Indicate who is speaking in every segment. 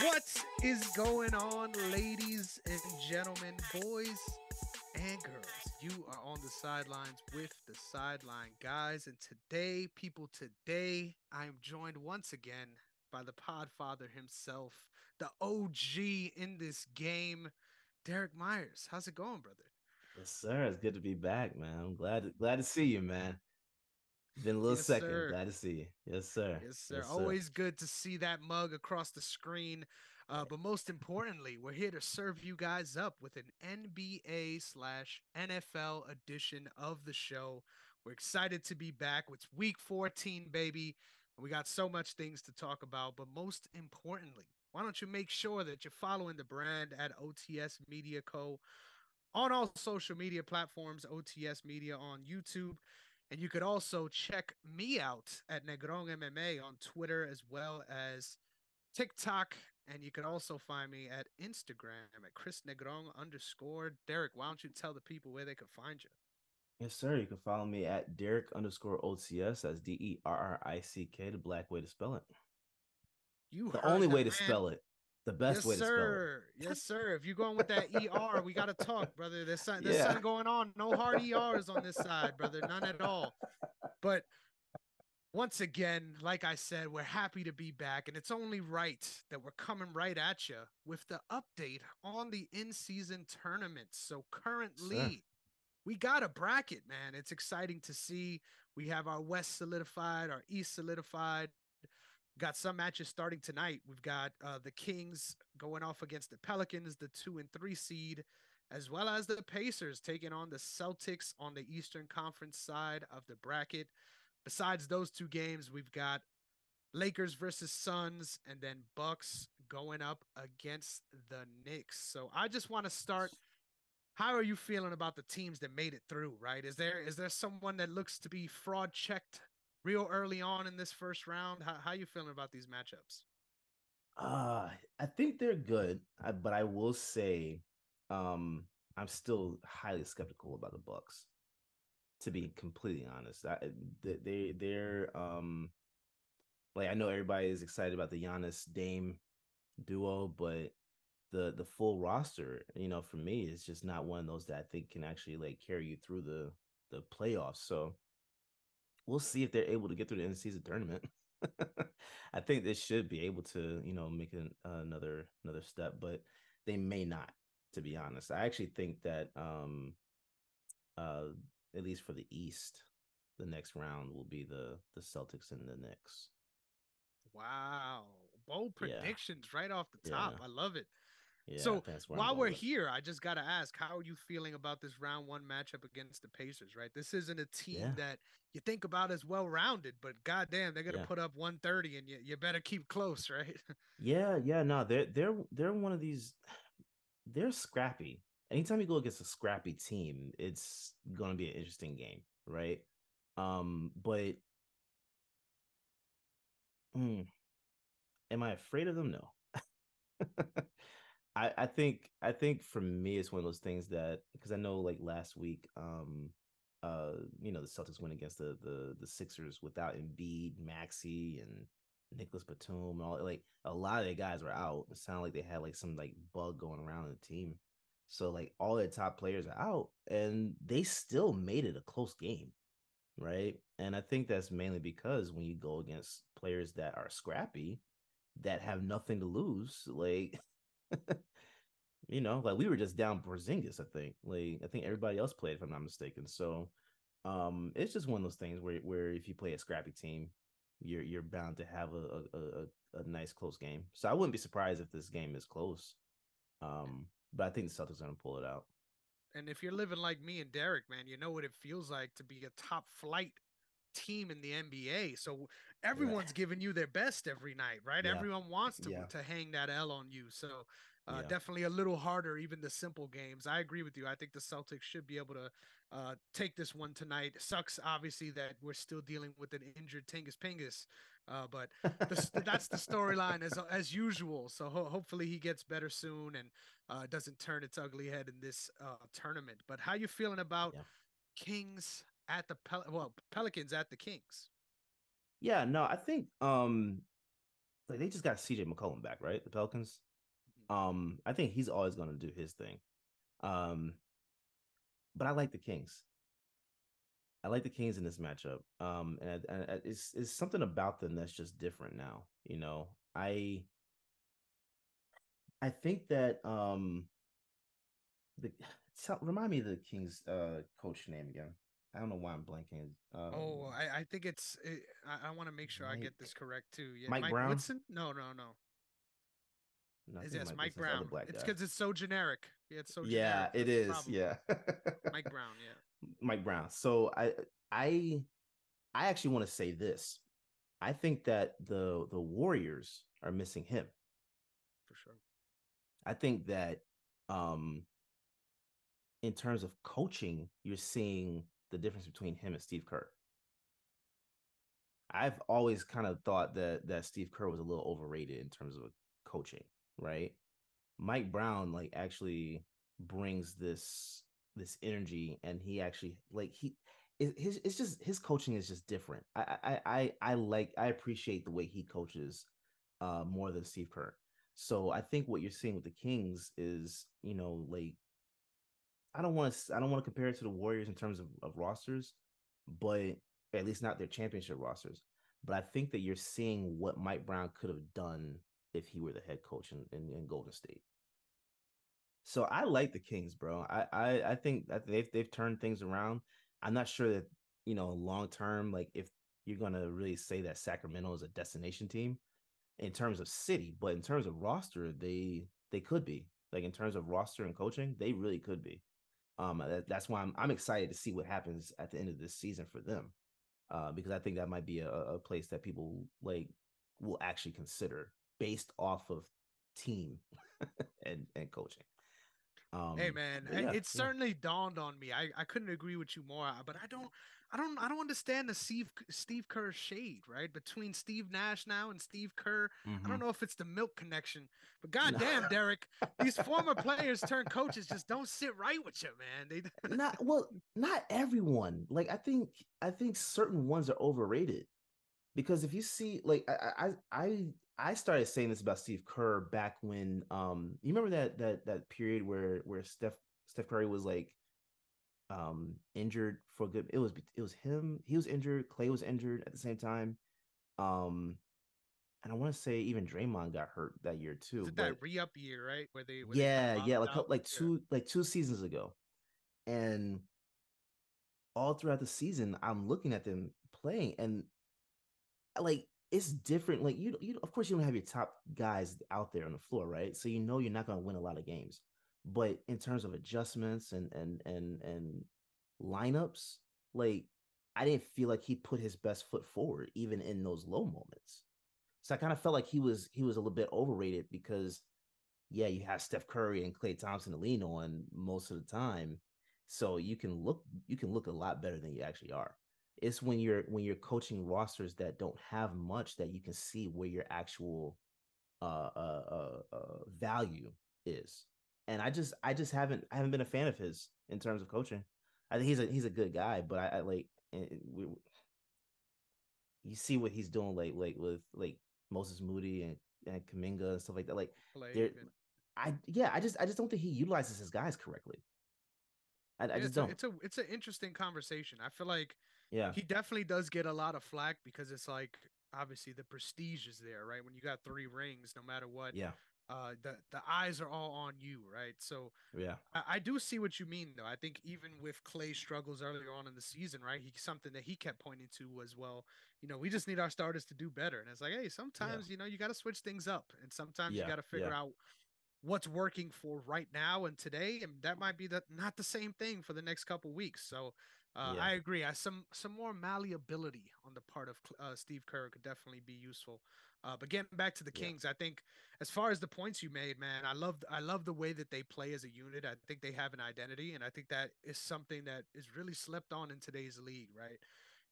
Speaker 1: What is going on, ladies and gentlemen, boys and girls? You are on the sidelines with the Sideline guys. And today, I am joined once again by the Podfather himself, the OG in this game, Derrick Myers. How's it going, brother?
Speaker 2: Yes, sir. It's good to be back, man. I'm glad to see you, man. Been a little
Speaker 1: Yes,
Speaker 2: second.
Speaker 1: sir.
Speaker 2: Glad to see you. Yes, sir.
Speaker 1: Yes, sir.
Speaker 2: Yes, sir.
Speaker 1: Always good to see that mug across the screen. But most importantly, we're here to serve you guys up with an NBA/slash NFL edition of the show. We're excited to be back. It's week 14, baby. And we got so much things to talk about. But most importantly, why don't you make sure that you're following the brand at OTS Media Co. on all social media platforms, OTS Media on YouTube. And you could also check me out at Negron MMA on Twitter as well as TikTok. And you can also find me at Instagram at Chris Negron underscore Derrick. Why don't you tell the people where they can find you?
Speaker 2: Yes, sir. You can follow me at Derrick underscore OCS. That's DERRICK, the black way to spell it.
Speaker 1: You
Speaker 2: The only
Speaker 1: heard the
Speaker 2: way to
Speaker 1: man.
Speaker 2: spell it. The best
Speaker 1: Yes,
Speaker 2: way to spell it.
Speaker 1: sir. Yes, sir. If you're going with that ER, we gotta talk, brother. There's
Speaker 2: Yeah.
Speaker 1: something going on. No hard ERs on this side, brother. None at all. But once again, like I said, we're happy to be back, and it's only right that we're coming right at you with the update on the in season tournament. So,
Speaker 2: Sir.
Speaker 1: currently, we got a bracket, man. It's exciting to see. We have our West solidified, our East solidified. Got some matches starting tonight. We've got the Kings going off against the Pelicans, the 2 and 3 seed, as well as the Pacers taking on the Celtics on the Eastern Conference side of the bracket. Besides those two games, we've got Lakers versus Suns and then Bucks going up against the Knicks. So I just want to start. How are you feeling about the teams that made it through, right? Is there someone that looks to be fraud checked real early on in this first round? How you feeling about these matchups?
Speaker 2: Uh, I think they're good, but I will say um I'm still highly skeptical about the Bucks, to be completely honest. They're like, I know everybody is excited about the Giannis Dame duo, but the full roster, for me, is just not one of those that I think can actually like carry you through the playoffs. So we'll see if they're able to get through the end of the season tournament. I think they should be able to, make another step, but they may not. To be honest, I actually think that uh, at least for the East, the next round will be the Celtics and the Knicks.
Speaker 1: Wow. Bold
Speaker 2: Yeah,
Speaker 1: predictions right off the top.
Speaker 2: yeah,
Speaker 1: I love it.
Speaker 2: yeah. I
Speaker 1: So
Speaker 2: think that's where I'm
Speaker 1: while
Speaker 2: going
Speaker 1: we're
Speaker 2: with.
Speaker 1: here, I just got to ask, how are you feeling about this round one matchup against the Pacers, right? This isn't a team
Speaker 2: Yeah,
Speaker 1: that you think about as well rounded, but goddamn, they're going to
Speaker 2: yeah.
Speaker 1: put up 130 and you better keep close, right?
Speaker 2: Yeah, yeah, no, they're one of these. They're scrappy. Anytime you go against a scrappy team, it's going to be an interesting game, right? But mm, am I afraid of them? No. I think for me it's one of those things that, because I know like last week, the Celtics went against the Sixers without Embiid, Maxi, and Nicholas Batum, and all, like a lot of the guys were out. It sounded like they had like some like bug going around in the team. So like all their top players are out, and they still made it a close game, right? And I think that's mainly because when you go against players that are scrappy, that have nothing to lose, like like we were just down Porzingis. I think everybody else played, if I'm not mistaken. So, it's just one of those things where if you play a scrappy team, you're bound to have a nice close game. So I wouldn't be surprised if this game is close. But I think the Celtics are gonna pull it out.
Speaker 1: And if you're living like me and Derek, man, you know what it feels like to be a top flight team in the NBA. So
Speaker 2: Yeah,
Speaker 1: everyone's giving you their best every night, right?
Speaker 2: yeah,
Speaker 1: Everyone wants to
Speaker 2: yeah,
Speaker 1: to hang that L on you. So
Speaker 2: yeah,
Speaker 1: definitely a little harder, even the simple games. I agree with you. I think the Celtics should be able to take this one tonight. Sucks, obviously, that we're still dealing with an injured Tingus Pingus, but that's the storyline as usual. So hopefully he gets better soon and doesn't turn its ugly head in this tournament. But how you feeling about
Speaker 2: yeah.
Speaker 1: Kings at the Pelicans at the Kings?
Speaker 2: Yeah, no, I think like they just got CJ McCollum back, right? The Pelicans.
Speaker 1: Mhm.
Speaker 2: I think he's always going to do his thing. Um, but I like the Kings. I like the Kings in this matchup. And it's something about them that's just different now. I think that the remind me of the Kings coach name again. I don't know why I'm blanking.
Speaker 1: Oh, I think I want to make sure I get this
Speaker 2: Mike
Speaker 1: correct too. Yeah,
Speaker 2: Mike
Speaker 1: Mike
Speaker 2: Brown.
Speaker 1: Woodson? No, no, no.
Speaker 2: No, I
Speaker 1: Is
Speaker 2: think
Speaker 1: yes,
Speaker 2: Mike
Speaker 1: Mike
Speaker 2: Woodson's the other
Speaker 1: Brown.
Speaker 2: black
Speaker 1: It's
Speaker 2: guy.
Speaker 1: because it's so generic. Yeah, it's so
Speaker 2: Yeah,
Speaker 1: generic.
Speaker 2: it
Speaker 1: That's the
Speaker 2: is.
Speaker 1: problem.
Speaker 2: Yeah.
Speaker 1: Mike Brown. Yeah,
Speaker 2: Mike Brown. So I I actually want to say this. I think that the Warriors are missing him.
Speaker 1: for sure.
Speaker 2: I think that um in terms of coaching, you're seeing the difference between him and Steve Kerr. I've always kind of thought that Steve Kerr was a little overrated in terms of coaching, right? Mike Brown like actually brings this energy, and he actually like he his it's just his coaching is just different. I appreciate the way he coaches more than Steve Kerr. So I think what you're seeing with the Kings is, like I don't want to compare it to the Warriors in terms of rosters, but at least not their championship rosters. But I think that you're seeing what Mike Brown could have done if he were the head coach in Golden State. So I like the Kings, bro. I think that they've turned things around. I'm not sure that, long term, like if you're gonna really say that Sacramento is a destination team in terms of city, but in terms of roster, they could be. Like in terms of roster and coaching, they really could be. That's why I'm excited to see what happens at the end of this season for them. Because I think that might be a place that people like will actually consider based off of team and coaching.
Speaker 1: Hey man,
Speaker 2: But yeah,
Speaker 1: it
Speaker 2: yeah.
Speaker 1: certainly dawned on me. I couldn't agree with you more, but I don't understand the Steve Kerr shade, right? Between Steve Nash now and Steve Kerr. I don't
Speaker 2: Mm-hmm.
Speaker 1: know if it's the milk connection, but goddamn, Derrick, these former players turned coaches just don't sit right with you, man. They
Speaker 2: Not everyone. Like I think certain ones are overrated. Because if you see, like I started saying this about Steve Kerr back when you remember that period where Steph Curry was like injured for good. It was him. He was injured. Clay was injured at the same time. Um and I want to say even Draymond got hurt that year
Speaker 1: is
Speaker 2: too.
Speaker 1: it
Speaker 2: But
Speaker 1: that re-up year, right? Where they kind of
Speaker 2: yeah, yeah,
Speaker 1: bottomed
Speaker 2: like
Speaker 1: out.
Speaker 2: like
Speaker 1: Yeah,
Speaker 2: two seasons ago. And all throughout the season, I'm looking at them playing, and like it's different. Like you of course you don't have your top guys out there on the floor, right? So you're not going to win a lot of games. But in terms of adjustments and lineups, like I didn't feel like he put his best foot forward even in those low moments. So I kind of felt like he was a little bit overrated because yeah, you have Steph Curry and Klay Thompson to lean on most of the time. So you can look a lot better than you actually are. It's when you're coaching rosters that don't have much that you can see where your actual value is. And I just haven't been a fan of his in terms of coaching. I think he's a good guy, but I like you see what he's doing like with like Moses Moody and Kaminga and stuff like that. Like
Speaker 1: play
Speaker 2: they're
Speaker 1: even.
Speaker 2: I just don't think he utilizes his guys correctly. I
Speaker 1: Yeah,
Speaker 2: just don't.
Speaker 1: it's an interesting conversation. I feel like
Speaker 2: Yeah.
Speaker 1: he definitely does get a lot of flack because it's like obviously the prestige is there, right? When you got three rings, no matter what,
Speaker 2: Yeah.
Speaker 1: the eyes are all on you, right? So
Speaker 2: Yeah.
Speaker 1: I do see what you mean, though. I think even with Clay's struggles earlier on in the season, right? He something that he kept pointing to was, well, we just need our starters to do better. And it's like, hey,
Speaker 2: Yeah.
Speaker 1: sometimes you got to switch things up, and sometimes you
Speaker 2: Yeah.
Speaker 1: got to figure
Speaker 2: Yeah.
Speaker 1: out what's working for right now and today, and that might be not the same thing for the next couple weeks. So
Speaker 2: Yeah.
Speaker 1: I agree. Some more malleability on the part of Steve Kerr could definitely be useful. But getting back to the
Speaker 2: Yeah.
Speaker 1: Kings, I think as far as the points you made, man, I love the way that they play as a unit. I think they have an identity, and I think that is something that is really slept on in today's league, right?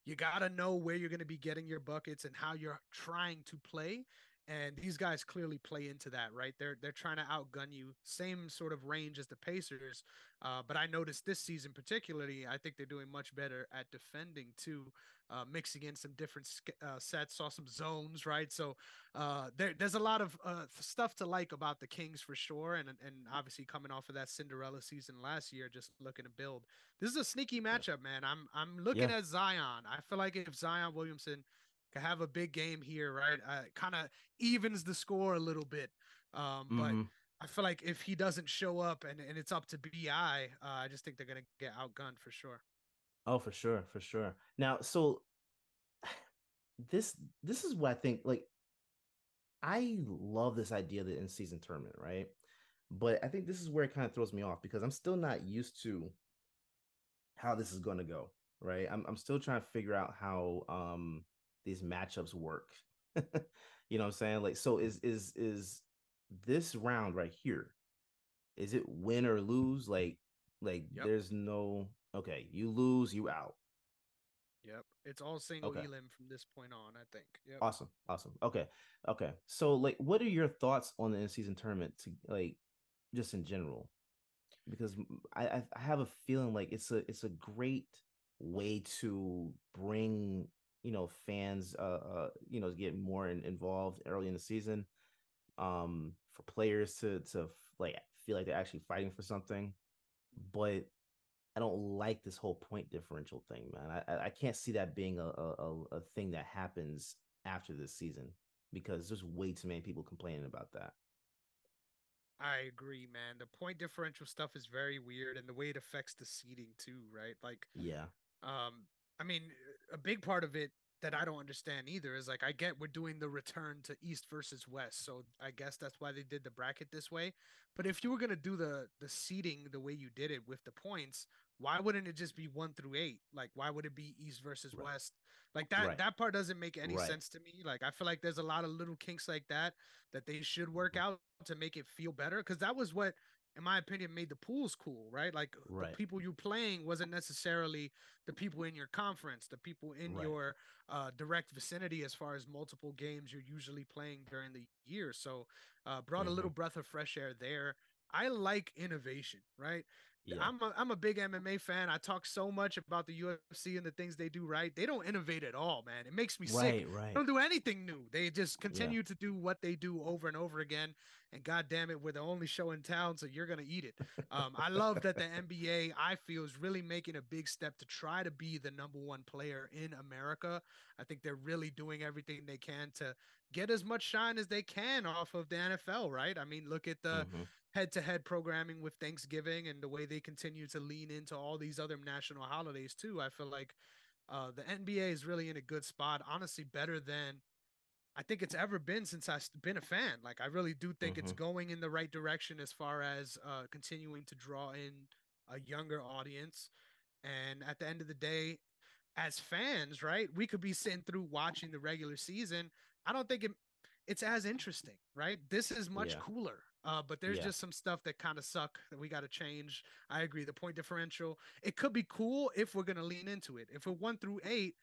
Speaker 1: You got to know where you're going to be getting your buckets and how you're trying to play. And these guys clearly play into that, right? They're trying to outgun you, same sort of range as the Pacers. But I noticed this season particularly, I think they're doing much better at defending too, mixing in some different sets, saw some zones, right? So there's a lot of stuff to like about the Kings for sure, and obviously coming off of that Cinderella season last year, just looking to build. This is a sneaky
Speaker 2: Yeah.
Speaker 1: matchup, man. I'm looking
Speaker 2: Yeah.
Speaker 1: at Zion. I feel like if Zion Williamson could have a big game here, right? Kind of evens the score a little bit. But
Speaker 2: Mm-hmm.
Speaker 1: I feel like if he doesn't show up and it's up to BI, I just think they're gonna get outgunned for sure.
Speaker 2: Oh, for sure, for sure. Now, so this is what I think. Like, I love this idea of the in season tournament, right? But I think this is where it kind of throws me off because I'm still not used to how this is going to go, right? I'm still trying to figure out how these matchups work. You know what I'm saying? Like, so is this round right here? Is it win or lose? Like
Speaker 1: Yep.
Speaker 2: there's no okay, you lose, you out.
Speaker 1: Yep. It's all single
Speaker 2: Okay.
Speaker 1: elim from this point on, I think. Yep.
Speaker 2: Awesome. Awesome. Okay. Okay. So like what are your thoughts on the in-season tournament to like just in general? Because I have a feeling like it's a great way to bring fans get more involved early in the season for players to like feel like they're actually fighting for something, but I don't like this whole point differential thing, man. I can't see that being a thing that happens after this season because there's way too many people complaining about that.
Speaker 1: I agree, man. The point differential stuff is very weird, and the way it affects the seeding too, right? Like,
Speaker 2: Yeah.
Speaker 1: Um, I mean, a big part of it that I don't understand either is like I get we're doing the return to East versus West, so I guess that's why they did the bracket this way. But if you were gonna do the seeding the way you did it with the points, why wouldn't it just be 1 through 8? Like, why would it be East versus
Speaker 2: Right.
Speaker 1: West? Like that
Speaker 2: Right.
Speaker 1: that part doesn't make any
Speaker 2: Right.
Speaker 1: sense to me. Like I feel like there's a lot of little kinks like that that they should work
Speaker 2: Mhm.
Speaker 1: out to make it feel better because that was what in my opinion made the pools cool, right? Like the
Speaker 2: Right.
Speaker 1: people you playing wasn't necessarily the people in your conference, the people in
Speaker 2: Right.
Speaker 1: your direct vicinity as far as multiple games you're usually playing during the year. So brought a
Speaker 2: Mm-hmm.
Speaker 1: little breath of fresh air there. I like innovation, right?
Speaker 2: Yeah.
Speaker 1: I'm a big MMA fan. I talk so much about the UFC and the things they do right. They don't innovate at all, man. It makes me sick.
Speaker 2: Right.
Speaker 1: They
Speaker 2: Right.
Speaker 1: don't do anything new. They just
Speaker 2: Yeah.
Speaker 1: continue to do what they do over and over again. And god damn it, we're the only show in town, so you're gonna eat it. I love that the NBA, I feel, is really making a big step to try to be the number one player in America. I think they're really doing everything they can to get as much shine as they can off of the NFL, right? I mean, look at the
Speaker 2: Mm-hmm.
Speaker 1: head to head programming with Thanksgiving and the way they continue to lean into all these other national holidays, too. I feel like the NBA is really in a good spot, honestly, better than I think it's ever been since I've been a fan. Like I really do think it's
Speaker 2: Mm-hmm.
Speaker 1: going in the right direction as far as continuing to draw in a younger audience. And at the end of the day, as fans, right, we could be sitting through watching the regular season. I don't think it's as interesting, right? This is much
Speaker 2: Yeah.
Speaker 1: cooler. But there's
Speaker 2: Yeah.
Speaker 1: just some stuff that kind of suck that we got to change. I agree. The point differential, it could be cool if we're going to lean into it. If we're 1 through 8,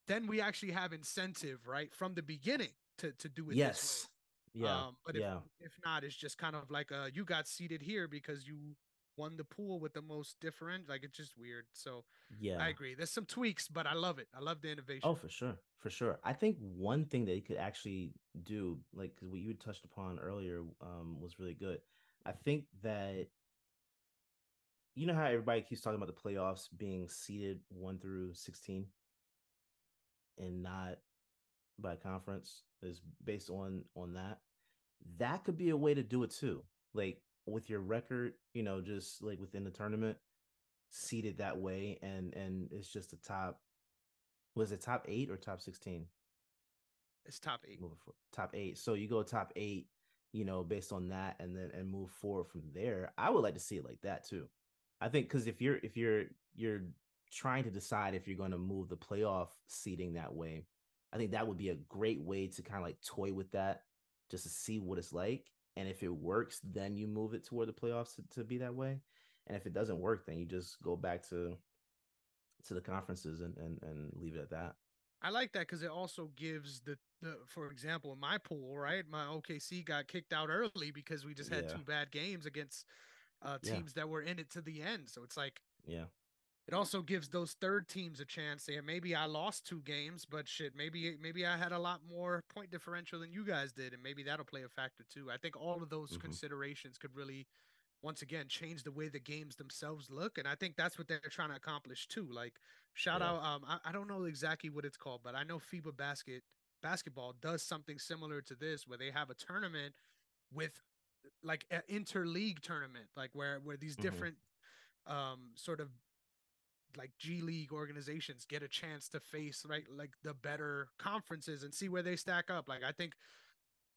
Speaker 1: then we actually have incentive right from the beginning to do it this way.
Speaker 2: Yes. Yeah.
Speaker 1: But if
Speaker 2: Yeah.
Speaker 1: if not, it's just kind of like you got seated here because you won the pool with the most different. Like it's just weird. So I
Speaker 2: Yeah.
Speaker 1: agree. There's some tweaks, but I love it. I love the
Speaker 2: Oh,
Speaker 1: innovation.
Speaker 2: for sure. For sure. I think one thing that you could actually do, like, because what you touched upon earlier, was really good. I think that you know how everybody keeps talking about the playoffs being seeded 1 through 16 and not by conference is based on that. That could be a way to do it too. Like with your record, just like within the tournament, seeded that way, and it's just the top. Was it top 8 or top 16?
Speaker 1: It's top 8.
Speaker 2: Moving for top 8. So you go top 8, based on that, and then and move forward from there. I would like to see it like that too. I think because if you're trying to decide if you're going to move the playoff seating that way, I think that would be a great way to kind of like toy with that, just to see what it's like. And if it works, then you move it toward the playoffs to be that way. And if it doesn't work, then you just go back to the conferences and leave it at that.
Speaker 1: I like that because it also gives for example, in my pool, right? My OKC got kicked out early because we just had
Speaker 2: Yeah,
Speaker 1: two bad games against
Speaker 2: yeah,
Speaker 1: teams that were in it to the end. So it's like
Speaker 2: yeah,
Speaker 1: it also gives those third teams a chance. Say, maybe I lost two games, but shit, maybe I had a lot more point differential than you guys did, and maybe that'll play a factor too. I think all of those
Speaker 2: hmm,
Speaker 1: considerations could really once again change the way the games themselves look, and I think that's what they're trying to accomplish too. Like shout
Speaker 2: yeah,
Speaker 1: out, I don't know exactly what it's called, but I know basketball does something similar to this, where they have a tournament with like an interleague tournament, like where these
Speaker 2: hmm,
Speaker 1: different sort of like G League organizations get a chance to face right like the better conferences and see where they stack up. Like I think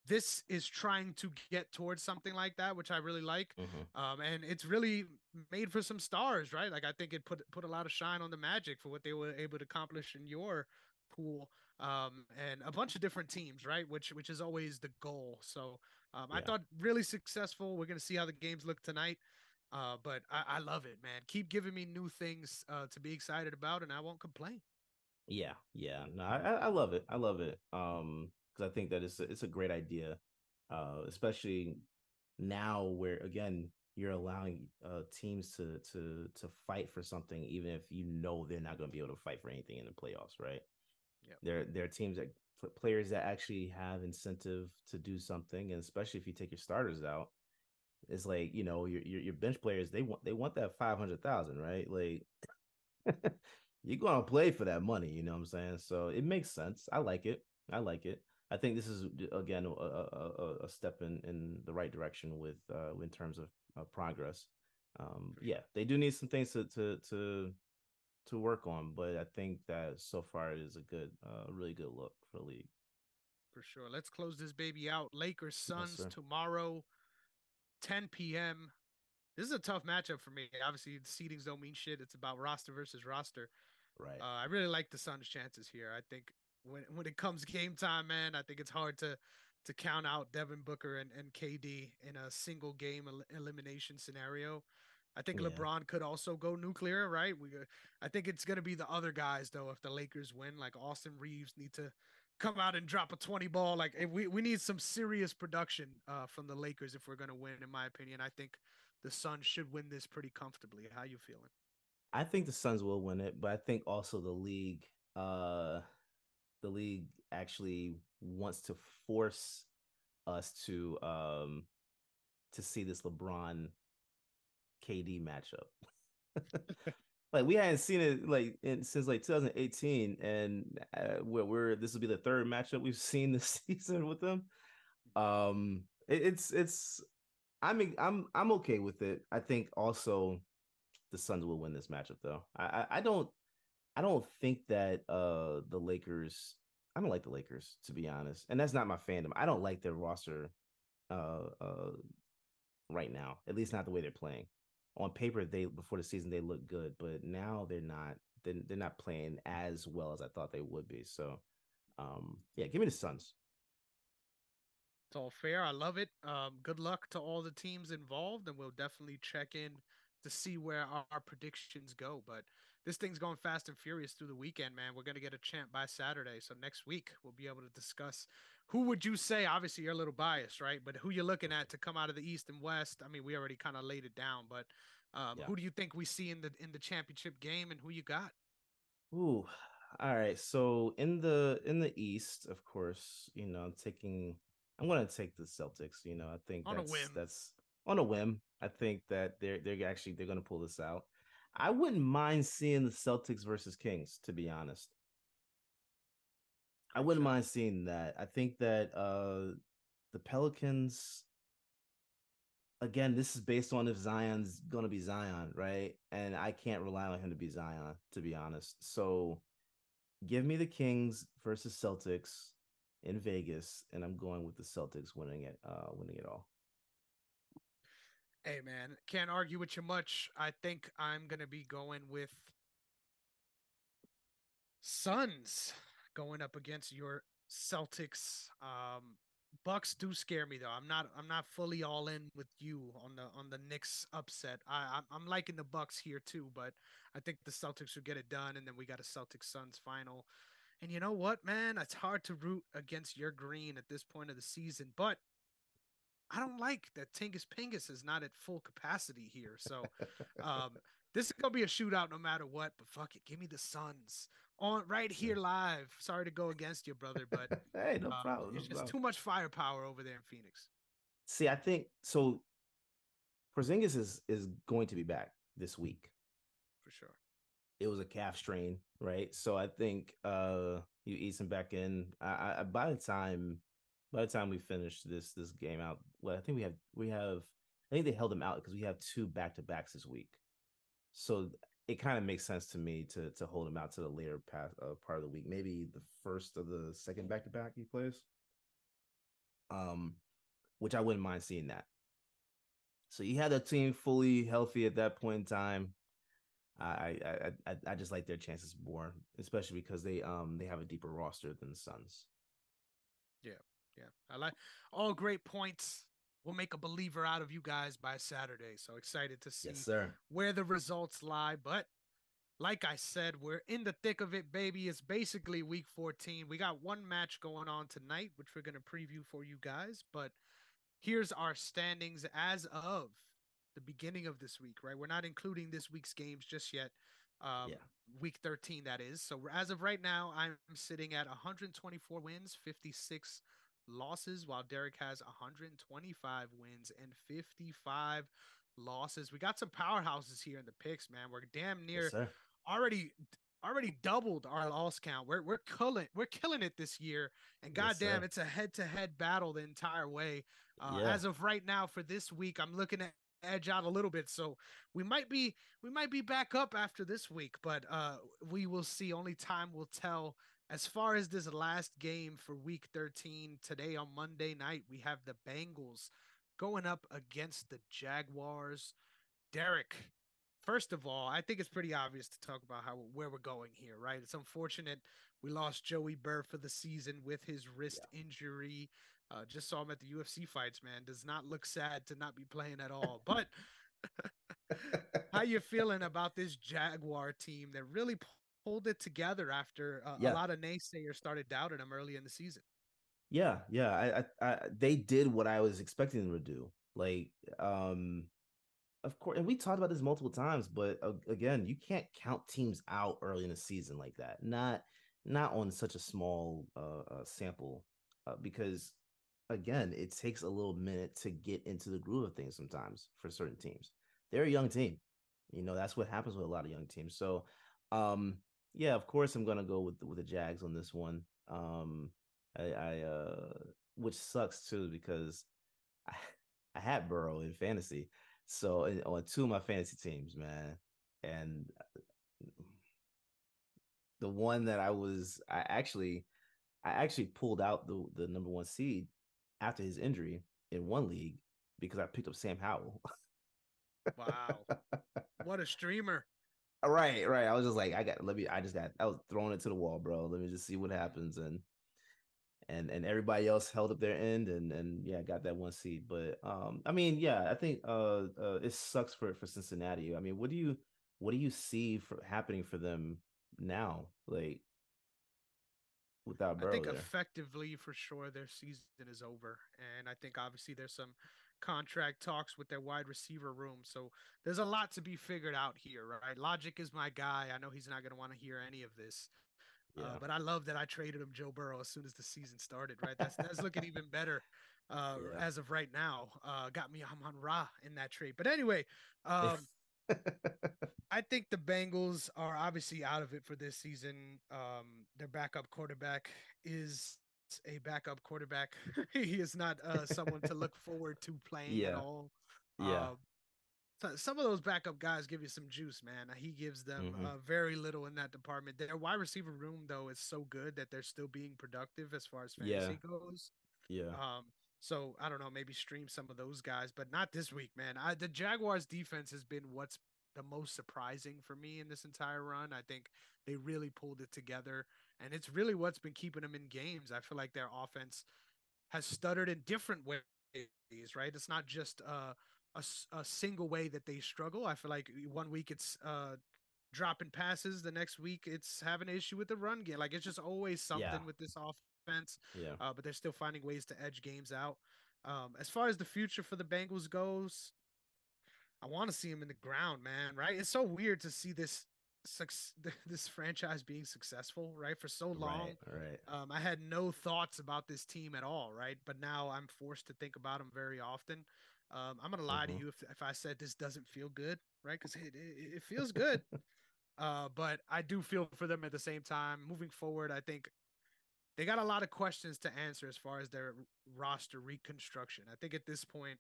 Speaker 1: this is trying to get towards something like that, which I really like.
Speaker 2: hmm,
Speaker 1: And it's really made for some stars, right? Like I think it put a lot of shine on the Magic for what they were able to accomplish in your pool, and a bunch of different teams, right? Which is always the goal. So I
Speaker 2: yeah.
Speaker 1: thought really successful. We're gonna see how the games look tonight. But I love it, man. Keep giving me new things to be excited about, and I won't complain.
Speaker 2: Yeah, yeah. No, I love it. I love it. Because I think that it's a great idea, especially now where again you're allowing teams to fight for something, even if you know they're not going to be able to fight for anything in the playoffs, right?
Speaker 1: Yeah,
Speaker 2: There are teams that players that actually have incentive to do something, and especially if you take your starters out, it's like your bench players they want that 500,000, right? Like you're gonna play for that money, you know what I'm saying? So it makes sense. I like it. I like it. I think this is again a step in the right direction with in terms of progress.
Speaker 1: for
Speaker 2: Yeah,
Speaker 1: sure.
Speaker 2: they do need some things to work on, but I think that so far it is a good, really good look for the league.
Speaker 1: For sure. Let's close this baby out. Lakers
Speaker 2: Yes,
Speaker 1: Suns
Speaker 2: sir.
Speaker 1: tomorrow, 10 p.m. This is a tough matchup for me. Obviously, the seedings don't mean shit. It's about roster versus roster.
Speaker 2: Right.
Speaker 1: I really like the Suns' chances here. I think when it comes game time, man, I think it's hard to count out Devin Booker and KD in a single game elimination scenario. I think
Speaker 2: Yeah.
Speaker 1: LeBron could also go nuclear, right? I think it's gonna be the other guys though. If the Lakers win, like Austin Reeves need to come out and drop a 20 ball. Like we need some serious production from the Lakers if we're gonna win. In my opinion, I think the Suns should win this pretty comfortably. How you feeling?
Speaker 2: I think the Suns will win it, but I think also uh the league actually wants to force us to see this LeBron KD matchup. Like we hadn't seen it since like 2018, and we're this will be the third matchup we've seen this season with them. It's I'm okay with it. I think also the Suns will win this matchup though. I don't think that the Lakers. I don't like the Lakers to be honest, and that's not my fandom. I don't like their roster right now. At least not the way they're playing. On paper, they before the season they look good, but now they're not. They're not playing as well as I thought they would be. So, yeah, give me the Suns.
Speaker 1: It's all fair. I love it. Good luck to all the teams involved, and we'll definitely check in to see where our predictions go. But this thing's going fast and furious through the weekend, man. We're gonna get a champ by Saturday, so next week we'll be able to discuss who would you say. Obviously, you're a little biased, right? But who you're looking at to come out of the East and West? I mean, we already kind of laid it down, but
Speaker 2: Yeah.
Speaker 1: who do you think we see in the championship game, and who you got
Speaker 2: Ooh. All right. So in the East, of course, I'm gonna take the Celtics. I think
Speaker 1: on a
Speaker 2: that's
Speaker 1: whim?
Speaker 2: that's on a whim. I think that they're gonna pull this out. I wouldn't mind seeing the Celtics versus Kings, to be honest. I
Speaker 1: Great
Speaker 2: wouldn't
Speaker 1: shot.
Speaker 2: mind seeing that. I think that the Pelicans, again, this is based on if Zion's gonna be Zion, right? And I can't rely on him to be Zion, to be honest. So give me the Kings versus Celtics in Vegas, and I'm going with the Celtics winning it all.
Speaker 1: Hey man, can't argue with you much. I think I'm gonna be going with Suns going up against your Celtics. Bucks do scare me though. I'm not fully all in with you on the Knicks upset. I'm liking the Bucks here too, but I think the Celtics will get it done, and then we got a Celtics Suns final And you know what, man? It's hard to root against your green at this point of the season, but I don't like that Tingus Pingus is not at full capacity here. So um, this is gonna be a shootout no matter what. But fuck it, give me the Suns on right here live. Sorry to go against you, brother, but
Speaker 2: Hey, no problem, no
Speaker 1: it's just
Speaker 2: problem.
Speaker 1: too much firepower over there in Phoenix
Speaker 2: See, I think so. Porzingis is going to be back this week.
Speaker 1: for sure.
Speaker 2: It was a calf strain, right? So I think you ease him back in. By the time we finish this game out, well, I think we have I think they held him out because we have two back to backs this week. So it kind of makes sense to me to hold him out to the later part of the week, maybe the first of the second back to back he plays. Um, which I wouldn't mind seeing that. So you had the team fully healthy at that point in time. I just like their chances more, especially because they have a deeper roster than the Suns.
Speaker 1: Yeah, yeah. I like all great points. We'll make a believer out of you guys by Saturday. So excited to
Speaker 2: Yes,
Speaker 1: see
Speaker 2: sir.
Speaker 1: where the results lie. But like I said, we're in the thick of it, baby. It's basically week 14. We got one match going on tonight, which we're going to preview for you guys. But here's our standings as of the beginning of this week, right? We're not including this week's games just yet. Um,
Speaker 2: Yeah.
Speaker 1: week 13, that is. So as of right now, I'm sitting at 124 wins, 56 losses, while Derrick has 125 wins and 55 losses. We got some powerhouses here in the picks, man. We're damn
Speaker 2: Yes,
Speaker 1: near
Speaker 2: sir.
Speaker 1: already doubled our loss count. We're killing it this year, and
Speaker 2: Yes,
Speaker 1: goddamn,
Speaker 2: sir.
Speaker 1: it's a head-to-head battle the entire way.
Speaker 2: Yeah.
Speaker 1: As of right now, for this week, I'm looking at edge out a little bit, so we might be back up after this week, but we will see. Only time will tell. As far as this last game for week 13, today on Monday night, we have the Bengals going up against the Jaguars. Derrick, first of all, I think it's pretty obvious to talk about how where we're going here, right? It's unfortunate we lost Joey Burr for the season with his wrist injury. Just saw him at the UFC fights, man. Does not look sad to not be playing at all. But how you feeling about this Jaguar team that really pulled it together after a
Speaker 2: Yeah.
Speaker 1: lot of naysayers started doubting them early in the season?
Speaker 2: Yeah. Yeah. They did what I was expecting them to do. Like, um, of course, and we talked about this multiple times, but again, you can't count teams out early in the season like that. Not on such a small sample, because again, it takes a little minute to get into the groove of things sometimes for certain teams. They're a young team. That's what happens with a lot of young teams. So, um, yeah, of course, I'm gonna go with the Jags on this one. I which sucks too because I, I had Burrow in fantasy, so on two of my fantasy teams, man, and the one that I actually pulled out the number one seed after his injury in one league because I picked up Sam Howell.
Speaker 1: Wow, what a streamer!
Speaker 2: Right, right. I was just like, I was throwing it to the wall, bro. Let me just see what happens, and everybody else held up their end, and yeah, got that one seed. But I mean, yeah, I think it sucks for Cincinnati. I mean, what do you see for happening for them now, like without
Speaker 1: I
Speaker 2: Burrow
Speaker 1: think
Speaker 2: there?
Speaker 1: effectively for sure their season is over. And I think obviously there's some contract talks with their wide receiver room. So there's a lot to be figured out here, right? Logic is my guy. I know he's not going to want to hear any of this.
Speaker 2: Yeah,
Speaker 1: But I love that I traded him Joe Burrow as soon as the season started, right? That's looking even better
Speaker 2: yeah,
Speaker 1: as of right now. Got me Amon Ra in that trade. But anyway, um, I think the Bengals are obviously out of it for this season. Their backup quarterback is a backup quarterback. He is not someone to look forward to playing at
Speaker 2: yeah,
Speaker 1: all.
Speaker 2: yeah.
Speaker 1: Uh, some of those backup guys give you some juice, man. He gives them
Speaker 2: Mm-hmm.
Speaker 1: very little in that department. Their wide receiver room, though, is so good that they're still being productive as far as
Speaker 2: Yeah,
Speaker 1: fantasy goes.
Speaker 2: yeah,
Speaker 1: Um, so I don't know, maybe stream some of those guys, but not this week, man. The Jaguars defense has been what's the most surprising for me in this entire run. I think they really pulled it together, and it's really what's been keeping them in games. I feel like their offense has stuttered in different ways, right? It's not just a single way that they struggle. I feel like one week it's dropping passes. The next week, it's having an issue with the run game. Like it's just always
Speaker 2: Yeah.
Speaker 1: something with this offense.
Speaker 2: Yeah.
Speaker 1: But they're still finding ways to edge games out. As far as the future for the Bengals goes, I want to see him in the ground, man. Right? It's so weird to see this franchise being successful, right? For so
Speaker 2: Right.
Speaker 1: long,
Speaker 2: Right.
Speaker 1: I had no thoughts about this team at all, right? But now I'm forced to think about them very often. I'm gonna lie to
Speaker 2: Mm-hmm.
Speaker 1: you if I said this doesn't feel good, right? Because it feels good, but I do feel for them at the same time. Moving forward, I think they got a lot of questions to answer as far as their roster reconstruction. I think at this point,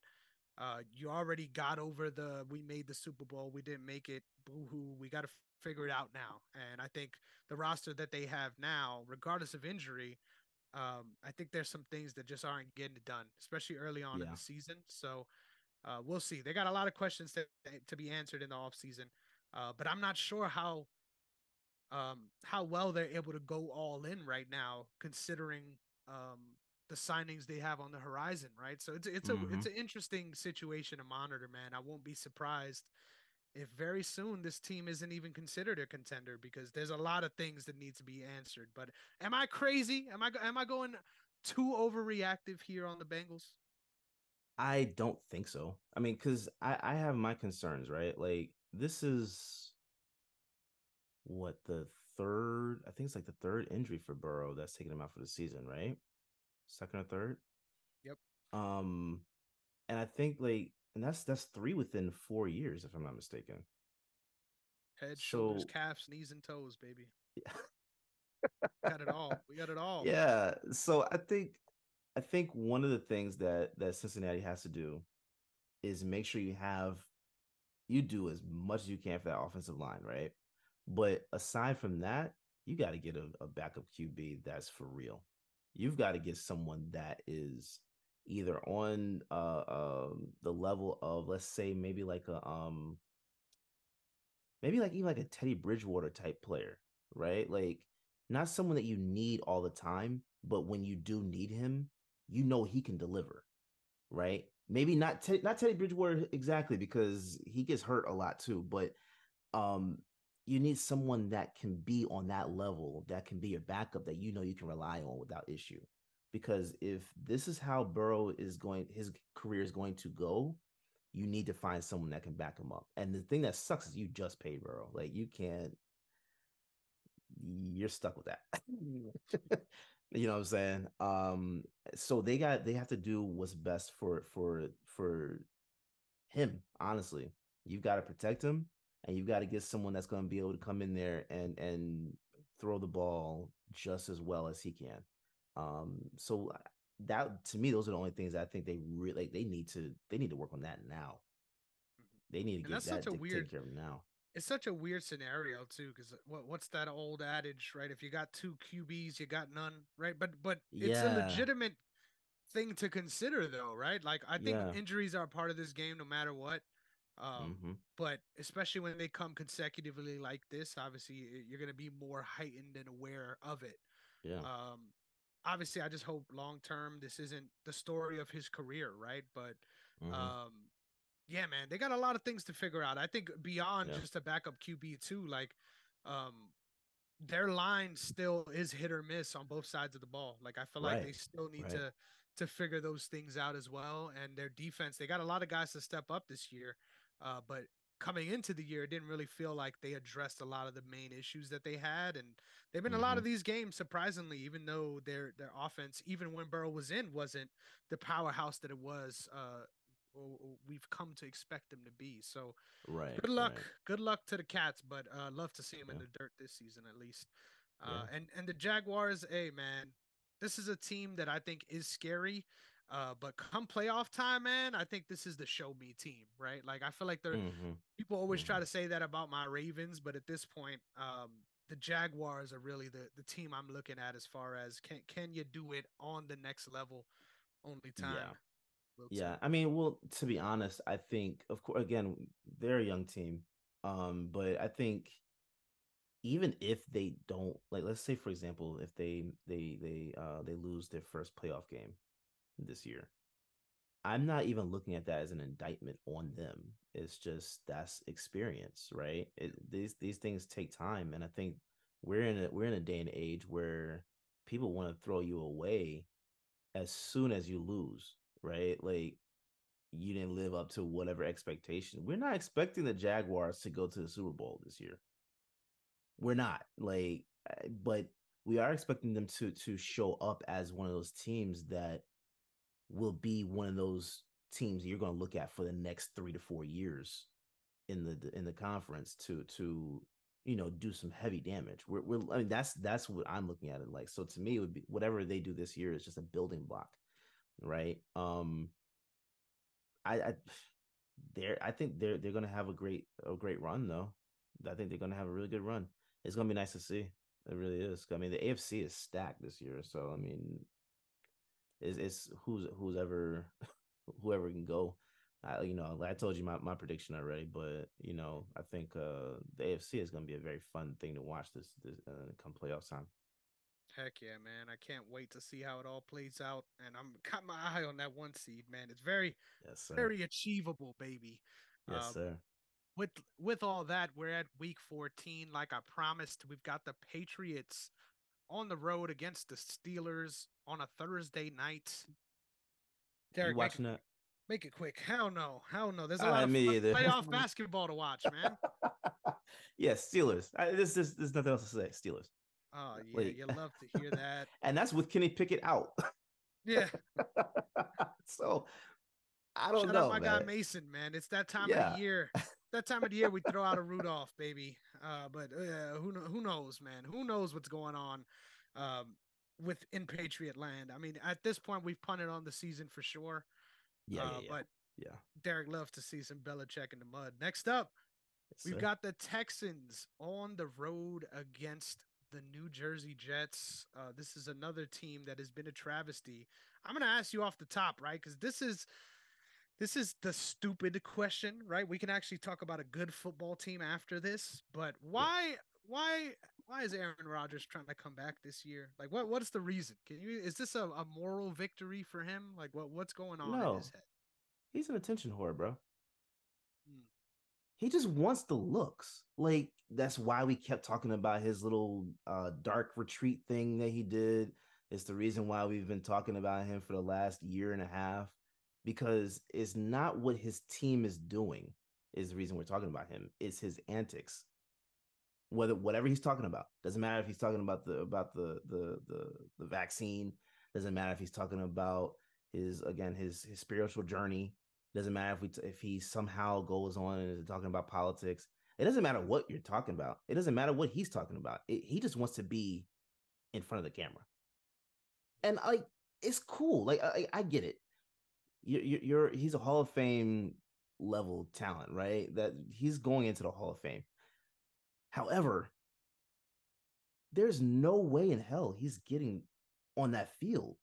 Speaker 1: you already got over the we made the Super Bowl, we didn't make it, boo hoo. We got to figure it out now. And I think the roster that they have now, regardless of injury, I think there's some things that just aren't getting it done, especially early on in
Speaker 2: Yeah.
Speaker 1: the season. So we'll see. They got a lot of questions to be answered in the offseason. But I'm not sure how well they're able to go all in right now, considering um, the signings they have on the horizon, right? So
Speaker 2: Mm-hmm.
Speaker 1: it's an interesting situation to monitor, man. I won't be surprised if very soon this team isn't even considered a contender because there's a lot of things that need to be answered. But am I crazy? Am I going too overreactive here on the Bengals?
Speaker 2: I don't think so. I mean, because I have my concerns, right? Like this is what the third, I think it's like the third injury for Burrow that's taking him out for the season, right? Second or third.
Speaker 1: Yep.
Speaker 2: Um, and I think like, and that's three within 4 years, if I'm not mistaken.
Speaker 1: Head, shoulders,
Speaker 2: So
Speaker 1: calves, knees, and toes, baby. Got it all. We got it all.
Speaker 2: yeah, so I think one of the things that Cincinnati has to do is make sure you do as much as you can for that offensive line, right? But aside from that, you got to get a backup QB that's for real. You've got to get someone that is either on the level of, let's say, maybe like even like a Teddy Bridgewater type player, right? Like not someone that you need all the time, but when you do need him, you know he can deliver, right? Maybe not Teddy Bridgewater exactly because he gets hurt a lot too, but um you need someone that can be on that level, that can be your backup, that you know you can rely on without issue. Because if this is how his career is going to go, you need to find someone that can back him up. And the thing that sucks is you just paid Burrow. Like you can't, you're stuck with that. You know what I'm saying? So they have to do what's best for him, honestly. You've got to protect him and you've got to get someone that's going to be able to come in there and throw the ball just as well as he can. So that to me, those are the only things I think they really like. They need to work on that now. They need to
Speaker 1: And that's
Speaker 2: get
Speaker 1: such
Speaker 2: that
Speaker 1: a
Speaker 2: to take
Speaker 1: weird
Speaker 2: care of him now.
Speaker 1: it's such a weird scenario too, because what's that old adage, right? If you got two QBs, you got none, right? But it's a
Speaker 2: Yeah,
Speaker 1: legitimate thing to consider, though, right? Like I think
Speaker 2: yeah,
Speaker 1: injuries are part of this game, no matter what.
Speaker 2: mm-hmm.
Speaker 1: But especially when they come consecutively like this, obviously you're going to be more heightened and aware of it.
Speaker 2: Yeah,
Speaker 1: Um, Obviously, I just hope long term this isn't the story of his career, right? But
Speaker 2: mm-hmm.
Speaker 1: yeah, man, they got a lot of things to figure out. I think beyond
Speaker 2: Yeah,
Speaker 1: just a backup QB too, like um, their line still is hit or miss on both sides of the ball. Like I feel like
Speaker 2: right,
Speaker 1: they still need
Speaker 2: right,
Speaker 1: to figure those things out as well. And their defense, they got a lot of guys to step up this year, but coming into the year, it didn't really feel like they addressed a lot of the main issues that they had. And they've been a lot
Speaker 2: mm-hmm.
Speaker 1: of these games, surprisingly, even though their offense, even when Burrow was in, wasn't the powerhouse that it was. We've come to expect them to be. So
Speaker 2: Right,
Speaker 1: good luck.
Speaker 2: right.
Speaker 1: Good luck to the Cats, but love to see them in
Speaker 2: Yeah,
Speaker 1: the dirt this season at least.
Speaker 2: yeah,
Speaker 1: And the Jaguars, hey man, this is a team that I think is scary. But come playoff time, man, I think this is the show me team, right? Like I feel like they're
Speaker 2: mm-hmm.
Speaker 1: people always try
Speaker 2: Mm-hmm.
Speaker 1: to say that about my Ravens, but at this point, the Jaguars are really the team I'm looking at as far as can you do it on the next level? Only time
Speaker 2: Yeah.
Speaker 1: will
Speaker 2: Yeah,
Speaker 1: tell.
Speaker 2: I mean, well, to be honest, I think, of course, again, they're a young team, but I think even if they don't, like, let's say, for example, if they lose their first playoff game this year, I'm not even looking at that as an indictment on them. It's just that's experience, right? These things take time, and I think we're in a day and age where people want to throw you away as soon as you lose, right? Like you didn't live up to whatever expectation. We're not expecting the Jaguars to go to the Super Bowl this year. We're not but we are expecting them to show up as one of those teams that will be one of those teams you're going to look at for the next 3 to 4 years in the conference to do some heavy damage. I mean that's what I'm looking at it like. So to me, it would be whatever they do this year is just a building block, right? I I think they're gonna have a great run though. I think they're gonna have a really good run. It's gonna be nice to see. It really is. I mean, the AFC is stacked this year, so I mean, it's who's ever whoever can go. Like I told you my prediction already, but I think the AFC is going to be a very fun thing to watch this come playoff time.
Speaker 1: Heck yeah, man. I can't wait to see how it all plays out. And I'm got my eye on that one seed, man. It's very,
Speaker 2: Yes, sir.
Speaker 1: very achievable, baby.
Speaker 2: Yes,
Speaker 1: Uh,
Speaker 2: sir.
Speaker 1: with with all that, we're at week 14. Like I promised, we've got the Patriots on the road against the Steelers on a Thursday night.
Speaker 2: You
Speaker 1: Derrick,
Speaker 2: watching that?
Speaker 1: make it quick. Hell no, hell no. There's a lot
Speaker 2: I
Speaker 1: of
Speaker 2: me
Speaker 1: fun
Speaker 2: either.
Speaker 1: playoff basketball to watch, man.
Speaker 2: Yes, Steelers. There's nothing else to say. Steelers.
Speaker 1: Oh yeah,
Speaker 2: Like,
Speaker 1: you love to hear that.
Speaker 2: and that's with Kenny Pickett out.
Speaker 1: Yeah.
Speaker 2: So I don't
Speaker 1: Shout out
Speaker 2: know,
Speaker 1: my guy
Speaker 2: man.
Speaker 1: Mason, man. It's that time of the
Speaker 2: Yeah,
Speaker 1: year. That time of the year we throw out a Rudolph, baby. But who knows, man? Who knows what's going on with in Patriot land? I mean, at this point we've punted on the season for sure.
Speaker 2: yeah, yeah, yeah,
Speaker 1: But
Speaker 2: yeah.
Speaker 1: Derek loves to see some Belichick in the mud. Next up,
Speaker 2: Yes,
Speaker 1: we've
Speaker 2: sir.
Speaker 1: got the Texans on the road against the New Jersey Jets. This is another team that has been a travesty. I'm gonna ask you off the top, right? Because this is the stupid question, right? We can actually talk about a good football team after this, but
Speaker 2: Yeah.
Speaker 1: why is Aaron Rodgers trying to come back this year? Like what's the reason? Is this a moral victory for him? Like what's going on in his
Speaker 2: No,
Speaker 1: head?
Speaker 2: he's an attention whore, bro.
Speaker 1: Hmm.
Speaker 2: He just wants the looks. Like that's why we kept talking about his little dark retreat thing that he did. It's the reason why we've been talking about him for the last year and a half because it's not what his team is doing is the reason we're talking about him. It's his antics. Whatever he's talking about doesn't matter if he's talking about the vaccine. Doesn't matter if he's talking about his spiritual journey. Doesn't matter if he somehow goes on and is talking about politics. It doesn't matter what you're talking about. It doesn't matter what he's talking about. He just wants to be in front of the camera, and like it's cool. Like I get it. He's a Hall of Fame level talent, right? That he's going into the Hall of Fame. However, there's no way in hell he's getting on that field,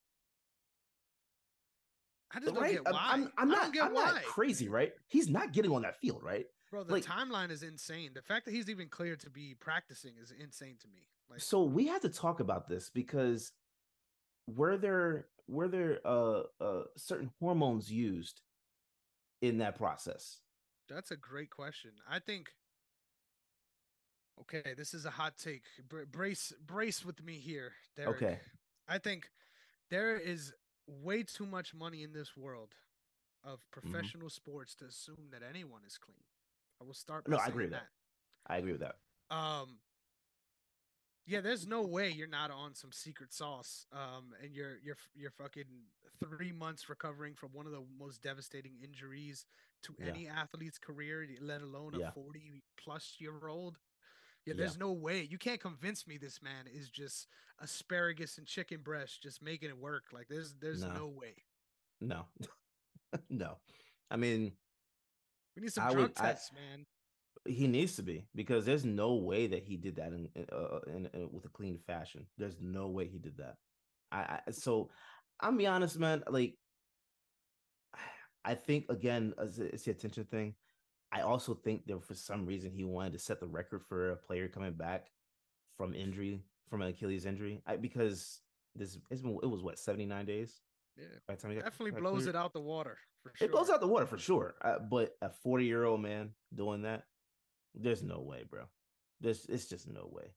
Speaker 1: I just don't
Speaker 2: right?
Speaker 1: get why.
Speaker 2: I'm
Speaker 1: I don't
Speaker 2: not
Speaker 1: get
Speaker 2: I'm not
Speaker 1: why.
Speaker 2: crazy, right? He's not getting on that field, right?
Speaker 1: Bro, the
Speaker 2: Like,
Speaker 1: timeline is insane. The fact that he's even cleared to be practicing is insane to me. Like
Speaker 2: so we have to talk about this because were there certain hormones used in that process?
Speaker 1: that's a great question. I think okay, this is a hot take. Brace with me here, Derek.
Speaker 2: Okay.
Speaker 1: I think there is way too much money in this world of
Speaker 2: Mm-hmm.
Speaker 1: professional sports to assume that anyone is clean. I will start by
Speaker 2: No, I agree
Speaker 1: saying
Speaker 2: with that.
Speaker 1: that.
Speaker 2: I agree with that.
Speaker 1: Um, yeah, there's no way you're not on some secret sauce. And you're fucking 3 months recovering from one of the most devastating injuries to
Speaker 2: Yeah.
Speaker 1: any athlete's career, let alone a
Speaker 2: Yeah.
Speaker 1: 40-plus-year-old. Yeah,
Speaker 2: Yeah.
Speaker 1: there's no way. You can't convince me this man is just asparagus and chicken breast just making it work. Like there's
Speaker 2: No.
Speaker 1: no way.
Speaker 2: No. No. I mean,
Speaker 1: We need some
Speaker 2: I would
Speaker 1: drug
Speaker 2: I
Speaker 1: tests, man.
Speaker 2: he needs to be because there's no way that he did that with a clean fashion. There's no way he did that. So I'm be honest, man. Like I think again, it's the attention thing. I also think that for some reason he wanted to set the record for a player coming back from injury, from an Achilles injury, because it was what 79 days.
Speaker 1: Yeah,
Speaker 2: By the time he
Speaker 1: definitely
Speaker 2: got
Speaker 1: blows
Speaker 2: cleared,
Speaker 1: it out the water for
Speaker 2: it blows
Speaker 1: sure.
Speaker 2: out the water for sure. But a 40-year-old man doing that, there's no way, bro. It's just no way.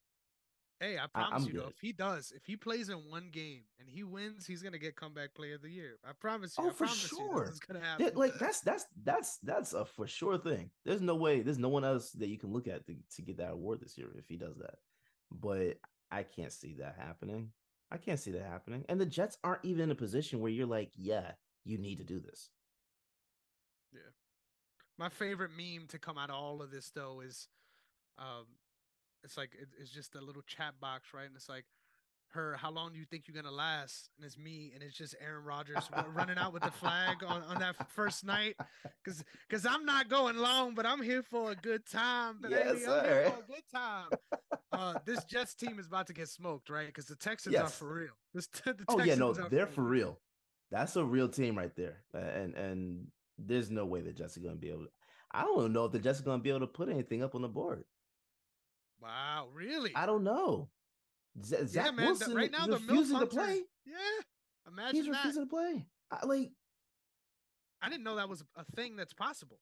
Speaker 1: Hey, I promise
Speaker 2: I'm
Speaker 1: you though,
Speaker 2: good.
Speaker 1: if he plays in one game and he wins, he's gonna get comeback player of the year. I promise you.
Speaker 2: Oh,
Speaker 1: I
Speaker 2: for
Speaker 1: promise you, this
Speaker 2: sure.
Speaker 1: is gonna happen.
Speaker 2: Like that's a for sure thing. There's no way. There's no one else that you can look at to get that award this year if he does that. But I can't see that happening. I can't see that happening. And the Jets aren't even in a position where you're like, yeah, you need to do this.
Speaker 1: Yeah. My favorite meme to come out of all of this though is, um, it's like it's just a little chat box, right? And it's like, her, how long do you think you're gonna last? And it's me, and it's just Aaron Rodgers running out with the flag on that first night, because I'm not going long, but I'm here for a good time,
Speaker 2: Yes,
Speaker 1: baby. I'm here
Speaker 2: sir.
Speaker 1: for a good time. This Jets team is about to get smoked, right? Because the Texans are
Speaker 2: Yes.
Speaker 1: for real. The
Speaker 2: Oh yeah,
Speaker 1: Texans
Speaker 2: no,
Speaker 1: are
Speaker 2: they're
Speaker 1: for
Speaker 2: for
Speaker 1: real.
Speaker 2: real. That's a real team right there. And there's no way the Jets are going to be able to. I don't know if the Jets are going to be able to put anything up on the board.
Speaker 1: Wow, really?
Speaker 2: I don't know.
Speaker 1: Yeah,
Speaker 2: Zach
Speaker 1: man.
Speaker 2: Wilson
Speaker 1: Right
Speaker 2: is
Speaker 1: now, the MILF
Speaker 2: refusing to
Speaker 1: Hunter.
Speaker 2: play.
Speaker 1: Yeah,
Speaker 2: He's
Speaker 1: imagine that.
Speaker 2: refusing to play.
Speaker 1: I didn't know that was a thing that's possible.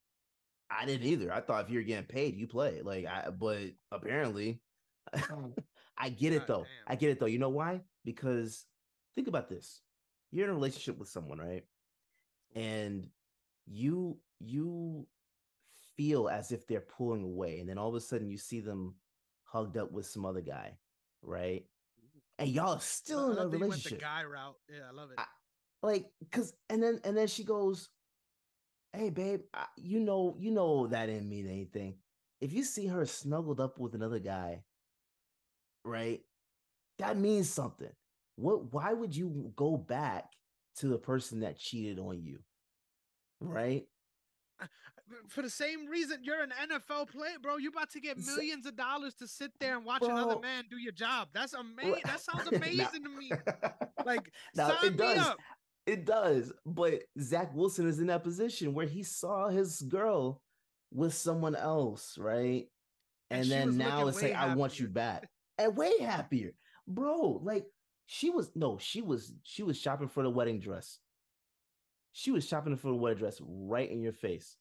Speaker 2: I didn't either. I thought if you're getting paid, you play. But apparently, I get it
Speaker 1: God
Speaker 2: though.
Speaker 1: damn.
Speaker 2: I get it though. You know why? Because think about this: you're in a relationship with someone, right? And you feel as if they're pulling away, and then all of a sudden you see them hugged up with some other guy, right? And y'all are still
Speaker 1: I
Speaker 2: in a
Speaker 1: love that you went the
Speaker 2: relationship.
Speaker 1: guy route. Yeah, I love it.
Speaker 2: I, cause and then she goes, "Hey, babe, you know that didn't mean anything. If you see her snuggled up with another guy, right, that means something. What? Why would you go back to the person that cheated on you, right?
Speaker 1: For the same reason you're an NFL player, bro. You about to get millions of dollars to sit there and watch another
Speaker 2: Bro,
Speaker 1: man do your job. That's amazing. That sounds
Speaker 2: now,
Speaker 1: amazing to me. Like,
Speaker 2: now it
Speaker 1: sign me
Speaker 2: does.
Speaker 1: up.
Speaker 2: It does. But Zach Wilson is in that position where he saw his girl with someone else, right?
Speaker 1: And
Speaker 2: And
Speaker 1: she
Speaker 2: then
Speaker 1: was
Speaker 2: now
Speaker 1: looking
Speaker 2: it's
Speaker 1: way
Speaker 2: like, I want you
Speaker 1: happier.
Speaker 2: back. And way happier. Bro, like she was shopping for the wedding dress. She was shopping for the wedding dress right in your face.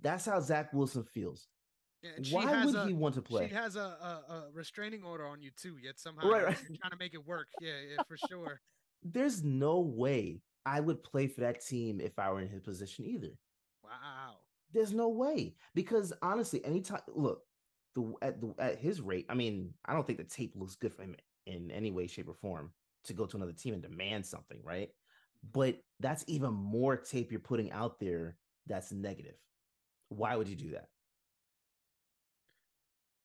Speaker 2: That's how Zach Wilson feels.
Speaker 1: Yeah, and
Speaker 2: Why would he want to
Speaker 1: she
Speaker 2: play?
Speaker 1: has a restraining order on you too. Yet somehow
Speaker 2: Right,
Speaker 1: you're
Speaker 2: right.
Speaker 1: you're trying to make it work. Yeah, yeah, for sure.
Speaker 2: There's no way I would play for that team if I were in his position either.
Speaker 1: Wow.
Speaker 2: There's no way because honestly, anytime look at his rate, I mean, I don't think the tape looks good for him in any way, shape, or form to go to another team and demand something, right? But that's even more tape you're putting out there that's negative. Why would you do that?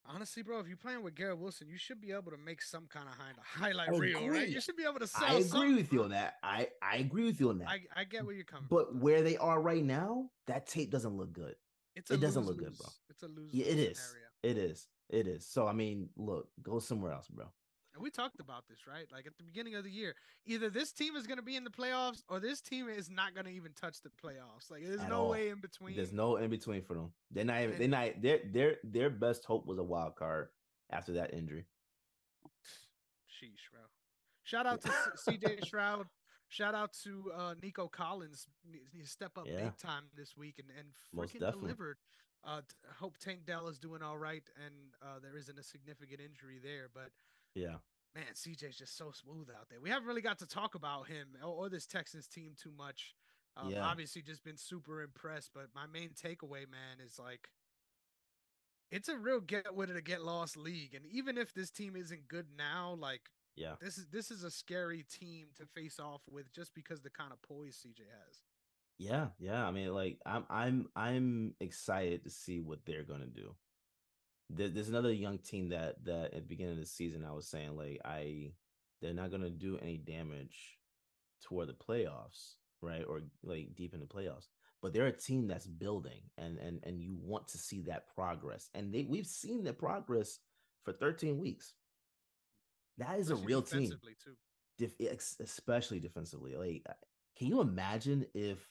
Speaker 1: Honestly, bro, if you're playing with Garrett Wilson, you should be able to make some kind of highlight
Speaker 2: I
Speaker 1: reel, right?
Speaker 2: agree.
Speaker 1: You should be able to
Speaker 2: I
Speaker 1: sell
Speaker 2: agree
Speaker 1: something,
Speaker 2: with you
Speaker 1: bro.
Speaker 2: on that. I agree with you on that.
Speaker 1: I get where you're coming from,
Speaker 2: But
Speaker 1: though.
Speaker 2: where they are right now, that tape doesn't look good.
Speaker 1: It's a
Speaker 2: It doesn't
Speaker 1: lose
Speaker 2: look good, bro.
Speaker 1: lose. It's a lose
Speaker 2: Yeah, it
Speaker 1: lose
Speaker 2: is.
Speaker 1: scenario.
Speaker 2: It is. It is. So I mean, look, go somewhere else, bro.
Speaker 1: And we talked about this, right? Like at the beginning of the year, either this team is going to be in the playoffs or this team is not going to even touch the playoffs. Like there's
Speaker 2: At
Speaker 1: no way
Speaker 2: all.
Speaker 1: in
Speaker 2: There's
Speaker 1: between.
Speaker 2: no in between for them. They're not even.
Speaker 1: And
Speaker 2: They're not. Their best hope was a wild card after that injury.
Speaker 1: sheesh, bro. Shout out to CJ Stroud. Shout out to Nico Collins. He step up
Speaker 2: Yeah,
Speaker 1: big time this week and
Speaker 2: most
Speaker 1: freaking
Speaker 2: definitely.
Speaker 1: delivered. Hope Tank Dell is doing all right and there isn't a significant injury there. But
Speaker 2: Yeah,
Speaker 1: man, CJ's just so smooth out there. We haven't really got to talk about him or this Texans team too much.
Speaker 2: yeah,
Speaker 1: Obviously, just been super impressed. But my main takeaway, man, is like it's a real get with it or get lost league. And even if this team isn't good now, like
Speaker 2: yeah,
Speaker 1: this is a scary team to face off with just because the kind of poise CJ has.
Speaker 2: yeah, yeah. I mean, like, I'm excited to see what they're gonna do. There's another young team that at the beginning of the season I was saying like they're not gonna do any damage toward the playoffs, right? Or like deep in the playoffs. But they're a team that's building and you want to see that progress. And we've seen the progress for 13 weeks. That is a
Speaker 1: Especially
Speaker 2: real team,
Speaker 1: defensively too.
Speaker 2: especially defensively. Like, can you imagine if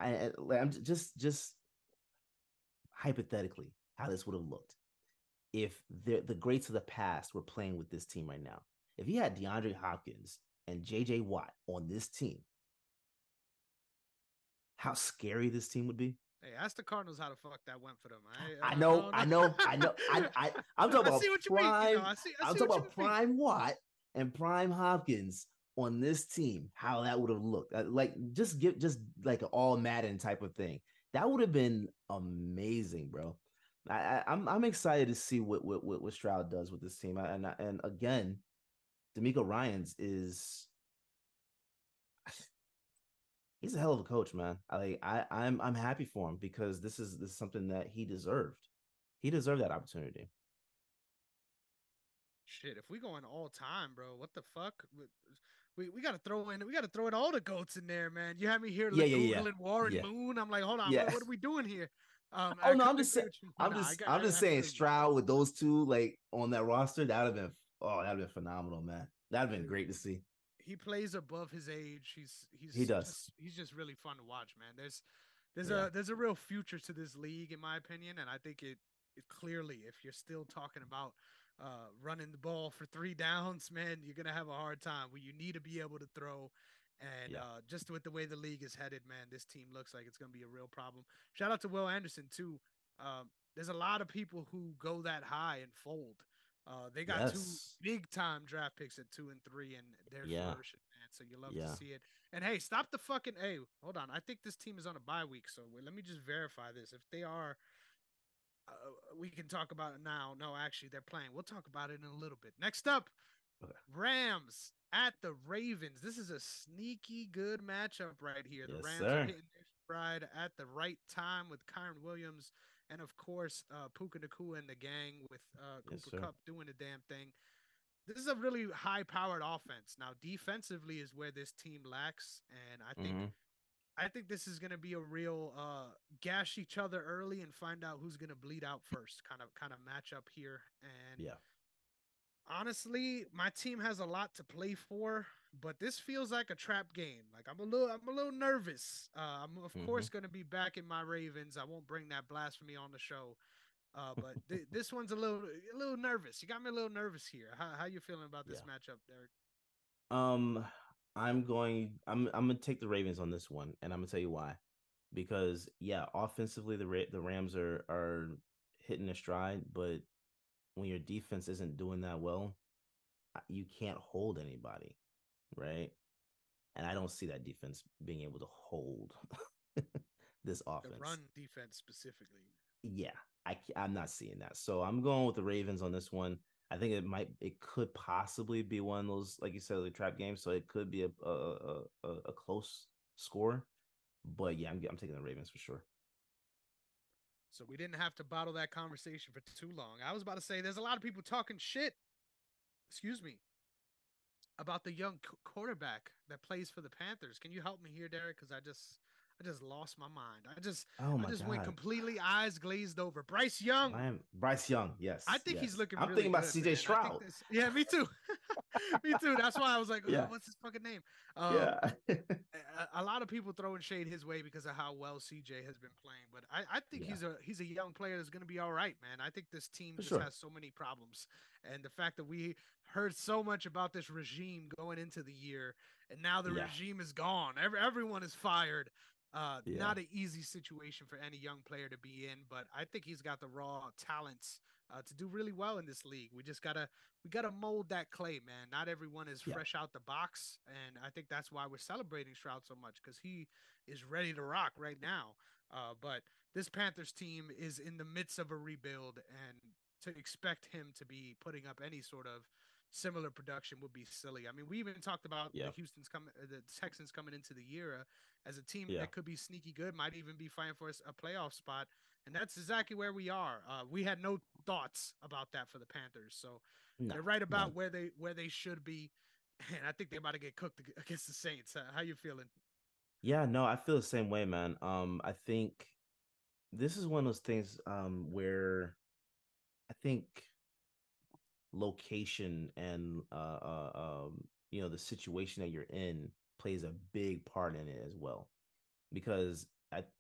Speaker 2: I'm just hypothetically how this would have looked if the greats of the past were playing with this team right now? If you had DeAndre Hopkins and JJ Watt on this team, how scary this team would be.
Speaker 1: Hey, ask the Cardinals how the fuck that went for them.
Speaker 2: I
Speaker 1: I
Speaker 2: know,
Speaker 1: don't
Speaker 2: I know, I know.
Speaker 1: know.
Speaker 2: I'm talking
Speaker 1: I see
Speaker 2: about
Speaker 1: what you mean.
Speaker 2: prime.
Speaker 1: I
Speaker 2: I'm
Speaker 1: see
Speaker 2: talking
Speaker 1: what you
Speaker 2: about
Speaker 1: mean.
Speaker 2: prime Watt and prime Hopkins on this team. How that would have looked. Like just like an all Madden type of thing. That would have been amazing, bro. I'm excited to see what Stroud does with this team. And again, D'Amico Ryans is he's a hell of a coach, man. I'm happy for him because this is something that he deserved. He deserved that opportunity.
Speaker 1: Shit, if we going all time, bro, what the fuck? We gotta throw in all the goats in there, man. You had me here
Speaker 2: Yeah,
Speaker 1: like
Speaker 2: yeah, yeah,
Speaker 1: googling Warren
Speaker 2: yeah,
Speaker 1: Moon. I'm like, hold on,
Speaker 2: yeah.
Speaker 1: what are we doing here?
Speaker 2: Oh
Speaker 1: I
Speaker 2: no,
Speaker 1: couldn't agree with you more. Nah,
Speaker 2: I'm just
Speaker 1: I
Speaker 2: saying
Speaker 1: feel you.
Speaker 2: Stroud with those two like on that roster, that would have been that'd have been phenomenal, man. That'd have been
Speaker 1: Uh,
Speaker 2: great to see.
Speaker 1: he plays above his age.
Speaker 2: He does.
Speaker 1: He's just really fun to watch, man.
Speaker 2: Yeah.
Speaker 1: There's a real future to this league in my opinion, and I think it clearly if you're still talking about running the ball for 3 downs, man, you're gonna have a hard time. Where you need to be able to throw, and
Speaker 2: Yeah.
Speaker 1: just with the way the league is headed, man, this team looks like it's gonna be a real problem. Shout out to Will Anderson too. There's a lot of people who go that high and fold. They got two
Speaker 2: Yes.
Speaker 1: big time draft picks at 2 and 3, and they're
Speaker 2: Yeah.
Speaker 1: flourishing, man. So you love to
Speaker 2: Yeah.
Speaker 1: see it. And hey, stop the fucking. Hey, hold on. I think this team is on a bye week, so let me just verify this. If they are, we can talk about it now. No, actually, they're playing. We'll talk about it in a little bit. Next up,
Speaker 2: Okay.
Speaker 1: Rams at the Ravens. This is a sneaky good matchup right here. The
Speaker 2: Yes,
Speaker 1: Rams are
Speaker 2: sir.
Speaker 1: hitting their stride at the right time with Kyron Williams and, of course, Puka Nakua and the gang with
Speaker 2: Yes,
Speaker 1: Cooper
Speaker 2: sir.
Speaker 1: Cup doing the damn thing. This is a really high powered offense. Now, defensively is where this team lacks. And
Speaker 2: Mm-hmm.
Speaker 1: I think this is going to be a real gash each other early and find out who's going to bleed out first kind of matchup here. And
Speaker 2: Yeah.
Speaker 1: honestly, my team has a lot to play for, but this feels like a trap game. Like I'm a little nervous. I'm of
Speaker 2: Mm-hmm.
Speaker 1: course going to be back in my Ravens. I won't bring that blasphemy on the show. But this one's a little nervous. You got me a little nervous here. How you feeling about this
Speaker 2: Yeah.
Speaker 1: matchup, Derrick?
Speaker 2: Um, I'm gonna take the Ravens on this one, and I'm gonna tell you why. Because yeah, offensively the Rams are hitting a stride, but when your defense isn't doing that well, you can't hold anybody, right? And I don't see that defense being able to hold this
Speaker 1: The
Speaker 2: offense.
Speaker 1: run defense specifically.
Speaker 2: Yeah, I'm not seeing that. So I'm going with the Ravens on this one. I think it could possibly be one of those, like you said, the trap games. So it could be a close score. But yeah, I'm taking the Ravens for sure.
Speaker 1: So we didn't have to bottle that conversation for too long. I was about to say there's a lot of people talking shit. Excuse me, about the young quarterback that plays for the Panthers. Can you help me here, Derek? Because I just lost my mind.
Speaker 2: Oh
Speaker 1: I
Speaker 2: my
Speaker 1: just went
Speaker 2: god,
Speaker 1: completely eyes glazed over. Bryce Young.
Speaker 2: Bryce Young.
Speaker 1: I
Speaker 2: Yes,
Speaker 1: think he's
Speaker 2: yes.
Speaker 1: looking
Speaker 2: I'm
Speaker 1: really
Speaker 2: thinking about
Speaker 1: good,
Speaker 2: CJ
Speaker 1: man. I think
Speaker 2: Stroud.
Speaker 1: this. Yeah, me too. Me too. That's why I was like,
Speaker 2: Yeah,
Speaker 1: what's his fucking name? Um,
Speaker 2: yeah,
Speaker 1: a lot of people throwing shade his way because of how well CJ has been playing, but I think
Speaker 2: yeah,
Speaker 1: he's a young player that's going to be all right, man. I think this team
Speaker 2: for
Speaker 1: just
Speaker 2: sure.
Speaker 1: has so many problems, and the fact that we heard so much about this regime going into the year, and now the
Speaker 2: Yeah,
Speaker 1: regime is gone. Everyone is fired.
Speaker 2: yeah,
Speaker 1: Not an easy situation for any young player to be in, but I think he's got the raw talents to do really well in this league. We gotta mold that clay, man. Not everyone is
Speaker 2: yeah,
Speaker 1: fresh out the box, and I think that's why we're celebrating Stroud so much because he is ready to rock right now. But this Panthers team is in the midst of a rebuild, and to expect him to be putting up any sort of similar production would be silly. I mean, we even talked about
Speaker 2: yeah,
Speaker 1: the Texans coming into the year as a team
Speaker 2: yeah.
Speaker 1: that could be sneaky good, might even be fighting for a playoff spot, and that's exactly where we are. We had no thoughts about that for the Panthers, so
Speaker 2: No,
Speaker 1: they're right about
Speaker 2: none.
Speaker 1: where they should be, and I think they're about to get cooked against the Saints. How you feeling?
Speaker 2: Yeah, no, I feel the same way, man. I think this is one of those things where I think location and the situation that you're in plays a big part in it as well because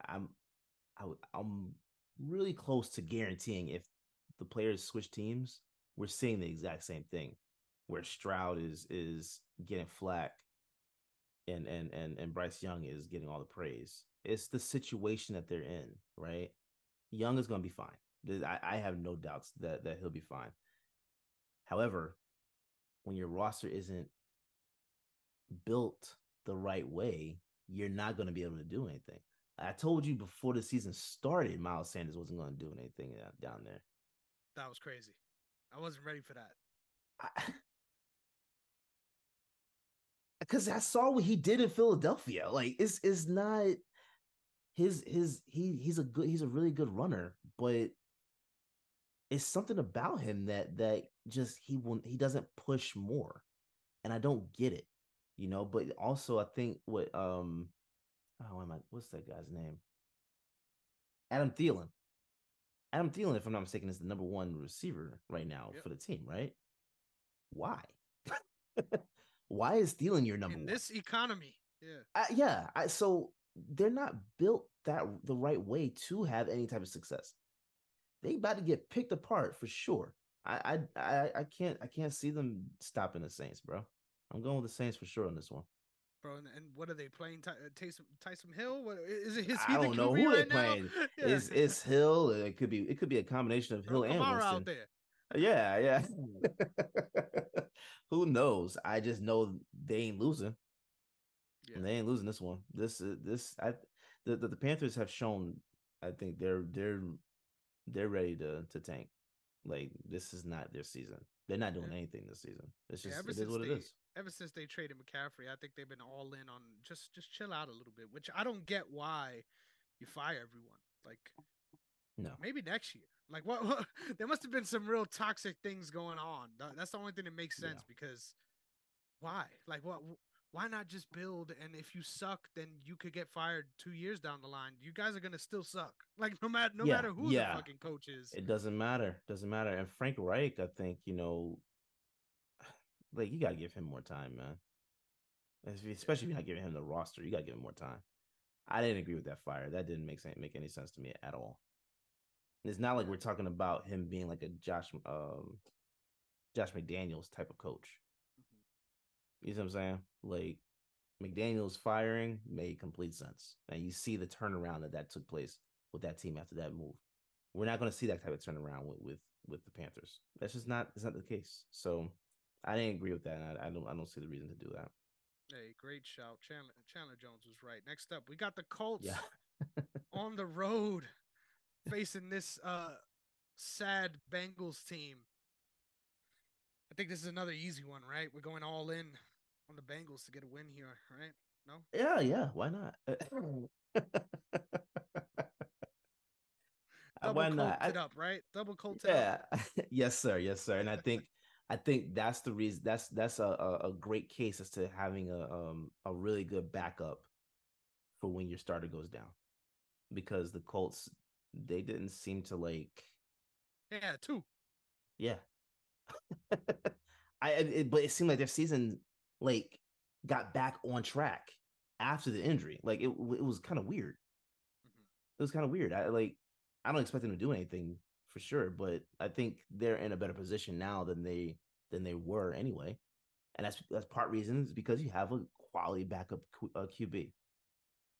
Speaker 2: I'm really close to guaranteeing if the players switch teams, we're seeing the exact same thing where Stroud is getting flack and Bryce Young is getting all the praise. It's the situation that they're in, right? Young is going to be fine. I have no doubts that he'll be fine. However, when your roster isn't built the right way, you're not going to be able to do anything. I told you before the season started, Miles Sanders wasn't going to do anything down there.
Speaker 1: That was crazy. I wasn't ready for that.
Speaker 2: Because I saw what he did in Philadelphia. Like it's not he's a really good runner, but it's something about him that just he doesn't push more, and I don't get it, But also I think what's that guy's name? Adam Thielen. Adam Thielen, if I'm not mistaken, is the number one receiver right now
Speaker 1: Yep.
Speaker 2: for the team, right? Why? Why is Thielen your number
Speaker 1: In
Speaker 2: one?
Speaker 1: this economy, yeah.
Speaker 2: So they're not built that the right way to have any type of success. They about to get picked apart for sure. I can't see them stopping the Saints, bro. I'm going with the Saints for sure on this one.
Speaker 1: Bro, and what are they playing? Taysom Hill? What is it? Is he
Speaker 2: I
Speaker 1: the
Speaker 2: don't know
Speaker 1: QB
Speaker 2: who they're
Speaker 1: right now?
Speaker 2: playing.
Speaker 1: Yeah.
Speaker 2: It's Hill. It could be a combination of
Speaker 1: Throw
Speaker 2: Hill and
Speaker 1: Kamara out
Speaker 2: Winston.
Speaker 1: there.
Speaker 2: Yeah, yeah. Who knows? I just know they ain't losing.
Speaker 1: Yeah.
Speaker 2: And they ain't losing this one. This is this I the Panthers have shown. I think they're ready to tank. Like this is not their season. They're not doing
Speaker 1: Yeah.
Speaker 2: anything this season. It's
Speaker 1: Yeah.
Speaker 2: just it is what it is.
Speaker 1: Ever since they traded McCaffrey, I think they've been all in on just chill out a little bit, which I don't get why you fire everyone. Like
Speaker 2: No.
Speaker 1: maybe next year. Like what there must have been some real toxic things going on. That's the only thing that makes
Speaker 2: Yeah.
Speaker 1: sense because why? Like what? Why not just build? And if you suck, then you could get fired 2 years down the line. You guys are gonna still suck. Like no
Speaker 2: Yeah.
Speaker 1: matter who the
Speaker 2: Yeah.
Speaker 1: fucking coach is.
Speaker 2: It doesn't matter. Doesn't matter. And Frank Reich, I think, like you gotta give him more time, man.
Speaker 1: Yeah,
Speaker 2: Especially if you're not giving him the roster. You gotta give him more time. I didn't agree with that fire. That didn't make any sense to me at all. It's not like
Speaker 1: yeah.
Speaker 2: we're talking about him being like a Josh McDaniels type of coach.
Speaker 1: Mm-hmm.
Speaker 2: You know what I'm saying? Like McDaniels firing made complete sense, and you see the turnaround that took place with that team after that move. We're not going to see that type of turnaround with the Panthers. That's just not it's not the case. So I didn't agree with that. And I don't see the reason to do that.
Speaker 1: Hey, great shout. Chandler Jones was right. Next up, we got the
Speaker 2: Yeah,
Speaker 1: Colts on the road facing this sad Bengals team. I think this is another easy one, right? We're going all in on the Bengals to get a win here, right? No?
Speaker 2: yeah. Why not?
Speaker 1: Double
Speaker 2: Why not?
Speaker 1: colted up, right? Double colted up.
Speaker 2: Yeah, yes, sir, yes, sir. And I think that's the reason. That's a great case as to having a really good backup for when your starter goes down, because the Colts they didn't seem to like.
Speaker 1: Yeah, two.
Speaker 2: Yeah, but it seemed like their season like got back on track after the injury. Like it was kind of weird.
Speaker 1: Mm-hmm.
Speaker 2: It was kind of weird. I don't expect them to do anything for sure, but I think they're in a better position now than they were anyway. And that's part reason is because you have a quality backup QB.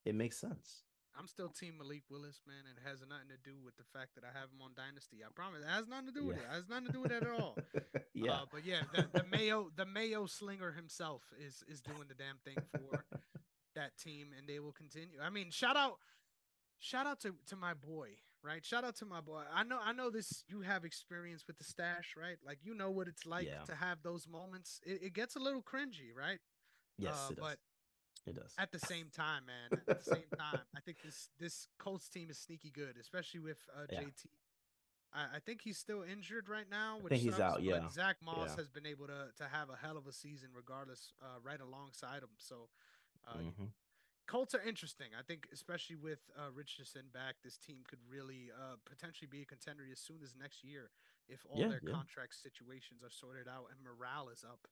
Speaker 2: It makes sense.
Speaker 1: I'm still Team Malik Willis, man, and it has nothing to do with the fact that I have him on Dynasty. I promise, it has nothing to do with
Speaker 2: Yeah.
Speaker 1: it. It has nothing to do with it at all.
Speaker 2: Yeah.
Speaker 1: But yeah, the Mayo slinger himself is doing the damn thing for that team, and they will continue. I mean, shout out to my boy, right? Shout out to my boy. I know this. You have experience with the stash, right? Like you know what it's like
Speaker 2: Yeah.
Speaker 1: to have those moments. It gets a little cringy, right?
Speaker 2: Yes, it does.
Speaker 1: But
Speaker 2: It does.
Speaker 1: at the same time, man, at the same time, I think this Colts team is sneaky good, especially with
Speaker 2: Yeah.
Speaker 1: JT. I think he's still injured right now,
Speaker 2: I
Speaker 1: which
Speaker 2: think he's
Speaker 1: sucks.
Speaker 2: out.
Speaker 1: But
Speaker 2: Yeah.
Speaker 1: Zach Moss
Speaker 2: Yeah.
Speaker 1: has been able to have a hell of a season, regardless, right alongside him. So,
Speaker 2: Mm-hmm.
Speaker 1: Colts are interesting. I think, especially with Richardson back, this team could really potentially be a contender as soon as next year if all
Speaker 2: Yeah.
Speaker 1: their
Speaker 2: Yeah.
Speaker 1: contract situations are sorted out and morale is up.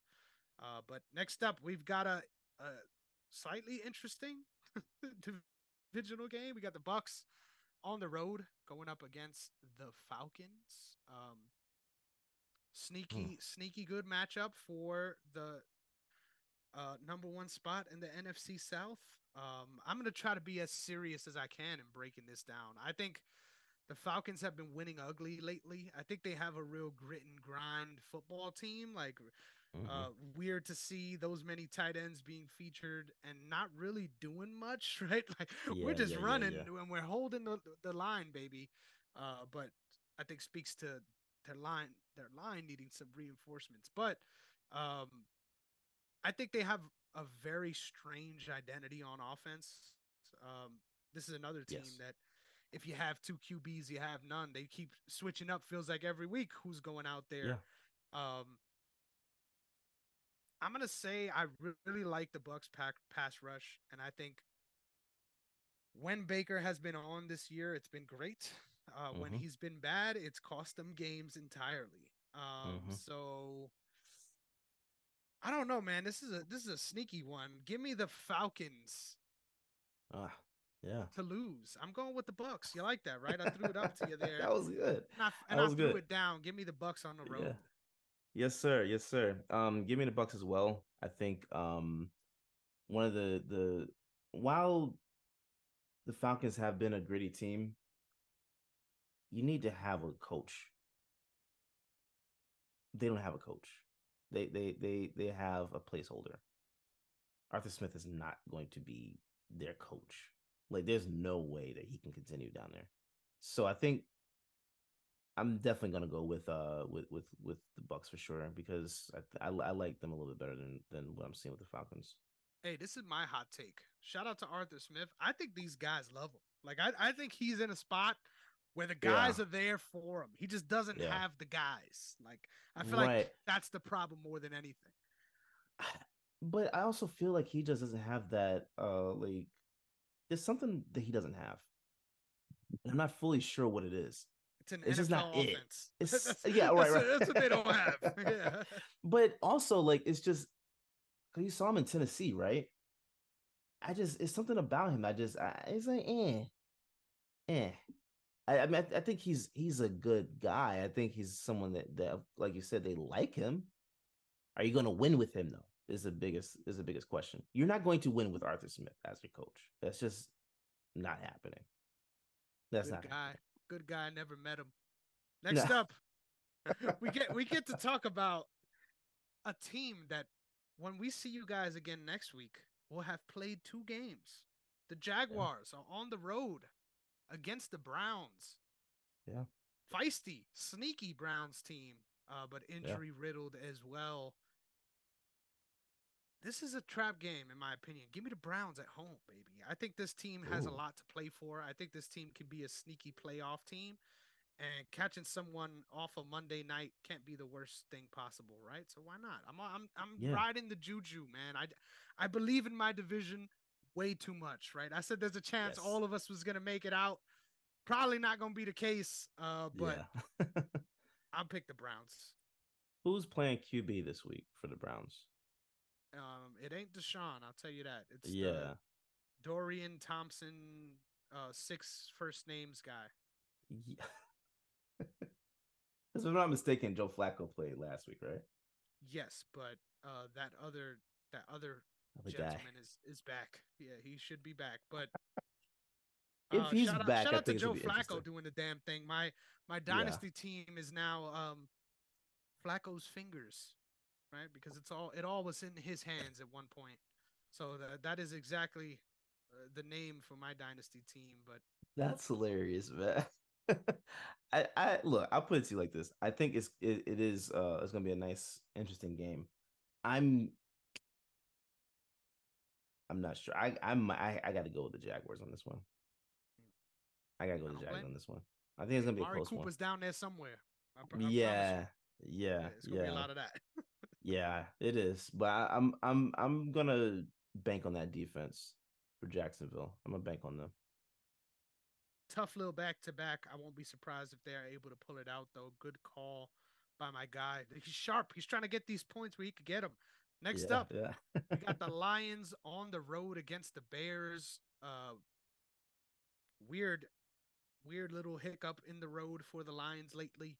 Speaker 1: But next up, we've got a slightly interesting divisional game. We got the Bucks on the road going up against the Falcons.
Speaker 2: Mm.
Speaker 1: Sneaky good matchup for the number one spot in the NFC South. I'm gonna try to be as serious as I can in breaking this down. I think the Falcons have been winning ugly lately. I think they have a real grit and grind football team. Like,
Speaker 2: Mm-hmm.
Speaker 1: weird to see those many tight ends being featured and not really doing much, right? Like, we're
Speaker 2: Yeah,
Speaker 1: just
Speaker 2: yeah, yeah,
Speaker 1: running
Speaker 2: yeah.
Speaker 1: and we're holding the line, baby. But I think speaks to their line needing some reinforcements. But um, I think they have a very strange identity on offense. Um, this is another team
Speaker 2: Yes.
Speaker 1: that if you have two QBs, you have none. They keep switching up. Feels like every week who's going out
Speaker 2: Yeah.
Speaker 1: there. Um, I'm gonna say I really like the Bucks pass rush, and I think when Baker has been on this year, it's been great. When
Speaker 2: Mm-hmm.
Speaker 1: he's been bad, it's cost them games entirely.
Speaker 2: Mm-hmm.
Speaker 1: So I don't know, man. This is a sneaky one. Give me the Falcons
Speaker 2: Ah, yeah.
Speaker 1: to lose. I'm going with the Bucks. You like that, right? I threw it up to you there,
Speaker 2: That was good. That
Speaker 1: and I
Speaker 2: was
Speaker 1: threw
Speaker 2: good.
Speaker 1: it down. Give me the Bucks on the
Speaker 2: Yeah.
Speaker 1: road.
Speaker 2: Yes, sir. Yes, sir. Give me the Bucks as well. I think one of the while the Falcons have been a gritty team, you need to have a coach. They don't have a coach. They have a placeholder. Arthur Smith is not going to be their coach. Like, there's no way that he can continue down there. So I think I'm definitely gonna go with the Bucks for sure because I like them a little bit better than what I'm seeing with the Falcons.
Speaker 1: Hey, this is my hot take. Shout out to Arthur Smith. I think these guys love him. Like, I think he's in a spot where the
Speaker 2: Yeah,
Speaker 1: guys are there for him. He just doesn't
Speaker 2: yeah,
Speaker 1: have the guys. Like, I feel like
Speaker 2: right.
Speaker 1: that's the problem more than anything.
Speaker 2: But I also feel like he just doesn't have that. Like, there's something that he doesn't have, and I'm not fully sure what it is.
Speaker 1: It's an
Speaker 2: It's just not
Speaker 1: NFL
Speaker 2: it.
Speaker 1: offense.
Speaker 2: It's
Speaker 1: that's
Speaker 2: yeah, right,
Speaker 1: that's what they
Speaker 2: right.
Speaker 1: don't have. Yeah.
Speaker 2: But also, like, it's just because you saw him in Tennessee, right? I just it's something about him. It's like eh. I mean, I think he's a good guy. I think he's someone that like you said, they like him. Are you going to win with him though? Is the biggest question. You're not going to win with Arthur Smith as your coach. That's just not happening. That's
Speaker 1: Good
Speaker 2: not
Speaker 1: guy.
Speaker 2: happening.
Speaker 1: Good guy. Never met him.
Speaker 2: No.
Speaker 1: Next up, we get to talk about a team that when we see you guys again next week, will have played two games. The
Speaker 2: Yeah.
Speaker 1: Jaguars are on the road against the Browns.
Speaker 2: Yeah.
Speaker 1: Feisty, sneaky Browns team, but
Speaker 2: Yeah.
Speaker 1: injury riddled as well. This is a trap game, in my opinion. Give me the Browns at home, baby. I think this team has a
Speaker 2: Ooh.
Speaker 1: lot to play for. I think this team can be a sneaky playoff team. And catching someone off a Monday night can't be the worst thing possible, right? So why not? I'm
Speaker 2: Yeah.
Speaker 1: riding the juju, man. I believe in my division way too much, right? I said there's a chance
Speaker 2: Yes.
Speaker 1: all of us was gonna make it out. Probably not gonna be the case, but
Speaker 2: Yeah.
Speaker 1: I'll pick the Browns.
Speaker 2: Who's playing QB this week for the Browns?
Speaker 1: It ain't Deshaun, I'll tell you that. It's the
Speaker 2: Yeah.
Speaker 1: Dorian Thompson, six first names guy.
Speaker 2: Yeah. If I'm not mistaken, Joe Flacco played last week, right?
Speaker 1: Yes, but that other
Speaker 2: The guy.
Speaker 1: gentleman is back. Yeah, he should be back. But
Speaker 2: If he's
Speaker 1: shout out
Speaker 2: back,
Speaker 1: shout
Speaker 2: I
Speaker 1: out to
Speaker 2: think it's
Speaker 1: Joe
Speaker 2: gonna be interesting.
Speaker 1: Flacco doing the damn thing. My
Speaker 2: Yeah.
Speaker 1: dynasty team is now Flacco's fingers, right? Because it all was in his hands at one point. So that is exactly the name for my dynasty team. But
Speaker 2: That's hilarious, man. I look, I'll put it to you like this. I think it's gonna be a nice, interesting game. I'm I'm not sure. I gotta go with the Jaguars on this one. I gotta go
Speaker 1: I
Speaker 2: with the
Speaker 1: don't
Speaker 2: Jags
Speaker 1: blame
Speaker 2: on
Speaker 1: him.
Speaker 2: this one. I think it's
Speaker 1: Hey,
Speaker 2: gonna be a
Speaker 1: Amari
Speaker 2: close one.
Speaker 1: Cooper's down there somewhere. I promise you.
Speaker 2: Yeah, yeah,
Speaker 1: Yeah, it's gonna be a
Speaker 2: yeah,
Speaker 1: lot of that.
Speaker 2: yeah. It is, but I'm gonna bank on that defense for Jacksonville. I'm gonna bank on them.
Speaker 1: Tough little back to back. I won't be surprised if they're able to pull it out, though. Good call by my guy. He's sharp. He's trying to get these points where he could get them. Next
Speaker 2: Yeah,
Speaker 1: up,
Speaker 2: yeah,
Speaker 1: we got the Lions on the road against the Bears. Weird, weird little hiccup in the road for the Lions lately.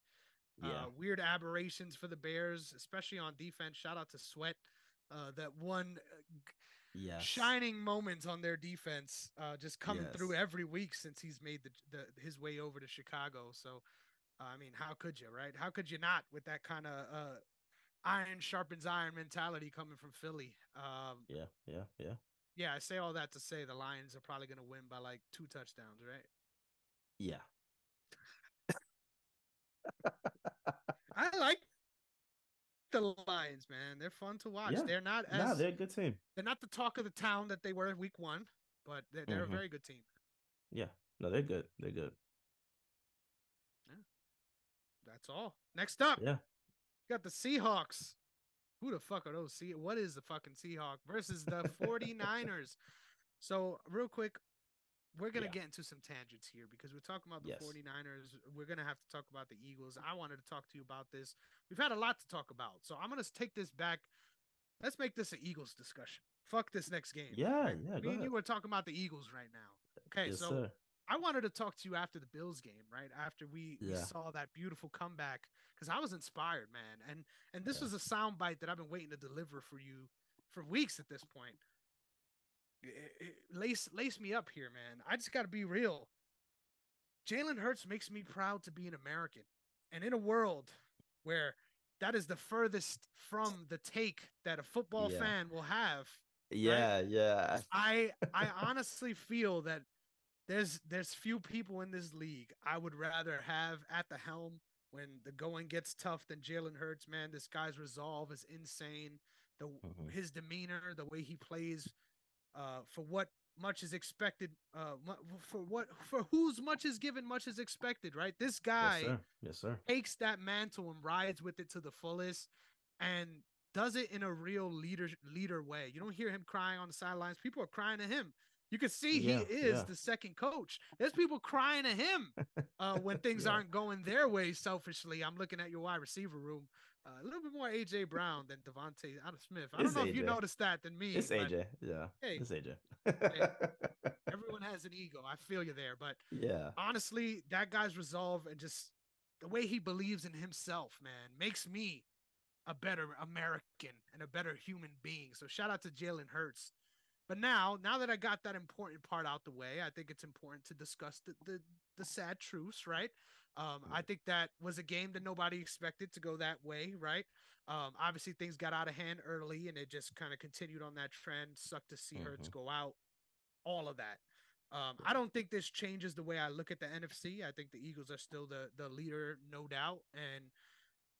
Speaker 2: Yeah.
Speaker 1: Weird aberrations for the Bears, especially on defense. Shout out to Sweat, that one
Speaker 2: Yes.
Speaker 1: shining moment on their defense, just coming through
Speaker 2: Yes.
Speaker 1: every week since he's made his way over to Chicago. So, I mean, how could you, right? How could you not with that kind of iron sharpens iron mentality coming from Philly?
Speaker 2: Yeah. Yeah. Yeah.
Speaker 1: Yeah, I say all that to say the Lions are probably going to win by like 2 touchdowns, right?
Speaker 2: Yeah.
Speaker 1: I like the Lions, man. They're fun to watch.
Speaker 2: Yeah. Nah, they're a good team.
Speaker 1: They're not the talk of the town that they were week one, but they're a
Speaker 2: Mm-hmm.
Speaker 1: very good team.
Speaker 2: Yeah. No, they're good. They're good.
Speaker 1: Yeah, that's all. Next up,
Speaker 2: Yeah.
Speaker 1: you got the Seahawks. Who the fuck are those? What is the fucking Seahawk versus the 49ers? So, real quick, we're going to
Speaker 2: Yeah.
Speaker 1: get into some tangents here because we're talking about the
Speaker 2: Yes.
Speaker 1: 49ers. We're going to have to talk about the Eagles. I wanted to talk to you about this. We've had a lot to talk about. So, I'm going to take this back. Let's make this an Eagles discussion. Fuck this next game,
Speaker 2: Yeah.
Speaker 1: right?
Speaker 2: Yeah. Go
Speaker 1: Me and
Speaker 2: ahead.
Speaker 1: you were talking about the Eagles right now. Okay,
Speaker 2: Yes,
Speaker 1: so
Speaker 2: sir.
Speaker 1: I wanted to talk to you after the Bills game, right? After we
Speaker 2: Yeah.
Speaker 1: saw that beautiful comeback, because I was inspired, man. And this
Speaker 2: Yeah.
Speaker 1: was a sound bite that I've been waiting to deliver for you for weeks at this point. Lace me up here, man. I just got to be real. Jalen Hurts makes me proud to be an American, and in a world where that is the furthest from the take that a football
Speaker 2: Yeah.
Speaker 1: fan will have, right?
Speaker 2: Yeah. Yeah.
Speaker 1: I honestly feel that there's few people in this league I would rather have at the helm when the going gets tough than Jalen Hurts. Man, this guy's resolve is insane. The
Speaker 2: Mm-hmm.
Speaker 1: His demeanor, the way he plays, for what much is expected, for whose much is given, much is expected. Right, this
Speaker 2: Yes,
Speaker 1: guy
Speaker 2: sir. Yes, sir.
Speaker 1: takes that mantle and rides with it to the fullest, and does it in a real leader way. You don't hear him crying on the sidelines. People are crying to him. You can see he
Speaker 2: Yeah.
Speaker 1: is
Speaker 2: Yeah.
Speaker 1: the second coach. There's people crying to him when things
Speaker 2: Yeah.
Speaker 1: aren't going their way. Selfishly, I'm looking at your wide receiver room. A little bit more AJ Brown than Devontae Smith. I don't
Speaker 2: It's
Speaker 1: know if you
Speaker 2: AJ.
Speaker 1: noticed that than me,
Speaker 2: It's
Speaker 1: but
Speaker 2: AJ. Yeah.
Speaker 1: hey,
Speaker 2: It's AJ.
Speaker 1: hey, everyone has an ego. I feel you there, but
Speaker 2: Yeah.
Speaker 1: honestly, that guy's resolve and just the way he believes in himself, man, makes me a better American and a better human being. So shout out to Jalen Hurts. But now that I got that important part out the way, I think it's important to discuss the sad truths, right? I think that was a game that nobody expected to go that way, right? Obviously, things got out of hand early, and it just kind of continued on that trend. Sucked to see Hurts
Speaker 2: Mm-hmm.
Speaker 1: go out, all of that. I
Speaker 2: Yeah.
Speaker 1: don't think this changes the way I look at the NFC. I think the Eagles are still the leader, no doubt, and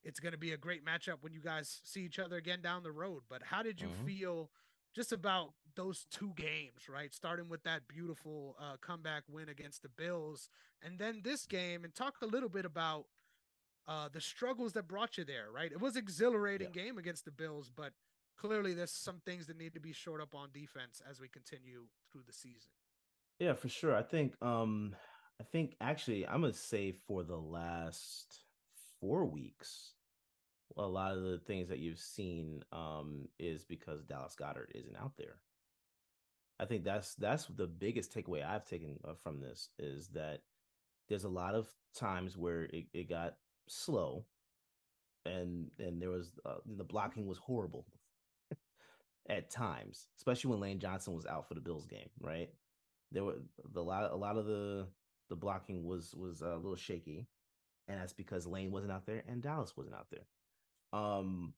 Speaker 1: it's going to be a great matchup when you guys see each other again down the road. But how did you
Speaker 2: Mm-hmm.
Speaker 1: feel just about those two games, right? Starting with that beautiful comeback win against the Bills, and then this game, and talk a little bit about the struggles that brought you there, right? It was an
Speaker 2: Yeah.
Speaker 1: exhilarating game against the Bills, but clearly there's some things that need to be shored up on defense as we continue through the season.
Speaker 2: Yeah, for sure. I think actually I'm gonna say for the last 4 weeks, a lot of the things that you've seen is because Dallas Goddard isn't out there. I think that's the biggest takeaway I've taken from this is that there's a lot of times where it got slow and there was the blocking was horrible at times, especially when Lane Johnson was out for the Bills game, right? There were a lot of the blocking was a little shaky, and that's because Lane wasn't out there and Dallas wasn't out there. Um,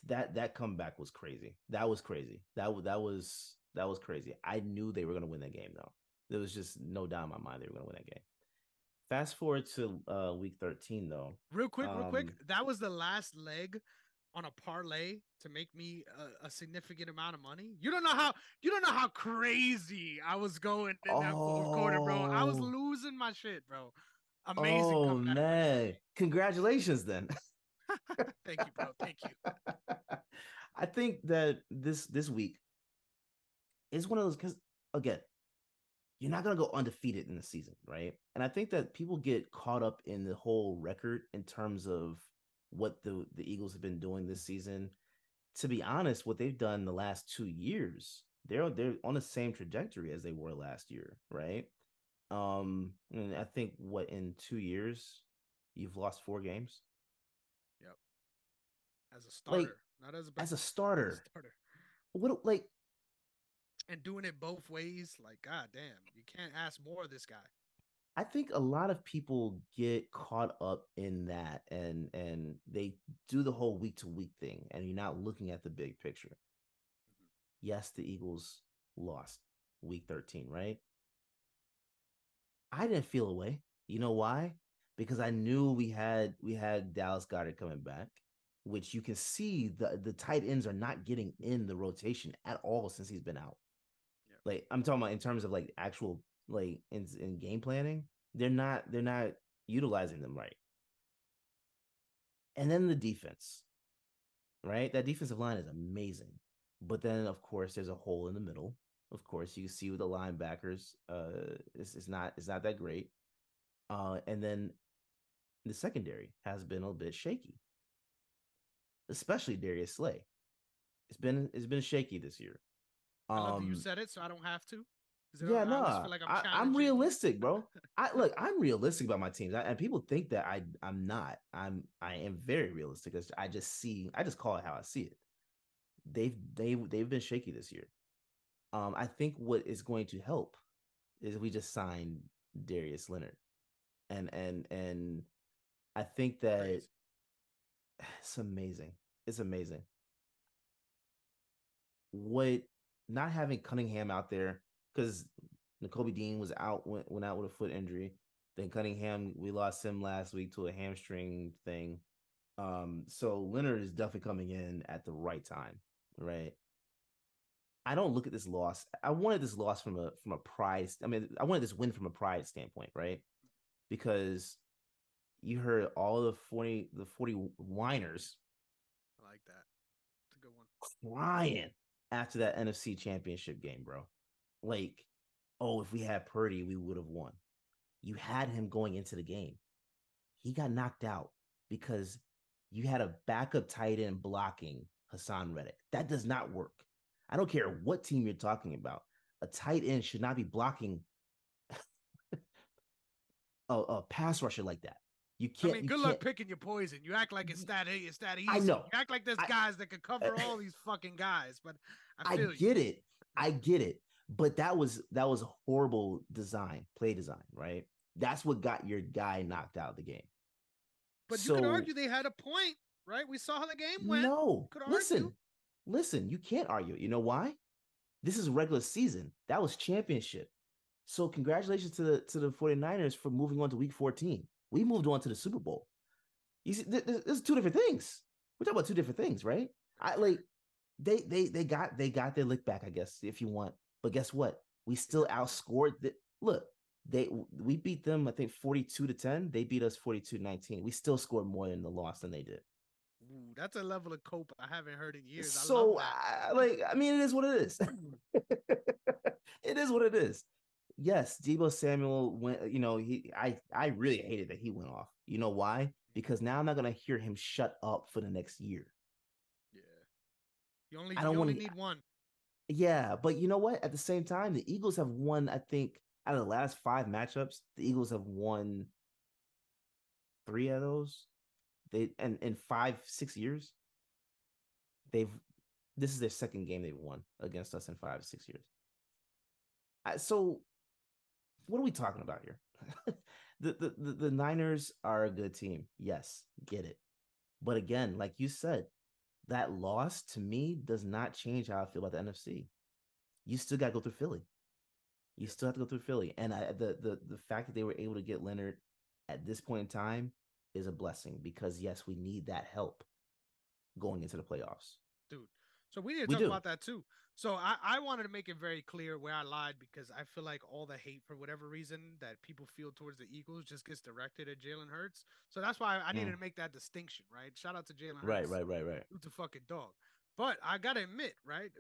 Speaker 2: that comeback was crazy. That was crazy. That was crazy. I knew they were gonna win that game though. There was just no doubt in my mind they were gonna win that game. Fast forward to week 13 though.
Speaker 1: Real quick,
Speaker 2: Um,
Speaker 1: that was the last leg on a parlay to make me a significant amount of money. You don't know how crazy I was going in that fourth quarter, bro. I was
Speaker 2: oh,
Speaker 1: losing my shit, bro. Amazing
Speaker 2: oh
Speaker 1: comeback win for
Speaker 2: man.
Speaker 1: me.
Speaker 2: Congratulations then.
Speaker 1: Thank you, bro. Thank you.
Speaker 2: I think that this week is one of those because again, you're not gonna go undefeated in the season, right? And I think that people get caught up in the whole record in terms of what the Eagles have been doing this season. To be honest, what they've done the last 2 years, they're on the same trajectory as they were last year, right? And I think what in 2 years you've lost 4 games.
Speaker 1: Yep. As a
Speaker 2: Like
Speaker 1: starter, not as a
Speaker 2: as a
Speaker 1: backup, as a
Speaker 2: starter,
Speaker 1: starter.
Speaker 2: what like
Speaker 1: And doing it both ways, like, god damn, you can't ask more of this guy.
Speaker 2: I think a lot of people get caught up in that and they do the whole week to week thing and you're not looking at the big picture.
Speaker 1: Mm-hmm.
Speaker 2: Yes, the Eagles lost week 13, right? I didn't feel away. You know why? Because I knew we had Dallas Goddard coming back, which you can see the tight ends are not getting in the rotation at all since he's been out.
Speaker 1: Yep.
Speaker 2: Like I'm talking about in terms of like actual like in game planning, they're not utilizing them right. And then the defense, right? That defensive line is amazing. But then of course there's a hole in the middle. Of course, you see with the linebackers, it's not that great. And then the secondary has been a bit shaky, especially Darius Slay. It's been shaky this year.
Speaker 1: I love that you
Speaker 2: Um,
Speaker 1: said it, so I don't have to. Because
Speaker 2: yeah,
Speaker 1: I always
Speaker 2: nah,
Speaker 1: feel like I'm
Speaker 2: I'm
Speaker 1: challenging you.
Speaker 2: realistic, bro. I'm realistic about my teams, and people think that I'm not. I am very realistic. I just call it how I see it. They've been shaky this year. I think what is going to help is we just signed Darius Leonard, and I think that
Speaker 1: Crazy.
Speaker 2: it's amazing. It's amazing. What not having Cunningham out there because N'Kobe Dean was out went out with a foot injury. Then Cunningham, we lost him last week to a hamstring thing. So Leonard is definitely coming in at the right time, right? I don't look at this loss. I wanted this loss from a pride. I mean, I wanted this win from a pride standpoint, right? Because you heard all the 40 whiners
Speaker 1: I like that. It's a good one.
Speaker 2: crying after that NFC Championship game, bro. Like, oh, if we had Purdy, we would have won. You had him going into the game. He got knocked out because you had a backup tight end blocking Hassan Reddick. That does not work. I don't care what team you're talking about. A tight end should not be blocking a pass rusher like that. You
Speaker 1: I
Speaker 2: can't.
Speaker 1: mean,
Speaker 2: You
Speaker 1: good luck
Speaker 2: can't.
Speaker 1: picking your poison. You act like it's that
Speaker 2: I
Speaker 1: easy.
Speaker 2: know.
Speaker 1: You act like there's
Speaker 2: I
Speaker 1: guys that could cover all these fucking guys, but I
Speaker 2: I
Speaker 1: feel you.
Speaker 2: get it. I get it. But that was a horrible play design, right? That's what got your guy knocked out of the game.
Speaker 1: But you could
Speaker 2: So
Speaker 1: argue they had a point, right? We saw how the game went.
Speaker 2: no,
Speaker 1: You could argue.
Speaker 2: listen, you can't argue. You know why? This is regular season. That was championship. So congratulations to the 49ers for moving on to week 14. We moved on to the Super Bowl. You see, there's two different things. We're talking about two different things, right?
Speaker 1: Very
Speaker 2: I
Speaker 1: fair.
Speaker 2: like they got their lick back, I guess, if you want. But guess what? We
Speaker 1: You
Speaker 2: still
Speaker 1: never know.
Speaker 2: outscored the look. We beat them, I think 42-10. They beat us 42-19. We still scored more in the loss than they did.
Speaker 1: Ooh, that's a level of cope I haven't heard in years. I love
Speaker 2: So
Speaker 1: that.
Speaker 2: I mean, it is what it is. It is what it is. Yes, Debo Samuel went. I really hated that he went off. You know why? Because now I'm not gonna hear him shut up for the next year.
Speaker 1: Yeah. You only
Speaker 2: I
Speaker 1: you
Speaker 2: don't want
Speaker 1: only
Speaker 2: to.
Speaker 1: need one.
Speaker 2: Yeah, but you know what? At the same time, the Eagles have won. I think out of the last 5 matchups, the Eagles have won 3 of those. They and in 5 6 years, they've this is their second game they've won against us in 5 6 years. So what are we talking about here? The Niners are a good team. Yes, get it. But again, like you said, that loss to me does not change how I feel about the NFC. You still got to go through Philly. You
Speaker 1: Yep.
Speaker 2: still have to go through Philly, and the fact that they were able to get Leonard at this point in time is a blessing because yes, we need that help going into the playoffs.
Speaker 1: Dude. So we need to
Speaker 2: We
Speaker 1: talk
Speaker 2: do.
Speaker 1: about that too. So I wanted to make it very clear where I lied because I feel like all the hate for whatever reason that people feel towards the Eagles just gets directed at Jalen Hurts. So that's why I needed
Speaker 2: Mm.
Speaker 1: to make that distinction, right? Shout out to Jalen
Speaker 2: Right,
Speaker 1: Hurts.
Speaker 2: right, right, right.
Speaker 1: Who's a fucking dog. But I gotta admit, right?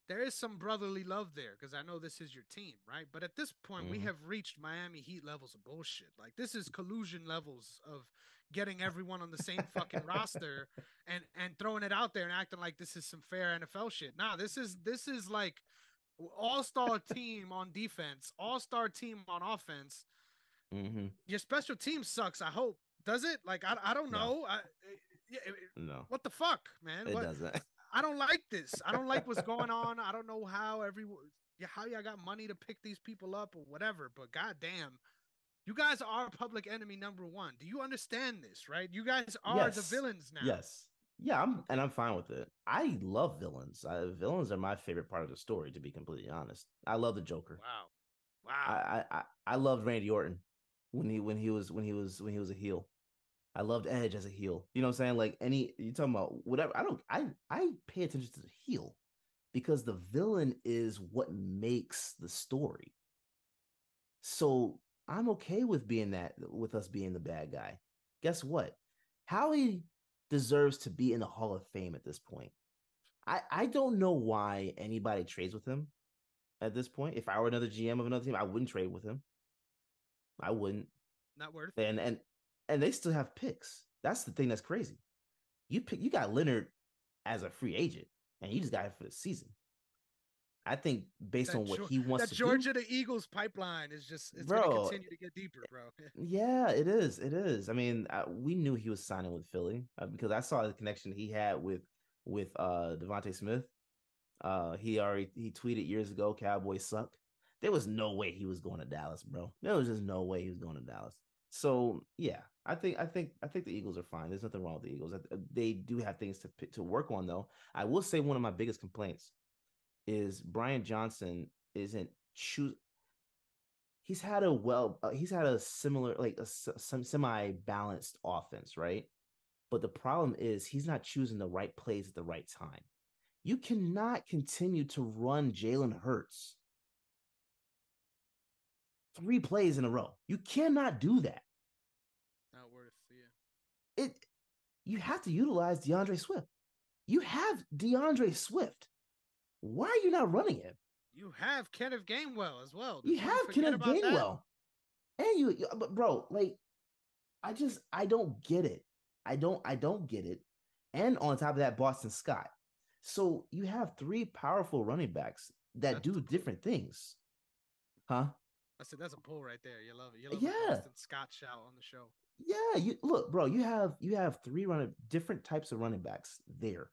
Speaker 1: There is some brotherly love there because I know this is your team, right? But at this point, we
Speaker 2: Mm-hmm.
Speaker 1: have reached Miami Heat levels of bullshit. Like this is collusion levels of getting everyone on the same fucking roster and throwing it out there and acting like this is some fair NFL shit. Nah, this is like all-star team on defense, all-star team on offense.
Speaker 2: Mm-hmm.
Speaker 1: Your special team sucks. I hope. Does it? Like I don't
Speaker 2: No,
Speaker 1: know. Yeah,
Speaker 2: no,
Speaker 1: what the fuck, man?
Speaker 2: it
Speaker 1: What?
Speaker 2: doesn't.
Speaker 1: I don't like this. I don't like what's going on. I don't know how y'all got money to pick these people up or whatever. But goddamn, you guys are public enemy number one. Do you understand this? Right? You guys are the
Speaker 2: Yes,
Speaker 1: villains now.
Speaker 2: yes, yeah.
Speaker 1: Okay.
Speaker 2: I'm fine with it. I love villains. Villains are my favorite part of the story. To be completely honest, I love the Joker.
Speaker 1: Wow. Wow.
Speaker 2: I loved Randy Orton when he was a heel. I loved Edge as a heel. You know what I'm saying? Like any you talking about whatever. I pay attention to the heel because the villain is what makes the story. So I'm okay with being that with us being the bad guy. Guess what? Howie deserves to be in the Hall of Fame at this point. I don't know why anybody trades with him at this point. If I were another GM of another team, I wouldn't trade with him. I wouldn't.
Speaker 1: Not worth it.
Speaker 2: And they still have picks. That's the thing that's crazy. You got Leonard as a free agent, and you just got him for the season. I think based on what he wants to
Speaker 1: Georgia
Speaker 2: do,
Speaker 1: the Eagles pipeline is just it's going to
Speaker 2: bro.
Speaker 1: continue to get deeper, bro.
Speaker 2: Yeah, it is. It is. I mean, we knew he was signing with Philly because I saw the connection he had with Devontae Smith. He tweeted years ago, Cowboys suck. There was no way he was going to Dallas, bro. There was just no way he was going to Dallas. So yeah, I think the Eagles are fine. There's nothing wrong with the Eagles. They do have things to work on though. I will say one of my biggest complaints is Brian Johnson isn't choose. He's had a similar some semi balanced offense, right? But the problem is he's not choosing the right plays at the right time. You cannot continue to run Jalen Hurts 3 plays in a row. You cannot do that.
Speaker 1: Not worth, yeah.
Speaker 2: It you have to utilize DeAndre Swift. You have DeAndre Swift. Why are you not running him?
Speaker 1: You have Kenneth Gainwell as well.
Speaker 2: You
Speaker 1: Did we
Speaker 2: have
Speaker 1: forget
Speaker 2: Kenneth
Speaker 1: about that?
Speaker 2: Gainwell. And but bro, like I don't get it. I don't get it. And on top of that, Boston Scott. So you have 3 powerful running backs that
Speaker 1: That's
Speaker 2: do
Speaker 1: a pull.
Speaker 2: different things. Huh?
Speaker 1: I said that's a pull right there. You love it. You love a
Speaker 2: Yeah.
Speaker 1: Boston Scott shout on the show.
Speaker 2: Yeah, you look, bro, you have 3 different types of running backs there,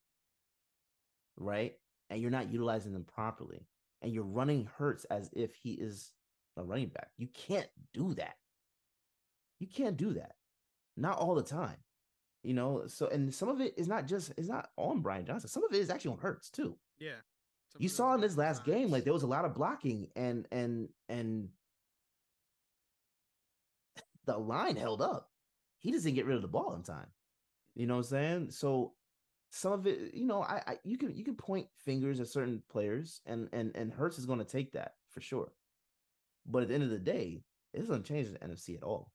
Speaker 2: right? And you're not utilizing them properly. And you're running Hurts as if he is a running back. You can't do that. You can't do that. Not all the time. So and some of it is not on Brian Johnson. Some of it is actually on Hurts too.
Speaker 1: Yeah. Some
Speaker 2: You
Speaker 1: of those
Speaker 2: saw in
Speaker 1: game
Speaker 2: this last game, like
Speaker 1: designs.
Speaker 2: there was a lot of blocking and the line held up. He just didn't get rid of the ball in time. You know what I'm saying? So some of it, you can point fingers at certain players, and Hurts is going to take that for sure. But at the end of the day, it doesn't change the NFC at all.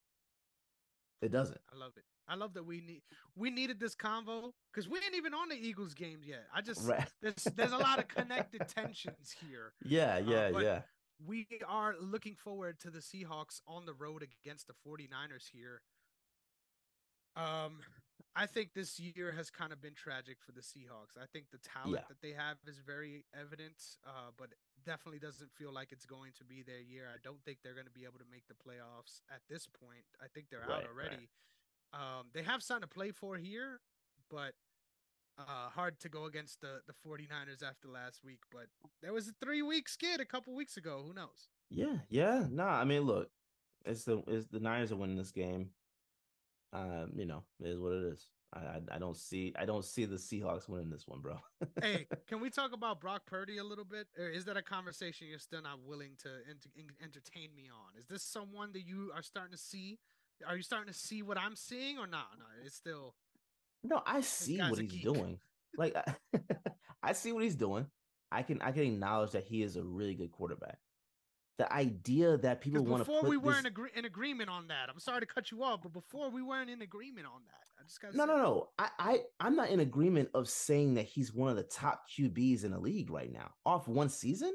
Speaker 2: It doesn't.
Speaker 1: I love it. I love that we needed this convo because we ain't even on the Eagles games yet. I just
Speaker 2: Right.
Speaker 1: there's a lot of connected tensions here.
Speaker 2: Yeah, yeah,
Speaker 1: But
Speaker 2: yeah.
Speaker 1: we are looking forward to the Seahawks on the road against the 49ers here. Um, I think this year has kind of been tragic for the Seahawks. I think the talent
Speaker 2: Yeah.
Speaker 1: that they have is very evident, but definitely doesn't feel like it's going to be their year. I don't think they're going to be able to make the playoffs at this point. I think they're out
Speaker 2: Right, right.
Speaker 1: already. They have something to play for here, but hard to go against the 49ers after last week. But there was a 3 week skid a couple weeks ago. Who knows?
Speaker 2: Yeah, yeah. Nah, I mean, look, it's the Niners are winning this game. It is what it is. I don't see the Seahawks winning this one, bro.
Speaker 1: Hey, can we talk about Brock Purdy a little bit? Or is that a conversation you're still not willing to entertain me on? Is this someone that you are starting to see? Are you starting to see what I'm seeing or not? No, it's still
Speaker 2: No, I
Speaker 1: this
Speaker 2: see
Speaker 1: guy's
Speaker 2: what
Speaker 1: a
Speaker 2: he's
Speaker 1: geek.
Speaker 2: doing. Like I see what he's doing. I can acknowledge that he is a really good quarterback. The idea that people
Speaker 1: Because
Speaker 2: want to
Speaker 1: before we
Speaker 2: put
Speaker 1: were in,
Speaker 2: this
Speaker 1: in agreement on that. I'm sorry to cut you off, but before we weren't in agreement on that. I just gotta
Speaker 2: no,
Speaker 1: say,
Speaker 2: no, no. I'm not in agreement of saying that he's one of the top QBs in the league right now off one season.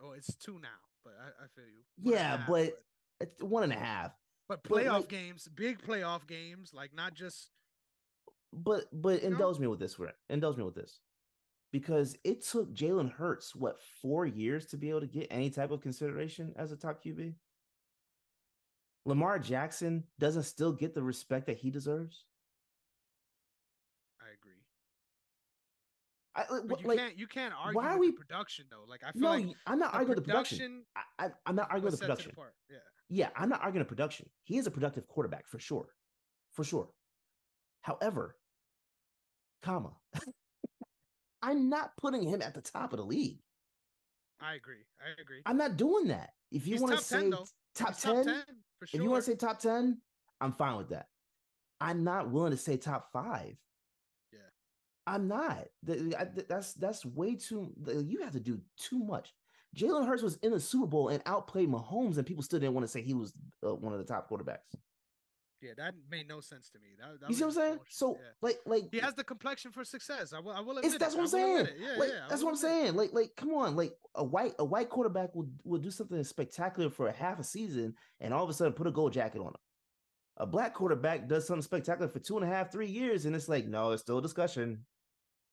Speaker 1: oh, it's two now, but I feel you. One and a
Speaker 2: Yeah,
Speaker 1: half,
Speaker 2: but it's 1.5.
Speaker 1: but
Speaker 2: But
Speaker 1: playoff
Speaker 2: like,
Speaker 1: games, big playoff games, like not just
Speaker 2: but
Speaker 1: you know.
Speaker 2: indulge me with this. Indulge me with this. because it took Jalen Hurts, what, 4 years to be able to get any type of consideration as a top QB? Lamar Jackson doesn't still get the respect that he deserves.
Speaker 1: I agree. But
Speaker 2: What, like,
Speaker 1: you can't argue
Speaker 2: why are
Speaker 1: with the
Speaker 2: we?
Speaker 1: production though. Like I feel
Speaker 2: No,
Speaker 1: like
Speaker 2: I'm not
Speaker 1: the
Speaker 2: arguing the production.
Speaker 1: production
Speaker 2: I'm not arguing
Speaker 1: was
Speaker 2: the
Speaker 1: set to the
Speaker 2: production.
Speaker 1: part. Yeah.
Speaker 2: Yeah, I'm not arguing the production. He is a productive quarterback for sure, for sure. However, comma, I'm not putting him at the top of the league.
Speaker 1: I agree. I agree.
Speaker 2: I'm not doing that. If you
Speaker 1: He's
Speaker 2: want to
Speaker 1: top 10
Speaker 2: say
Speaker 1: though.
Speaker 2: top
Speaker 1: He's top
Speaker 2: 10,
Speaker 1: 10 for
Speaker 2: if you want
Speaker 1: sure.
Speaker 2: to say top 10, I'm fine with that. I'm not willing to say top 5.
Speaker 1: Yeah.
Speaker 2: I'm not. That's way too. You have to do too much. Jalen Hurts was in the Super Bowl and outplayed Mahomes, and people still didn't want to say he was one of the top quarterbacks.
Speaker 1: Yeah, that made no sense to me. That
Speaker 2: You see
Speaker 1: was
Speaker 2: what I'm
Speaker 1: just
Speaker 2: saying?
Speaker 1: bullshit.
Speaker 2: So
Speaker 1: Yeah.
Speaker 2: like
Speaker 1: He has the complexion for success. I will
Speaker 2: it's
Speaker 1: admit it.
Speaker 2: that's what
Speaker 1: I
Speaker 2: I'm
Speaker 1: will admit
Speaker 2: saying.
Speaker 1: it. Yeah,
Speaker 2: Like
Speaker 1: yeah, I
Speaker 2: that's
Speaker 1: will
Speaker 2: what I'm
Speaker 1: admit it.
Speaker 2: saying. Like come on. Like a white quarterback will do something spectacular for a half a season, and all of a sudden put a gold jacket on him. A black quarterback does something spectacular for 2.5, 3 years, and it's like, no, it's still a discussion.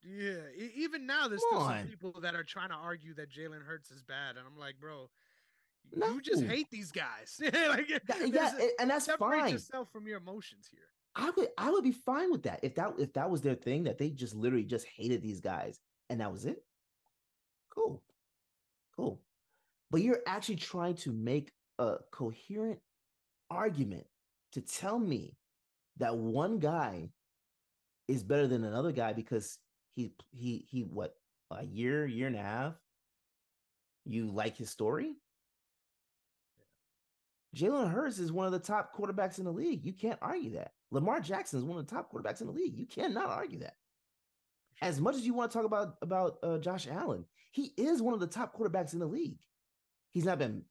Speaker 1: Yeah, even now there's
Speaker 2: Come
Speaker 1: still some
Speaker 2: on.
Speaker 1: people that are trying to argue that Jalen Hurts is bad, and I'm like, bro, you just
Speaker 2: No.
Speaker 1: hate these guys. Like,
Speaker 2: Yeah, and that's
Speaker 1: separate
Speaker 2: fine.
Speaker 1: yourself from your emotions here.
Speaker 2: I would be fine with that if that was their thing, that they just literally just hated these guys and that was it. Cool, cool. But you're actually trying to make a coherent argument to tell me that one guy is better than another guy because he what, a year and a half, you like his story. Jalen Hurts is one of the top quarterbacks in the league. You can't argue that. Lamar Jackson is one of the top quarterbacks in the league. You cannot argue that.
Speaker 1: For
Speaker 2: As
Speaker 1: sure.
Speaker 2: much as you want to talk about Josh Allen, he is one of the top quarterbacks in the league. He's not been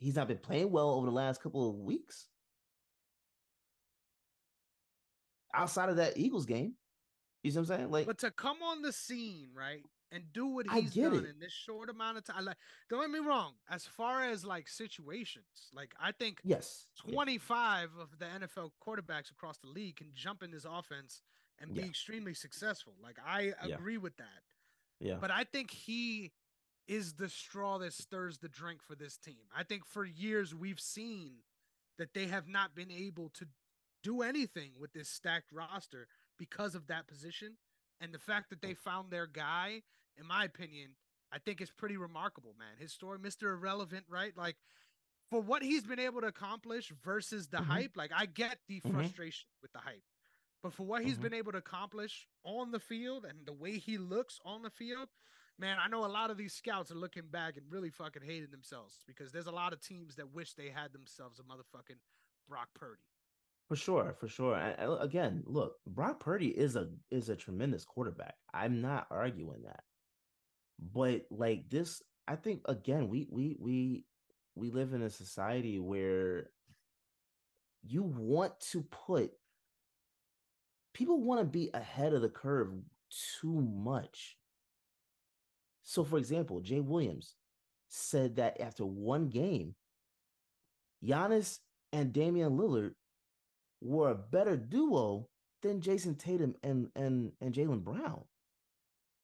Speaker 2: playing well over the last couple of weeks. Outside of that Eagles game, you see what I'm saying? Like,
Speaker 1: But to come on the scene, right, and do what
Speaker 2: I
Speaker 1: he's
Speaker 2: get
Speaker 1: done
Speaker 2: it.
Speaker 1: in this short amount of time, like, don't get me wrong. As far as like situations, like I think
Speaker 2: Yes. Yeah.
Speaker 1: 25 of the NFL quarterbacks across the league can jump in this offense and be
Speaker 2: Yeah.
Speaker 1: extremely successful. Like I
Speaker 2: Yeah.
Speaker 1: agree with that.
Speaker 2: Yeah.
Speaker 1: But I think he is the straw that stirs the drink for this team. I think for years we've seen that they have not been able to do anything with this stacked roster because of that position. And the fact that they found their guy, in my opinion, I think is pretty remarkable, man. His story, Mr. Irrelevant, right? Like for what he's been able to accomplish versus the
Speaker 2: Mm-hmm.
Speaker 1: hype, like I get the
Speaker 2: Mm-hmm.
Speaker 1: frustration with the hype. But for what he's
Speaker 2: Mm-hmm.
Speaker 1: been able to accomplish on the field and the way he looks on the field, man, I know a lot of these scouts are looking back and really fucking hating themselves because there's a lot of teams that wish they had themselves a motherfucking Brock Purdy.
Speaker 2: For sure, for sure. Again, look, Brock Purdy is a tremendous quarterback. I'm not arguing that. But like this, I think again, we live in a society where you want to put people want to be ahead of the curve too much. So, for example, Jay Williams said that after one game, Giannis and Damian Lillard were a better duo than Jason Tatum and Jalen Brown.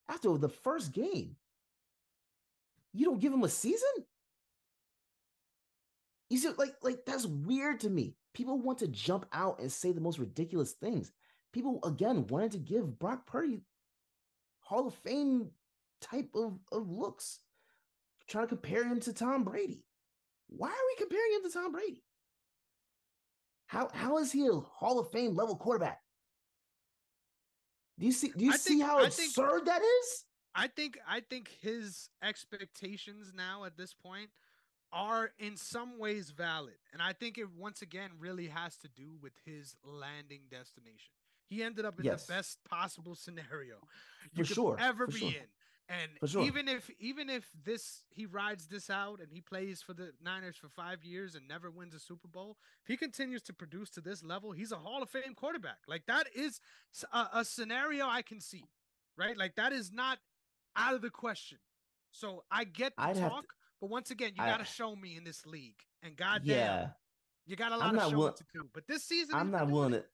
Speaker 2: After the first game, you don't give him a season? You see, like that's weird to me. People want to jump out and say the most ridiculous things. People again wanted to give Brock Purdy Hall of Fame type of looks, trying to compare him to Tom Brady. Why are we comparing him to Tom Brady? How is he a Hall of Fame level quarterback? Do you see how absurd that is?
Speaker 1: I think his expectations now at this point are in some ways valid. And I think it once again really has to do with his landing destination. He ended up in the
Speaker 2: Yes,
Speaker 1: best possible scenario
Speaker 2: for
Speaker 1: you could
Speaker 2: sure,
Speaker 1: ever
Speaker 2: for
Speaker 1: be
Speaker 2: sure,
Speaker 1: in. And
Speaker 2: for sure.
Speaker 1: even if this he rides this out and he plays for the Niners for 5 years and never wins a Super Bowl, if he continues to produce to this level, he's a Hall of Fame quarterback. Like that is a scenario I can see, right? Like that is not out of the question. So I get the
Speaker 2: I'd have to.
Speaker 1: talk, but once again, you
Speaker 2: I
Speaker 1: got to show me in this league. And goddamn,
Speaker 2: Yeah.
Speaker 1: you got a
Speaker 2: I'm
Speaker 1: lot of
Speaker 2: not
Speaker 1: showing
Speaker 2: willing.
Speaker 1: to do. But this season,
Speaker 2: I'm
Speaker 1: he's been
Speaker 2: not
Speaker 1: doing
Speaker 2: willing
Speaker 1: it.
Speaker 2: to.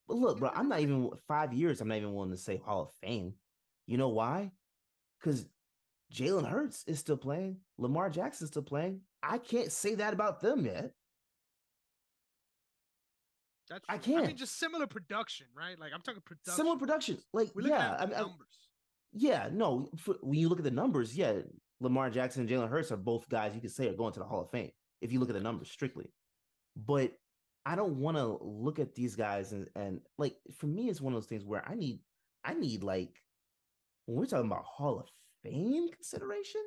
Speaker 2: But look,
Speaker 1: He's
Speaker 2: bro,
Speaker 1: been
Speaker 2: I'm not
Speaker 1: doing it.
Speaker 2: even 5 years. I'm not even willing to say Hall of Fame. You know why? Because Jalen Hurts is still playing. Lamar Jackson is still playing. I can't say that about them yet.
Speaker 1: That's
Speaker 2: I
Speaker 1: true. I mean,
Speaker 2: can't.
Speaker 1: just similar production, right? Like I'm talking
Speaker 2: Similar
Speaker 1: production
Speaker 2: production.
Speaker 1: wise.
Speaker 2: Like,
Speaker 1: We're looking
Speaker 2: yeah,
Speaker 1: at the numbers.
Speaker 2: yeah, no. When you look at the numbers, yeah, Lamar Jackson and Jalen Hurts are both guys you could say are going to the Hall of Fame if you look at the numbers strictly. But I don't want to look at these guys and like for me, it's one of those things where I need like when we're talking about Hall of Fame consideration,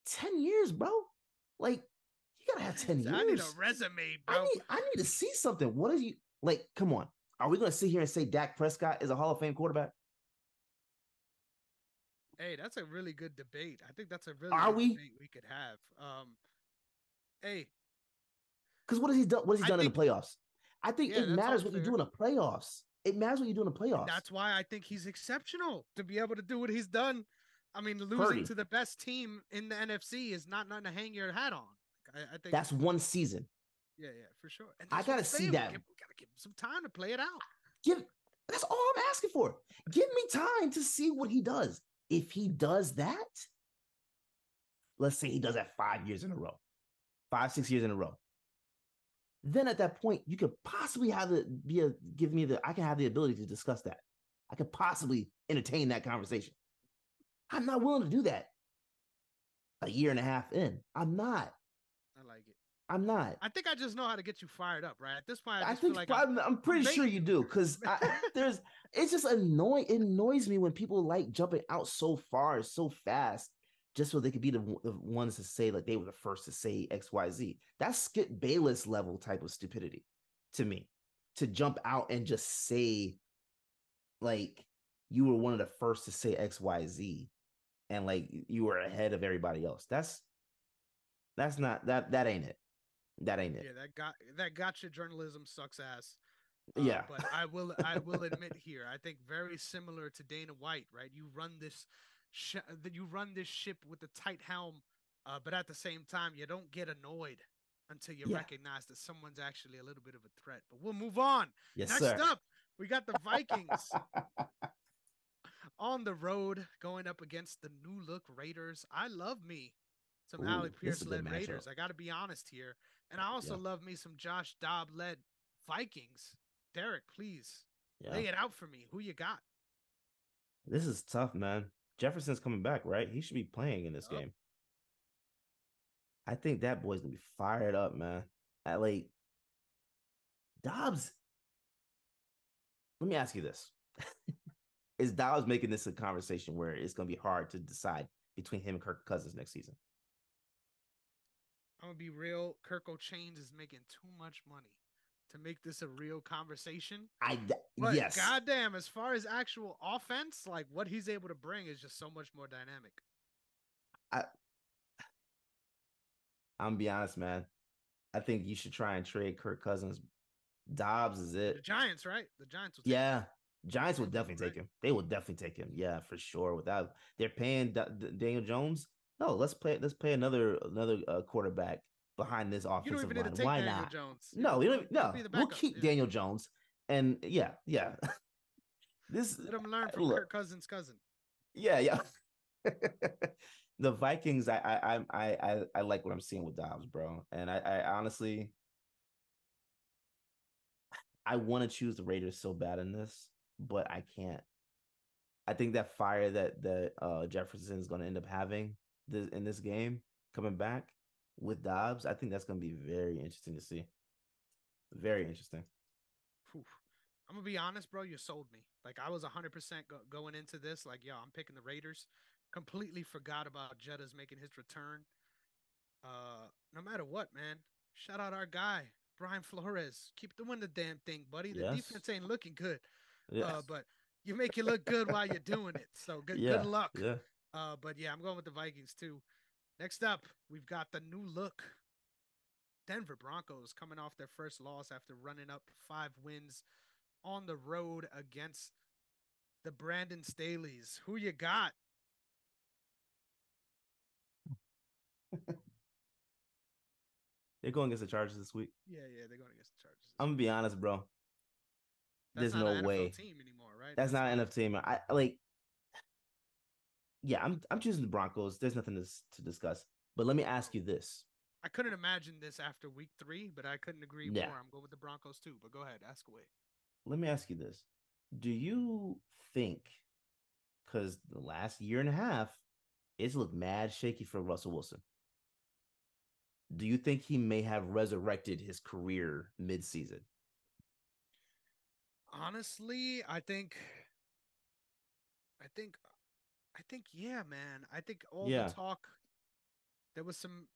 Speaker 2: 10 years, bro. Like you gotta have 10
Speaker 1: So I need a
Speaker 2: years.
Speaker 1: resume,
Speaker 2: I
Speaker 1: bro.
Speaker 2: need to see something. What are you like? Come on. Are we gonna sit here and say Dak Prescott is a Hall of Fame quarterback?
Speaker 1: Hey, that's a really good debate. I think that's a really
Speaker 2: Are
Speaker 1: good
Speaker 2: we?
Speaker 1: debate we could have. Hey,
Speaker 2: Because what has he done? What has he
Speaker 1: I
Speaker 2: done in the
Speaker 1: think
Speaker 2: playoffs? I think
Speaker 1: yeah,
Speaker 2: it
Speaker 1: that's all
Speaker 2: matters what you do
Speaker 1: fair.
Speaker 2: in the playoffs. It matters what you do in the
Speaker 1: And
Speaker 2: playoffs.
Speaker 1: that's why I think he's exceptional to be able to do what he's done. I mean, losing
Speaker 2: Purdy,
Speaker 1: to the best team in the NFC is not nothing to hang your hat on. I think,
Speaker 2: that's one season.
Speaker 1: yeah, yeah, for sure. And
Speaker 2: I
Speaker 1: that's what
Speaker 2: gotta
Speaker 1: I'm
Speaker 2: see
Speaker 1: saying.
Speaker 2: that.
Speaker 1: We gotta give him some time to play it out.
Speaker 2: Give that's all I'm asking for. Give me time to see what he does. If he does that, let's say he does that 5 years in a row, 5, 6 years in a row. Then at that point, you could possibly have it be a give me the I can have the ability to discuss that. I could possibly entertain that conversation. I'm not willing to do that a year and a half in. I'm not.
Speaker 1: I like it.
Speaker 2: I'm not.
Speaker 1: I think I just know how to get you fired up, right? At this point, I
Speaker 2: I
Speaker 1: just feel
Speaker 2: think
Speaker 1: like
Speaker 2: I'm
Speaker 1: I'm
Speaker 2: pretty sure
Speaker 1: baiting
Speaker 2: you
Speaker 1: you
Speaker 2: do because
Speaker 1: here.
Speaker 2: there's it's just annoying. It annoys me when people like jumping out so far, so fast, just so they could be the ones to say like they were the first to say XYZ. That's Skip Bayless level type of stupidity to me to jump out and just say like you were one of the first to say XYZ and like you were ahead of everybody else. That's not that ain't it. That ain't it.
Speaker 1: Yeah, that gotcha journalism sucks ass.
Speaker 2: Yeah.
Speaker 1: But I will admit here, I think very similar to Dana White, right? You run this ship with a tight helm, but at the same time, you don't get annoyed until you
Speaker 2: Yeah.
Speaker 1: recognize that someone's actually a little bit of a threat. But we'll move on.
Speaker 2: Yes,
Speaker 1: Next
Speaker 2: sir.
Speaker 1: up, we got the Vikings on the road going up against the new look Raiders. I love me some
Speaker 2: Ooh,
Speaker 1: Alec
Speaker 2: this is
Speaker 1: Pierce
Speaker 2: a good
Speaker 1: led
Speaker 2: matchup.
Speaker 1: Raiders. I got to be honest here. And I also
Speaker 2: Yeah.
Speaker 1: love me some Josh Dobb led Vikings. Derrick, please
Speaker 2: Yeah.
Speaker 1: lay it out for me. Who you got?
Speaker 2: This is tough, man. Jefferson's coming back, right? He should be playing in this
Speaker 1: Up.
Speaker 2: game. I think that boy's gonna be fired up, man. Like Dobbs, let me ask you this. Is Dobbs making this a conversation where it's gonna be hard to decide between him and Kirk Cousins next season?
Speaker 1: I'm gonna be real. Kirk O'Chains is making too much money to make this a real conversation. But
Speaker 2: Yes.
Speaker 1: goddamn, as far as actual offense, like what he's able to bring is just so much more dynamic.
Speaker 2: I I'm gonna be honest, man. I think you should try and trade Kirk Cousins. Dobbs is
Speaker 1: The
Speaker 2: it.
Speaker 1: Giants, right? The Giants will take him.
Speaker 2: Yeah. Giants will
Speaker 1: They do,
Speaker 2: definitely take
Speaker 1: right?
Speaker 2: him. They will definitely take him. Yeah, for sure. Without they're paying Daniel Jones. No, let's play another quarterback behind this
Speaker 1: You don't
Speaker 2: offensive
Speaker 1: even need to
Speaker 2: line.
Speaker 1: take
Speaker 2: Why
Speaker 1: Daniel
Speaker 2: not?
Speaker 1: Jones.
Speaker 2: No, we don't.
Speaker 1: He'll
Speaker 2: No,
Speaker 1: be the
Speaker 2: we'll
Speaker 1: backup.
Speaker 2: keep
Speaker 1: Yeah.
Speaker 2: Daniel Jones. And yeah, yeah. This
Speaker 1: Let him learn from
Speaker 2: look.
Speaker 1: Kirk Cousins' cousin.
Speaker 2: Yeah, yeah. The Vikings. I like what I'm seeing with Dobbs, bro. And I honestly I want to choose the Raiders so bad in this, but I can't. I think that fire that Jefferson is going to end up having in this game coming back with Dobbs, I think that's going to be very interesting to see. Very interesting.
Speaker 1: Whew. I'm gonna be honest, bro. You sold me. Like I was 100% going into this. Like, yo, I'm picking the Raiders. Completely forgot about Jetta's making his return. No matter what, man. Shout out our guy Brian Flores. Keep doing the damn thing, buddy. The
Speaker 2: Yes.
Speaker 1: defense ain't looking good.
Speaker 2: Yes.
Speaker 1: But you make it look good while you're doing it. So good
Speaker 2: Yeah.
Speaker 1: luck.
Speaker 2: Yeah.
Speaker 1: But yeah, I'm going with the Vikings too. Next up, we've got the new look Denver Broncos coming off their first loss after running up 5 wins on the road against the Brandon Staleys. Who you got?
Speaker 2: They're going against the Chargers this week.
Speaker 1: Yeah, yeah, they're going against the Chargers
Speaker 2: I'm
Speaker 1: this
Speaker 2: gonna
Speaker 1: week.
Speaker 2: be honest, bro.
Speaker 1: That's
Speaker 2: There's
Speaker 1: not
Speaker 2: no
Speaker 1: an NFL
Speaker 2: way.
Speaker 1: team anymore, right?
Speaker 2: That's
Speaker 1: That's
Speaker 2: not an
Speaker 1: a
Speaker 2: NFL team. I like Yeah, I'm choosing the Broncos. There's nothing to discuss. But let me ask
Speaker 1: Oh,
Speaker 2: you this.
Speaker 1: I couldn't imagine this after week 3, but I couldn't agree
Speaker 2: Yeah,
Speaker 1: more. I'm going with the Broncos too. But go ahead, ask away.
Speaker 2: let me ask you this. Do you think, because the last year and a half, it's looked mad shaky for Russell Wilson. Do you think he may have resurrected his career midseason?
Speaker 1: Honestly, I think, yeah, man. I think all the
Speaker 2: Yeah,
Speaker 1: talk there was some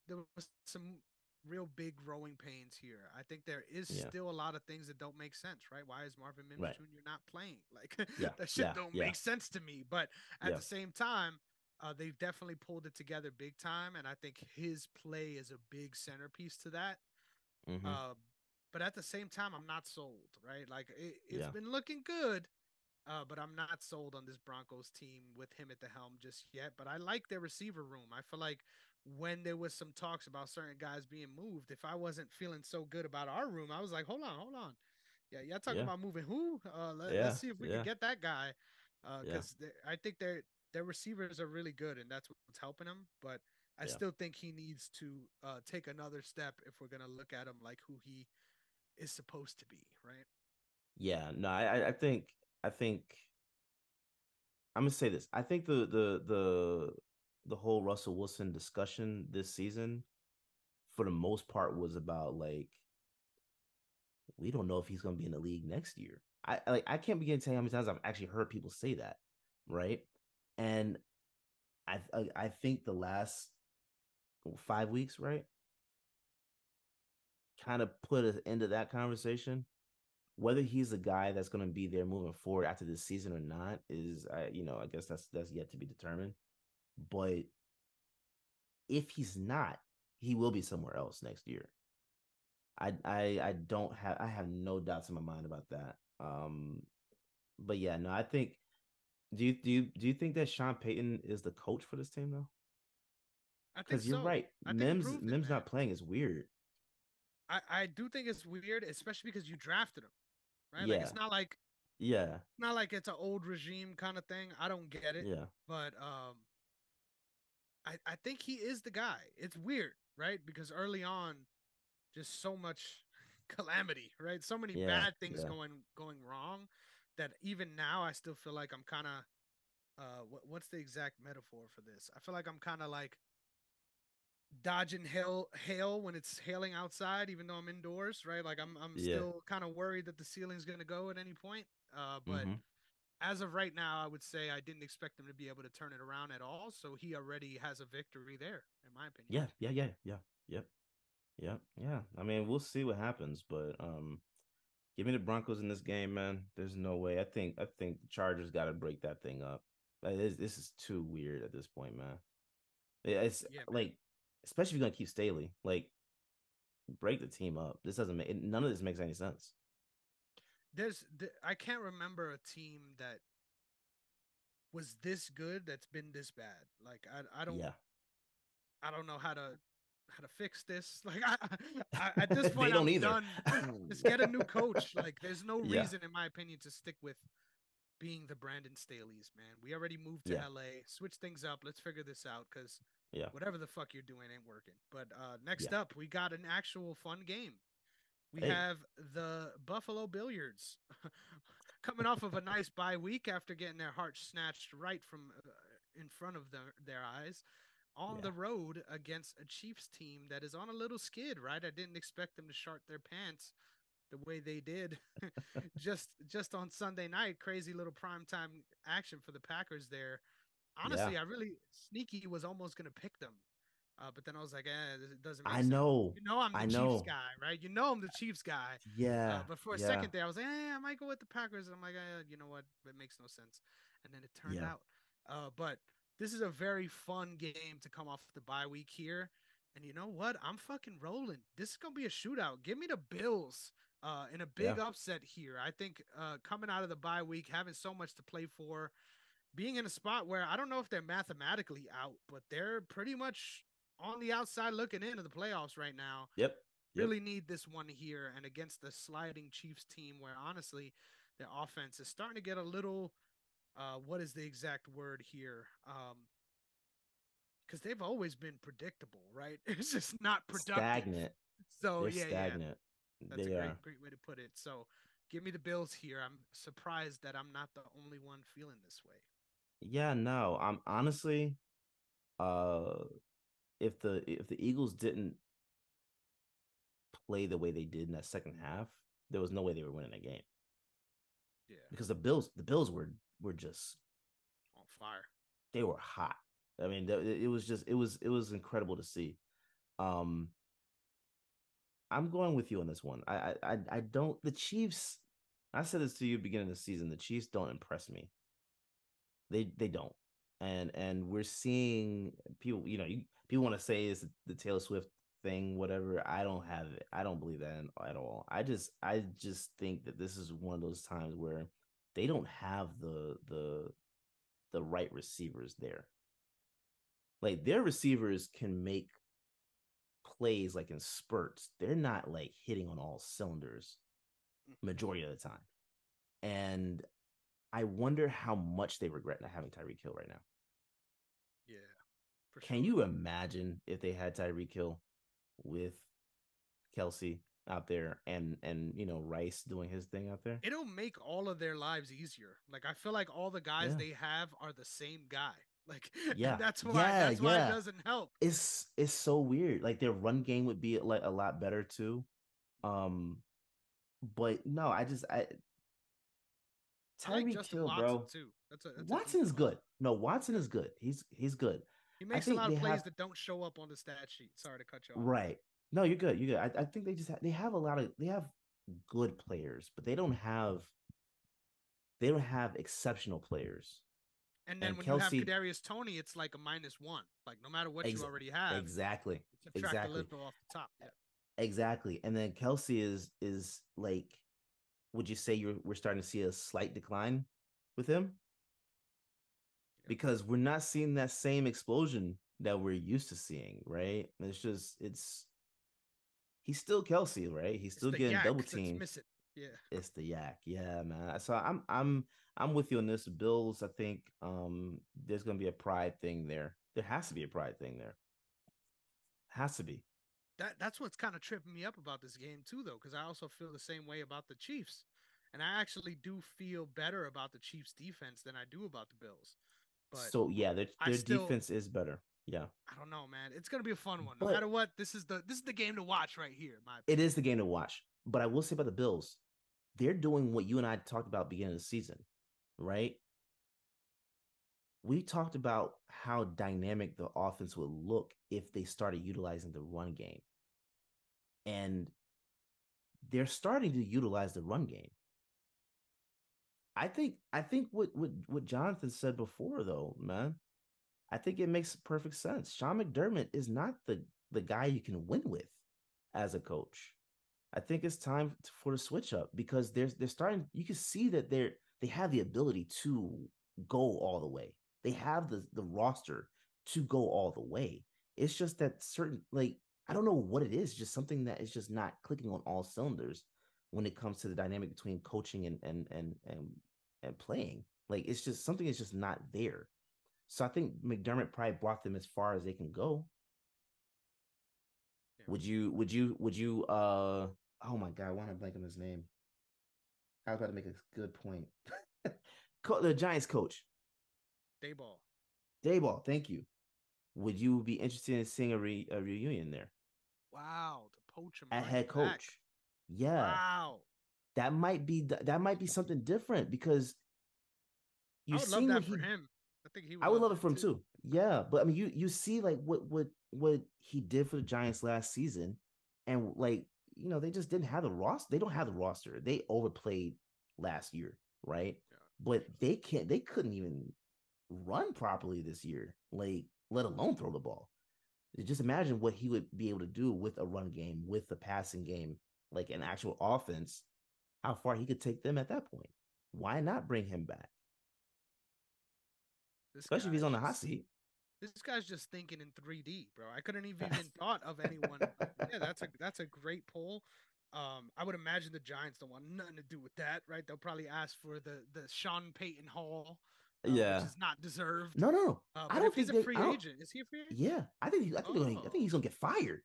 Speaker 1: real big growing pains here. I think there is
Speaker 2: yeah,
Speaker 1: still a lot of things that don't make sense, right? Why is Marvin Mims
Speaker 2: right.
Speaker 1: Jr. not playing? Like
Speaker 2: Yeah,
Speaker 1: that shit
Speaker 2: yeah,
Speaker 1: don't
Speaker 2: yeah,
Speaker 1: make sense to me. But at
Speaker 2: yeah.
Speaker 1: the same time, they've definitely pulled it together big time, and I think his play is a big centerpiece to that.
Speaker 2: Mm-hmm.
Speaker 1: Uh, but at the same time, I'm not sold, right? Like it's
Speaker 2: Yeah,
Speaker 1: been looking good, but I'm not sold on this Broncos team with him at the helm just yet. But I like their receiver room. I feel like when there was some talks about certain guys being moved, if I wasn't feeling so good about our room, I was like, hold on. Yeah, y'all talking
Speaker 2: yeah,
Speaker 1: about moving who? Let's
Speaker 2: yeah,
Speaker 1: see if we could
Speaker 2: yeah,
Speaker 1: get that guy.
Speaker 2: yeah,
Speaker 1: Because I think their receivers are really good, and that's what's helping him. But I
Speaker 2: yeah,
Speaker 1: still think he needs to take another step if we're gonna look at him like who he is supposed to be, right?
Speaker 2: yeah. No, I think I'm gonna say this. I think the whole Russell Wilson discussion this season, for the most part, was about like we don't know if he's gonna be in the league next year. I can't begin to tell you how many times I've actually heard people say that, right? And I think the last 5 weeks, right, kind of put an end to that conversation. Whether he's a guy that's going to be there moving forward after this season or not is, I guess that's yet to be determined. But if he's not, he will be somewhere else next year. I don't have I have no doubts in my mind about that. But yeah, no, I think do you think that Sean Payton is the coach for this team though?
Speaker 1: I think
Speaker 2: Because you're
Speaker 1: so.
Speaker 2: right,
Speaker 1: I think he
Speaker 2: Mims
Speaker 1: proved it,
Speaker 2: Mims
Speaker 1: man.
Speaker 2: not playing is weird.
Speaker 1: I do think it's weird, especially because you drafted him, right? Like
Speaker 2: Yeah, yeah,
Speaker 1: it's not like it's an old regime kind of thing. I don't get it,
Speaker 2: yeah,
Speaker 1: but I think he is the guy. It's weird, right? Because early on, just so much calamity, right? So many
Speaker 2: yeah,
Speaker 1: bad things
Speaker 2: yeah,
Speaker 1: going wrong that even now I still feel like I'm kind of what's the exact metaphor for this? I feel like I'm kind of like dodging hail when it's hailing outside, even though I'm indoors, right? Like I'm
Speaker 2: yeah.
Speaker 1: still kind of worried that the ceiling's gonna go at any point. But
Speaker 2: Mm-hmm.
Speaker 1: as of right now, I would say I didn't expect him to be able to turn it around at all. So he already has a victory there, in my opinion.
Speaker 2: Yeah, yeah, yeah, yeah, yep, yep, yeah. I mean, we'll see what happens, but give me the Broncos in this game, man. There's no way. I think the Chargers got to break that thing up. Like, this is too weird at this point, man. It's
Speaker 1: Yeah, man.
Speaker 2: like, especially if you're gonna keep Staley, like break the team up. This doesn't make none of this makes any sense.
Speaker 1: I can't remember a team that was this good that's been this bad. Like
Speaker 2: Yeah,
Speaker 1: I don't know how to fix this. Like at this
Speaker 2: they
Speaker 1: point
Speaker 2: don't
Speaker 1: I'm
Speaker 2: either.
Speaker 1: done. Just get a new coach. Like there's no
Speaker 2: Yeah,
Speaker 1: reason in my opinion to stick with being the Brandon Staley's, man. We already moved to
Speaker 2: yeah,
Speaker 1: LA. Switch things up. Let's figure this out cuz
Speaker 2: yeah,
Speaker 1: whatever the fuck you're doing ain't working. But
Speaker 2: yeah.
Speaker 1: next up, we got an actual fun game. We
Speaker 2: Hey,
Speaker 1: have the Buffalo Billiards coming off of a nice bye week after getting their hearts snatched right from in front of their eyes on
Speaker 2: yeah,
Speaker 1: the road against a Chiefs team that is on a little skid, right? I didn't expect them to shart their pants the way they did just on Sunday night. Crazy little primetime action for the Packers there.
Speaker 2: yeah.
Speaker 1: Honestly, I really sneaky was almost gonna pick them. But then I was like, it doesn't make
Speaker 2: I
Speaker 1: sense.
Speaker 2: know,
Speaker 1: You know, I'm the
Speaker 2: I
Speaker 1: Chiefs
Speaker 2: know.
Speaker 1: guy, right? You know, I'm the Chiefs guy.
Speaker 2: Yeah,
Speaker 1: But for a
Speaker 2: yeah,
Speaker 1: second there, I was like, I might go with the Packers. And I'm like, you know what? It makes no sense. And then it turned
Speaker 2: yeah,
Speaker 1: out. But this is a very fun game to come off the bye week here. And you know what? I'm fucking rolling. This is going to be a shootout. Give me the Bills in a
Speaker 2: yeah.
Speaker 1: big upset here. I think coming out of the bye week, having so much to play for, being in a spot where I don't know if they're mathematically out, but they're pretty much on the outside looking into the playoffs right now.
Speaker 2: Yep, yep,
Speaker 1: Really need this one here and against the sliding Chiefs team where honestly their offense is starting to get a little what is the exact word here? because they've always been predictable, right? It's just not productive.
Speaker 2: Stagnant.
Speaker 1: So
Speaker 2: They're
Speaker 1: yeah,
Speaker 2: stagnant.
Speaker 1: that's a
Speaker 2: They
Speaker 1: great
Speaker 2: are.
Speaker 1: great way to put it. So give me the Bills here. I'm surprised that I'm not the only one feeling this way.
Speaker 2: Yeah, no. I'm honestly, uh, if the Eagles didn't play the way they did in that second half, there was no way they were winning that game
Speaker 1: Yeah,
Speaker 2: because the Bills were just
Speaker 1: on fire.
Speaker 2: they were hot. I mean, it was just it was incredible to see. Um, I'm going with you on this one. I don't the Chiefs. I said this to you beginning of the season. The Chiefs don't impress me. They don't, and we're seeing people. People want to say it's the Taylor Swift thing, whatever. I don't have it. I don't believe that at all. I just think that this is one of those times where they don't have the right receivers there. Like their receivers can make plays like in spurts. They're not like hitting on all cylinders
Speaker 1: Mhm.
Speaker 2: majority of the time. And I wonder how much they regret not having Tyreek Hill right now.
Speaker 1: Yeah, for
Speaker 2: Can
Speaker 1: sure.
Speaker 2: you imagine if they had Tyreek Hill with Kelsey out there and Rice doing his thing out there?
Speaker 1: It'll make all of their lives easier. Like I feel like all the guys
Speaker 2: Yeah.
Speaker 1: they have are the same guy. Like, and
Speaker 2: Yeah.
Speaker 1: that's why
Speaker 2: Yeah.
Speaker 1: it
Speaker 2: Yeah.
Speaker 1: doesn't help.
Speaker 2: It's so weird. Like their run game would be like a lot better too. Um, but no, I
Speaker 1: I like
Speaker 2: Tyreek
Speaker 1: Justin
Speaker 2: Hill,
Speaker 1: Watson
Speaker 2: bro.
Speaker 1: too. That's a
Speaker 2: Watson is
Speaker 1: decent
Speaker 2: good.
Speaker 1: option.
Speaker 2: No, Watson
Speaker 1: Yeah,
Speaker 2: is good. He's good.
Speaker 1: he
Speaker 2: I
Speaker 1: makes a
Speaker 2: think
Speaker 1: lot
Speaker 2: they
Speaker 1: of plays
Speaker 2: have
Speaker 1: that don't show up on the stat sheet. Sorry to cut you off.
Speaker 2: right. No, you're good. You're good. I think they have a lot of they have good players, but they don't have exceptional players.
Speaker 1: And then
Speaker 2: And
Speaker 1: when you have
Speaker 2: Kelsey,
Speaker 1: Kadarius Tony, it's like a -1. Like no matter what you
Speaker 2: ex-
Speaker 1: already have,
Speaker 2: exactly,
Speaker 1: subtract a
Speaker 2: exactly,
Speaker 1: little off the top. Yeah,
Speaker 2: exactly. And then Kelsey is like, would you say we're starting to see a slight decline with him
Speaker 1: yeah.
Speaker 2: because we're not seeing that same explosion that we're used to seeing, right? It's he's still Kelsey, right? He's
Speaker 1: It's
Speaker 2: still
Speaker 1: the
Speaker 2: getting double
Speaker 1: yak that's
Speaker 2: teamed.
Speaker 1: missing. Yeah,
Speaker 2: It's the yak. Yeah, man. So I'm with you on this. Bills, I think there's gonna be a pride thing there. There has to be a pride thing there. Has to be.
Speaker 1: that's what's kind of tripping me up about this game too, though, because I also feel the same way about the Chiefs, and I actually do feel better about the Chiefs defense than I do about the Bills. But
Speaker 2: So yeah, their
Speaker 1: I
Speaker 2: their
Speaker 1: still,
Speaker 2: defense is better. Yeah.
Speaker 1: I don't know, man. It's gonna be a fun one. No
Speaker 2: But
Speaker 1: matter what, this is the game to watch right here, in my
Speaker 2: it
Speaker 1: opinion.
Speaker 2: is the game to watch. But I will say about the Bills, they're doing what you and I talked about beginning of the season, right? We talked about how dynamic the offense would look if they started utilizing the run game. And they're starting to utilize the run game. I think what Jonathan said before though, man, I think it makes perfect sense. Sean McDermott is not the guy you can win with as a coach. I think it's time for the switch up because they're starting. You can see that they have the ability to go all the way. They have the roster to go all the way. It's just that certain I don't know what it is, just something that is just not clicking on all cylinders when it comes to the dynamic between coaching and playing. Like it's just something is just not there. So I think McDermott probably brought them as far as they can go.
Speaker 1: Yeah,
Speaker 2: Would you oh my god, why am I blanking his name? I was about to make a good point. The Giants coach,
Speaker 1: Dayball.
Speaker 2: Dayball, thank you. Would you be interested in seeing a reunion there
Speaker 1: Wow, to poach him
Speaker 2: at
Speaker 1: right
Speaker 2: head
Speaker 1: back.
Speaker 2: coach? Yeah,
Speaker 1: Wow,
Speaker 2: that might be something different because
Speaker 1: I
Speaker 2: you're
Speaker 1: would love
Speaker 2: seeing what
Speaker 1: that for
Speaker 2: he
Speaker 1: him. I think he would
Speaker 2: I would
Speaker 1: love
Speaker 2: love it
Speaker 1: that
Speaker 2: for him
Speaker 1: too.
Speaker 2: too. Yeah, but I mean, you see like what he did for the Giants last season, and they just didn't have the roster. They don't have the roster. They overplayed last year, right?
Speaker 1: Yeah,
Speaker 2: But
Speaker 1: for sure.
Speaker 2: they couldn't even run properly this year, like let alone throw the ball. Just imagine what he would be able to do with a run game, with the passing game, like an actual offense. How far he could take them at that point. Why not bring him back,
Speaker 1: This
Speaker 2: especially if he's
Speaker 1: guy's
Speaker 2: on the hot
Speaker 1: just
Speaker 2: seat?
Speaker 1: this guy's just thinking in 3D, bro. I couldn't even thought of anyone. But yeah, that's a great poll. I would imagine the Giants don't want nothing to do with that, right? They'll probably ask for the Sean Payton Hall, which
Speaker 2: Yeah.
Speaker 1: is not deserved.
Speaker 2: No, no, no. I
Speaker 1: But
Speaker 2: don't
Speaker 1: if he's
Speaker 2: think
Speaker 1: a
Speaker 2: they. I
Speaker 1: free
Speaker 2: don't.
Speaker 1: agent, is he a free agent?
Speaker 2: Yeah, I think
Speaker 1: Oh,
Speaker 2: he's gonna get fired.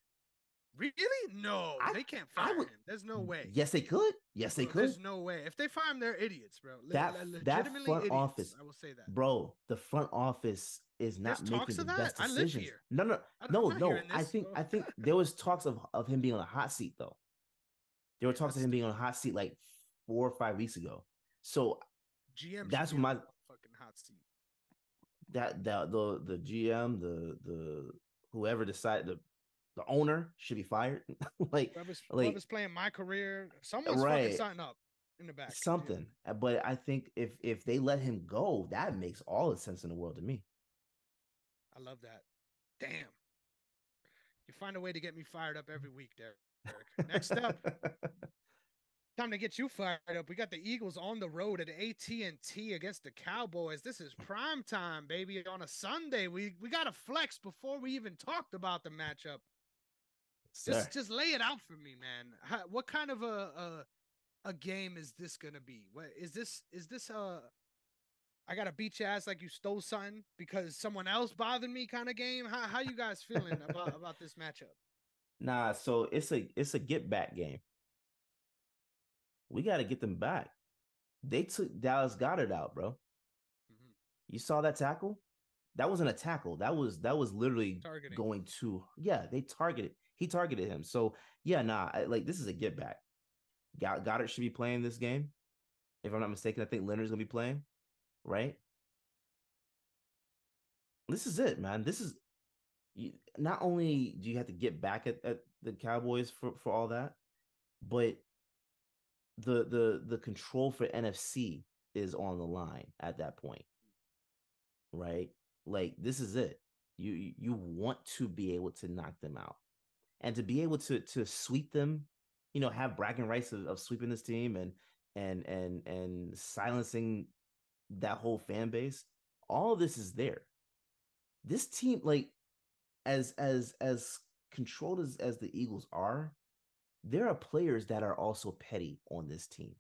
Speaker 1: really? No,
Speaker 2: I
Speaker 1: they can't
Speaker 2: I
Speaker 1: fire
Speaker 2: would.
Speaker 1: him. There's no way.
Speaker 2: Yes, they could. Yes, they
Speaker 1: Bro,
Speaker 2: could.
Speaker 1: there's no way. If they fire him, they're idiots, bro.
Speaker 2: That
Speaker 1: Legitimately
Speaker 2: front
Speaker 1: idiots.
Speaker 2: office,
Speaker 1: I will say that.
Speaker 2: bro. The front office is
Speaker 1: There's
Speaker 2: not
Speaker 1: talks
Speaker 2: making the
Speaker 1: of that.
Speaker 2: best
Speaker 1: I live
Speaker 2: decisions.
Speaker 1: here.
Speaker 2: No, no,
Speaker 1: I'm
Speaker 2: no,
Speaker 1: not
Speaker 2: no.
Speaker 1: hearing this. Oh,
Speaker 2: I think there was talks of him being on a hot seat though. There were
Speaker 1: yeah,
Speaker 2: talks
Speaker 1: that's
Speaker 2: of him being on a
Speaker 1: stupid.
Speaker 2: hot seat like 4 or 5 weeks ago. So
Speaker 1: GM should
Speaker 2: that's
Speaker 1: be
Speaker 2: what
Speaker 1: on the
Speaker 2: my
Speaker 1: fucking hot seat.
Speaker 2: that the GM the whoever decided the owner should be fired. like like
Speaker 1: Whoever's playing my career, someone's fucking
Speaker 2: right
Speaker 1: something up in the back. Yeah,
Speaker 2: something. But I think if they let him go, that makes all the sense in the world to me.
Speaker 1: I love that. Damn, you find a way to get me fired up every week, Derrick. Next up, time to get you fired up. We got the Eagles on the road at AT&T against the Cowboys. This is prime time, baby. On a Sunday, we got to flex before we even talked about the matchup.
Speaker 2: Sir.
Speaker 1: Just lay it out for me, man. What kind of a game is this gonna be? What is this I gotta beat your ass like you stole something because someone else bothered me kind of game? How you guys feeling about this matchup?
Speaker 2: Nah, so it's a get back game. We got to get them back. They took Dallas Goddard out, bro.
Speaker 1: Mm-hmm.
Speaker 2: You saw that tackle? That wasn't a tackle. That was literally
Speaker 1: Targeting.
Speaker 2: going to yeah. They targeted. He targeted him. So yeah, nah. Like this is a get back. Goddard should be playing this game. If I'm not mistaken, I think Leonard's gonna be playing. Right. This is it, man. This is not only do you have to get back at the Cowboys for all that, but the control for NFC is on the line at that point, right? Like this is it. You want to be able to knock them out and to be able to sweep them, have bragging rights of sweeping this team and silencing that whole fan base. All of this is there. This team, like as controlled as the Eagles are, there are players that are also petty on this team.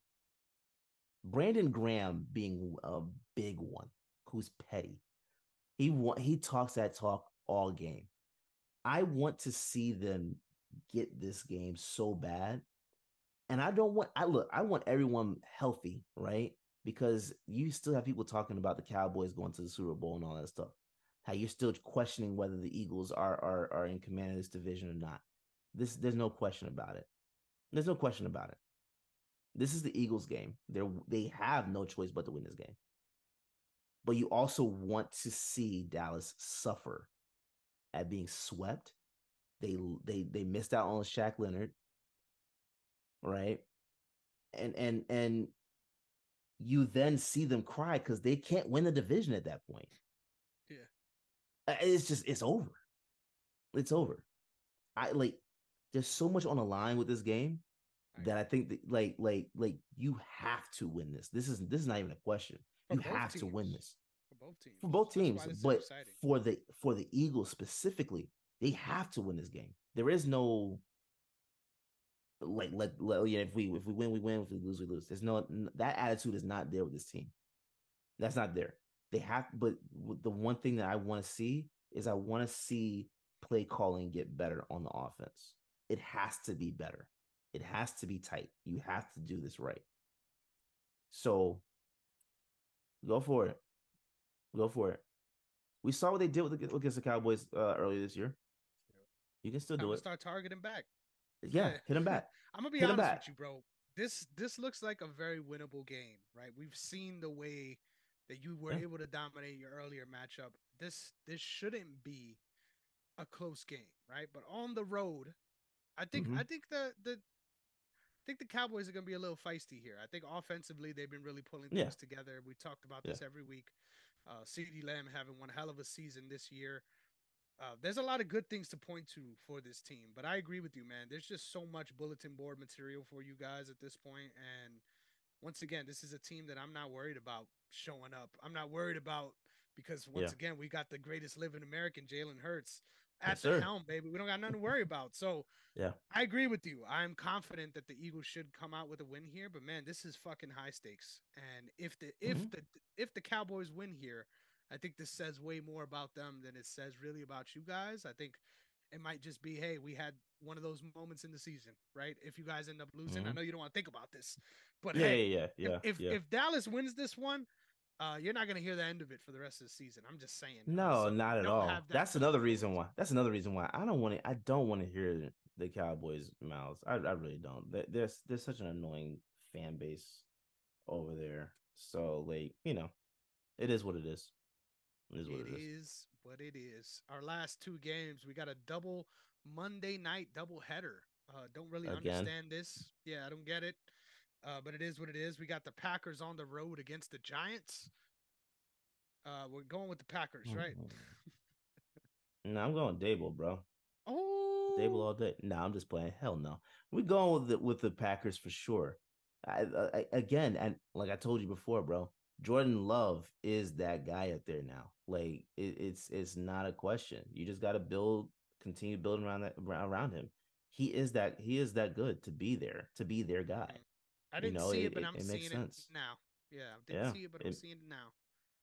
Speaker 2: Brandon Graham being a big one, who's petty. He talks that talk all game. I want to see them get this game so bad, and I don't want. I want everyone healthy, right? Because you still have people talking about the Cowboys going to the Super Bowl and all that stuff. How you're still questioning whether the Eagles are in command of this division or not. There's no question about it. There's no question about it. This is the Eagles game. They have no choice but to win this game. But you also want to see Dallas suffer at being swept. They missed out on Shaq Leonard, right? And you then see them cry because they can't win the division at that point.
Speaker 1: Yeah.
Speaker 2: It's over. It's over. I like there's so much on the line with this game
Speaker 1: I
Speaker 2: that I
Speaker 1: agree.
Speaker 2: think that like you have to win this. This is not even a question.
Speaker 1: For
Speaker 2: You
Speaker 1: both
Speaker 2: have to win
Speaker 1: teams.
Speaker 2: this
Speaker 1: For both
Speaker 2: for
Speaker 1: teams.
Speaker 2: both
Speaker 1: That's
Speaker 2: teams,
Speaker 1: why this is
Speaker 2: but
Speaker 1: exciting.
Speaker 2: for the Eagles specifically, they have to win this game. There is no yeah, if we win we win, if we lose we lose. There's no that attitude is not there with this team. That's not there. They have, but the one thing that I want to see is I want to see play calling get better on the offense. It has to be better. It has to be tight. You have to do this right. So go for it. Go for it. We saw what they did against the Cowboys earlier this year. You can still
Speaker 1: Time
Speaker 2: do
Speaker 1: to
Speaker 2: it.
Speaker 1: start targeting back.
Speaker 2: Yeah,
Speaker 1: Yeah.
Speaker 2: hit him back.
Speaker 1: I'm gonna be
Speaker 2: Hit him
Speaker 1: honest
Speaker 2: back.
Speaker 1: with you, bro. This looks like a very winnable game, right? We've seen the way that you were
Speaker 2: Yeah.
Speaker 1: able to dominate your earlier matchup. This shouldn't be a close game, right? But on the road,
Speaker 2: Mm-hmm.
Speaker 1: I think I think the Cowboys are going to be a little feisty here. I think offensively they've been really pulling
Speaker 2: Yeah.
Speaker 1: things together. We talked about
Speaker 2: Yeah.
Speaker 1: this every week. CD Lamb having one hell of a season this year. There's a lot of good things to point to for this team, but I agree with you, man. There's just so much bulletin board material for you guys at this point, and once again, this is a team that I'm not worried about showing up. I'm not worried about because
Speaker 2: Yeah.
Speaker 1: once again, we got the greatest living American, Jalen Hurts, at
Speaker 2: Yes,
Speaker 1: the
Speaker 2: sir.
Speaker 1: helm, baby. We don't got nothing to worry about. So
Speaker 2: Yeah.
Speaker 1: I agree with you. I'm confident that the Eagles should come out with a win here, but man, this is fucking high stakes. And
Speaker 2: Hmm.
Speaker 1: if the Cowboys win here, I think this says way more about them than it says really about you guys. I think it might just be, hey, we had one of those moments in the season, right? If you guys end up losing, I
Speaker 2: Hmm.
Speaker 1: know you don't want to think about this, but
Speaker 2: Yeah,
Speaker 1: hey,
Speaker 2: yeah, yeah,
Speaker 1: if
Speaker 2: yeah,
Speaker 1: if,
Speaker 2: yeah.
Speaker 1: if Dallas wins this one, you're not gonna hear the end of it for the rest of the season. I'm just saying.
Speaker 2: No,
Speaker 1: So
Speaker 2: not at
Speaker 1: don't
Speaker 2: all.
Speaker 1: have that
Speaker 2: That's
Speaker 1: to look
Speaker 2: another
Speaker 1: forward
Speaker 2: reason
Speaker 1: to.
Speaker 2: why. That's another reason why I don't want to. I don't want to hear the Cowboys' mouths. I really don't. There's such an annoying fan base over there. So like, it is what it is. It is what
Speaker 1: It
Speaker 2: it is.
Speaker 1: is what it is. Our last two games, we got a double Monday night double header. Don't really
Speaker 2: Again.
Speaker 1: understand this. Yeah, I don't get it. But it is what it is. We got the Packers on the road against the Giants. We're going with the Packers, right?
Speaker 2: No, I'm going Dable, bro. Dable
Speaker 1: Oh,
Speaker 2: all day. No, I'm just playing. Hell no. We're going with the Packers for sure. Again, and like I told you before, bro, Jordan Love is that guy up there now. Like it's not a question. You just got to continue building around him. He is that good to be there, to be their guy.
Speaker 1: mm-hmm. I didn't see it, but I'm
Speaker 2: It makes
Speaker 1: seeing it
Speaker 2: sense.
Speaker 1: now. Yeah, I didn't
Speaker 2: Yeah,
Speaker 1: see it, but I'm
Speaker 2: it
Speaker 1: seeing it now.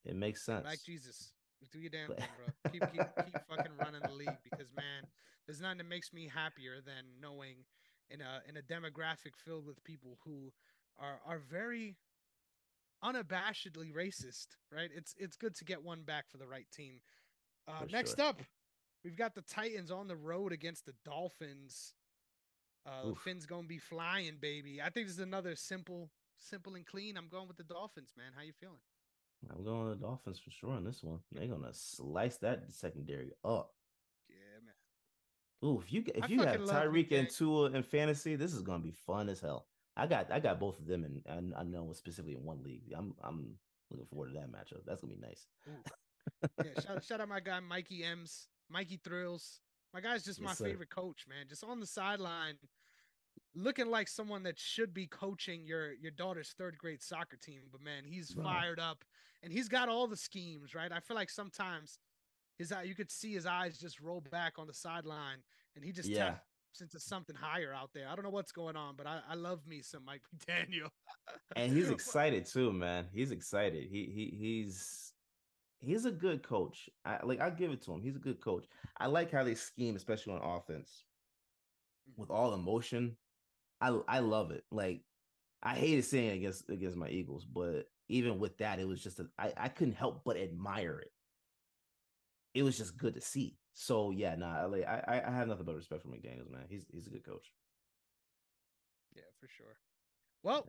Speaker 2: it makes
Speaker 1: And like
Speaker 2: sense.
Speaker 1: Jesus, do your damn
Speaker 2: But
Speaker 1: thing, bro. Keep fucking running the league because man, there's nothing that makes me happier than knowing in a demographic filled with people who are very unabashedly racist, right? It's good to get one back for the right team.
Speaker 2: for
Speaker 1: Next
Speaker 2: sure.
Speaker 1: up, we've got the Titans on the road against the Dolphins. The
Speaker 2: Oof.
Speaker 1: Finns gonna be flying, baby. I think this is another simple and clean. I'm going with the Dolphins, man. How you feeling?
Speaker 2: I'm going with the Dolphins for sure on this one. They're gonna slice that secondary up.
Speaker 1: Yeah, man.
Speaker 2: Ooh,
Speaker 1: I
Speaker 2: if you
Speaker 1: fucking
Speaker 2: have
Speaker 1: love
Speaker 2: Tyreek and
Speaker 1: McDaniel.
Speaker 2: Tua in fantasy, this is gonna be fun as hell. I got both of them, and I know specifically in one league. I'm looking forward to that matchup. That's gonna be nice.
Speaker 1: Ooh, yeah, shout out my guy Mikey M's, Mikey Thrills. My guy's just
Speaker 2: Yes,
Speaker 1: my
Speaker 2: sir,
Speaker 1: favorite coach, man. Just on the sideline, looking like someone that should be coaching your daughter's third grade soccer team. But man, he's
Speaker 2: bro.
Speaker 1: fired up and he's got all the schemes, right? I feel like sometimes his eye, you could see his eyes just roll back on the sideline and he just taps
Speaker 2: Yeah,
Speaker 1: into something higher out there. I don't know what's going on, but I love me some Mike McDaniel.
Speaker 2: and he's excited too, man. He's excited. He's a good coach. I give it to him. He's a good coach. I like how they scheme, especially on offense, with all emotion. I love it. Like I hated seeing it against my Eagles, but even with that, it was just I couldn't help but admire it. It was just good to see. So yeah, nah, like I have nothing but respect for McDaniel's, man. He's a good coach.
Speaker 1: Yeah, for sure. Well,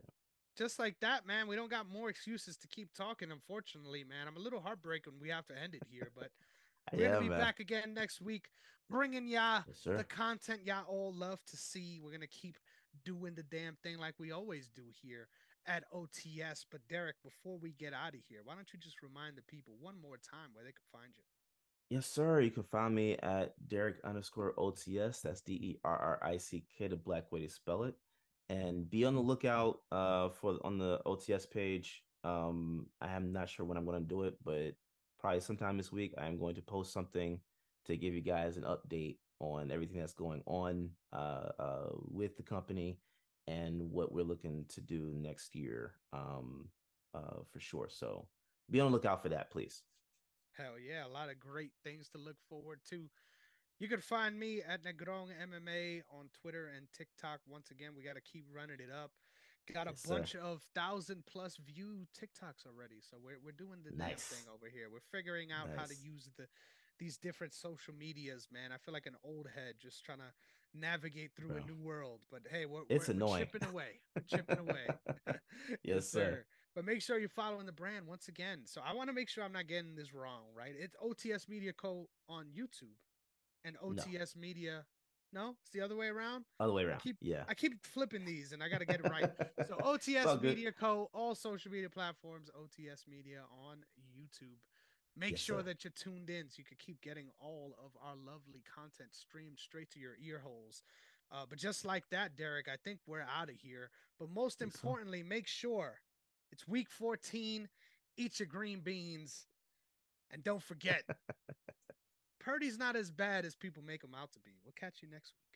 Speaker 1: just like that, man, we don't got more excuses to keep talking, unfortunately, man. I'm a little heartbroken we have to end it here, but we're going to
Speaker 2: Yeah,
Speaker 1: be
Speaker 2: man.
Speaker 1: back again next week, bringing y'all
Speaker 2: Yes,
Speaker 1: the
Speaker 2: sir.
Speaker 1: content y'all all love to see. We're going to keep doing the damn thing like we always do here at OTS. But, Derek, before we get out of here, why don't you just remind the people one more time where they can find you?
Speaker 2: Yes, sir. You can find me at Derrick underscore OTS. That's DERRICK, the black way to spell it. And be on the lookout for on the OTS page. I am not sure when I'm going to do it, but probably sometime this week I am going to post something to give you guys an update on everything that's going on with the company and what we're looking to do next year for sure. So be on the lookout for that, please.
Speaker 1: Hell yeah, a lot of great things to look forward to. You can find me at Negron MMA on Twitter and TikTok. Once again, we got to keep running it up. Got a
Speaker 2: Yes, sir.
Speaker 1: bunch of 1,000+ view TikToks already, so we're doing the damn thing
Speaker 2: Nice.
Speaker 1: over here. We're figuring out how to
Speaker 2: Nice.
Speaker 1: use these different social medias, man. I feel like an old head just trying to navigate through a
Speaker 2: Bro.
Speaker 1: new world. But hey,
Speaker 2: It's
Speaker 1: we're
Speaker 2: annoying.
Speaker 1: chipping away. We're chipping away.
Speaker 2: Yes,
Speaker 1: Yes,
Speaker 2: sir.
Speaker 1: sir. But make sure you're following the brand once again. So I want to make sure I'm not getting this wrong, right? It's OTS Media Co. on YouTube and
Speaker 2: No.
Speaker 1: OTS Media. No, it's the other way around.
Speaker 2: Other way
Speaker 1: I
Speaker 2: around.
Speaker 1: keep
Speaker 2: Yeah.
Speaker 1: I keep flipping these and I got to get it right. So
Speaker 2: It's
Speaker 1: OTS
Speaker 2: all good.
Speaker 1: Media Co. all social media platforms, OTS Media on YouTube. Make
Speaker 2: Yes,
Speaker 1: sure
Speaker 2: sir.
Speaker 1: that you're tuned in so you can keep getting all of our lovely content streamed straight to your ear holes. But just like that, Derek, I think we're out of here. But most
Speaker 2: Think so.
Speaker 1: importantly, make sure it's week 14. Eat your green beans and don't forget Purdy's not as bad as people make him out to be. We'll catch you next week.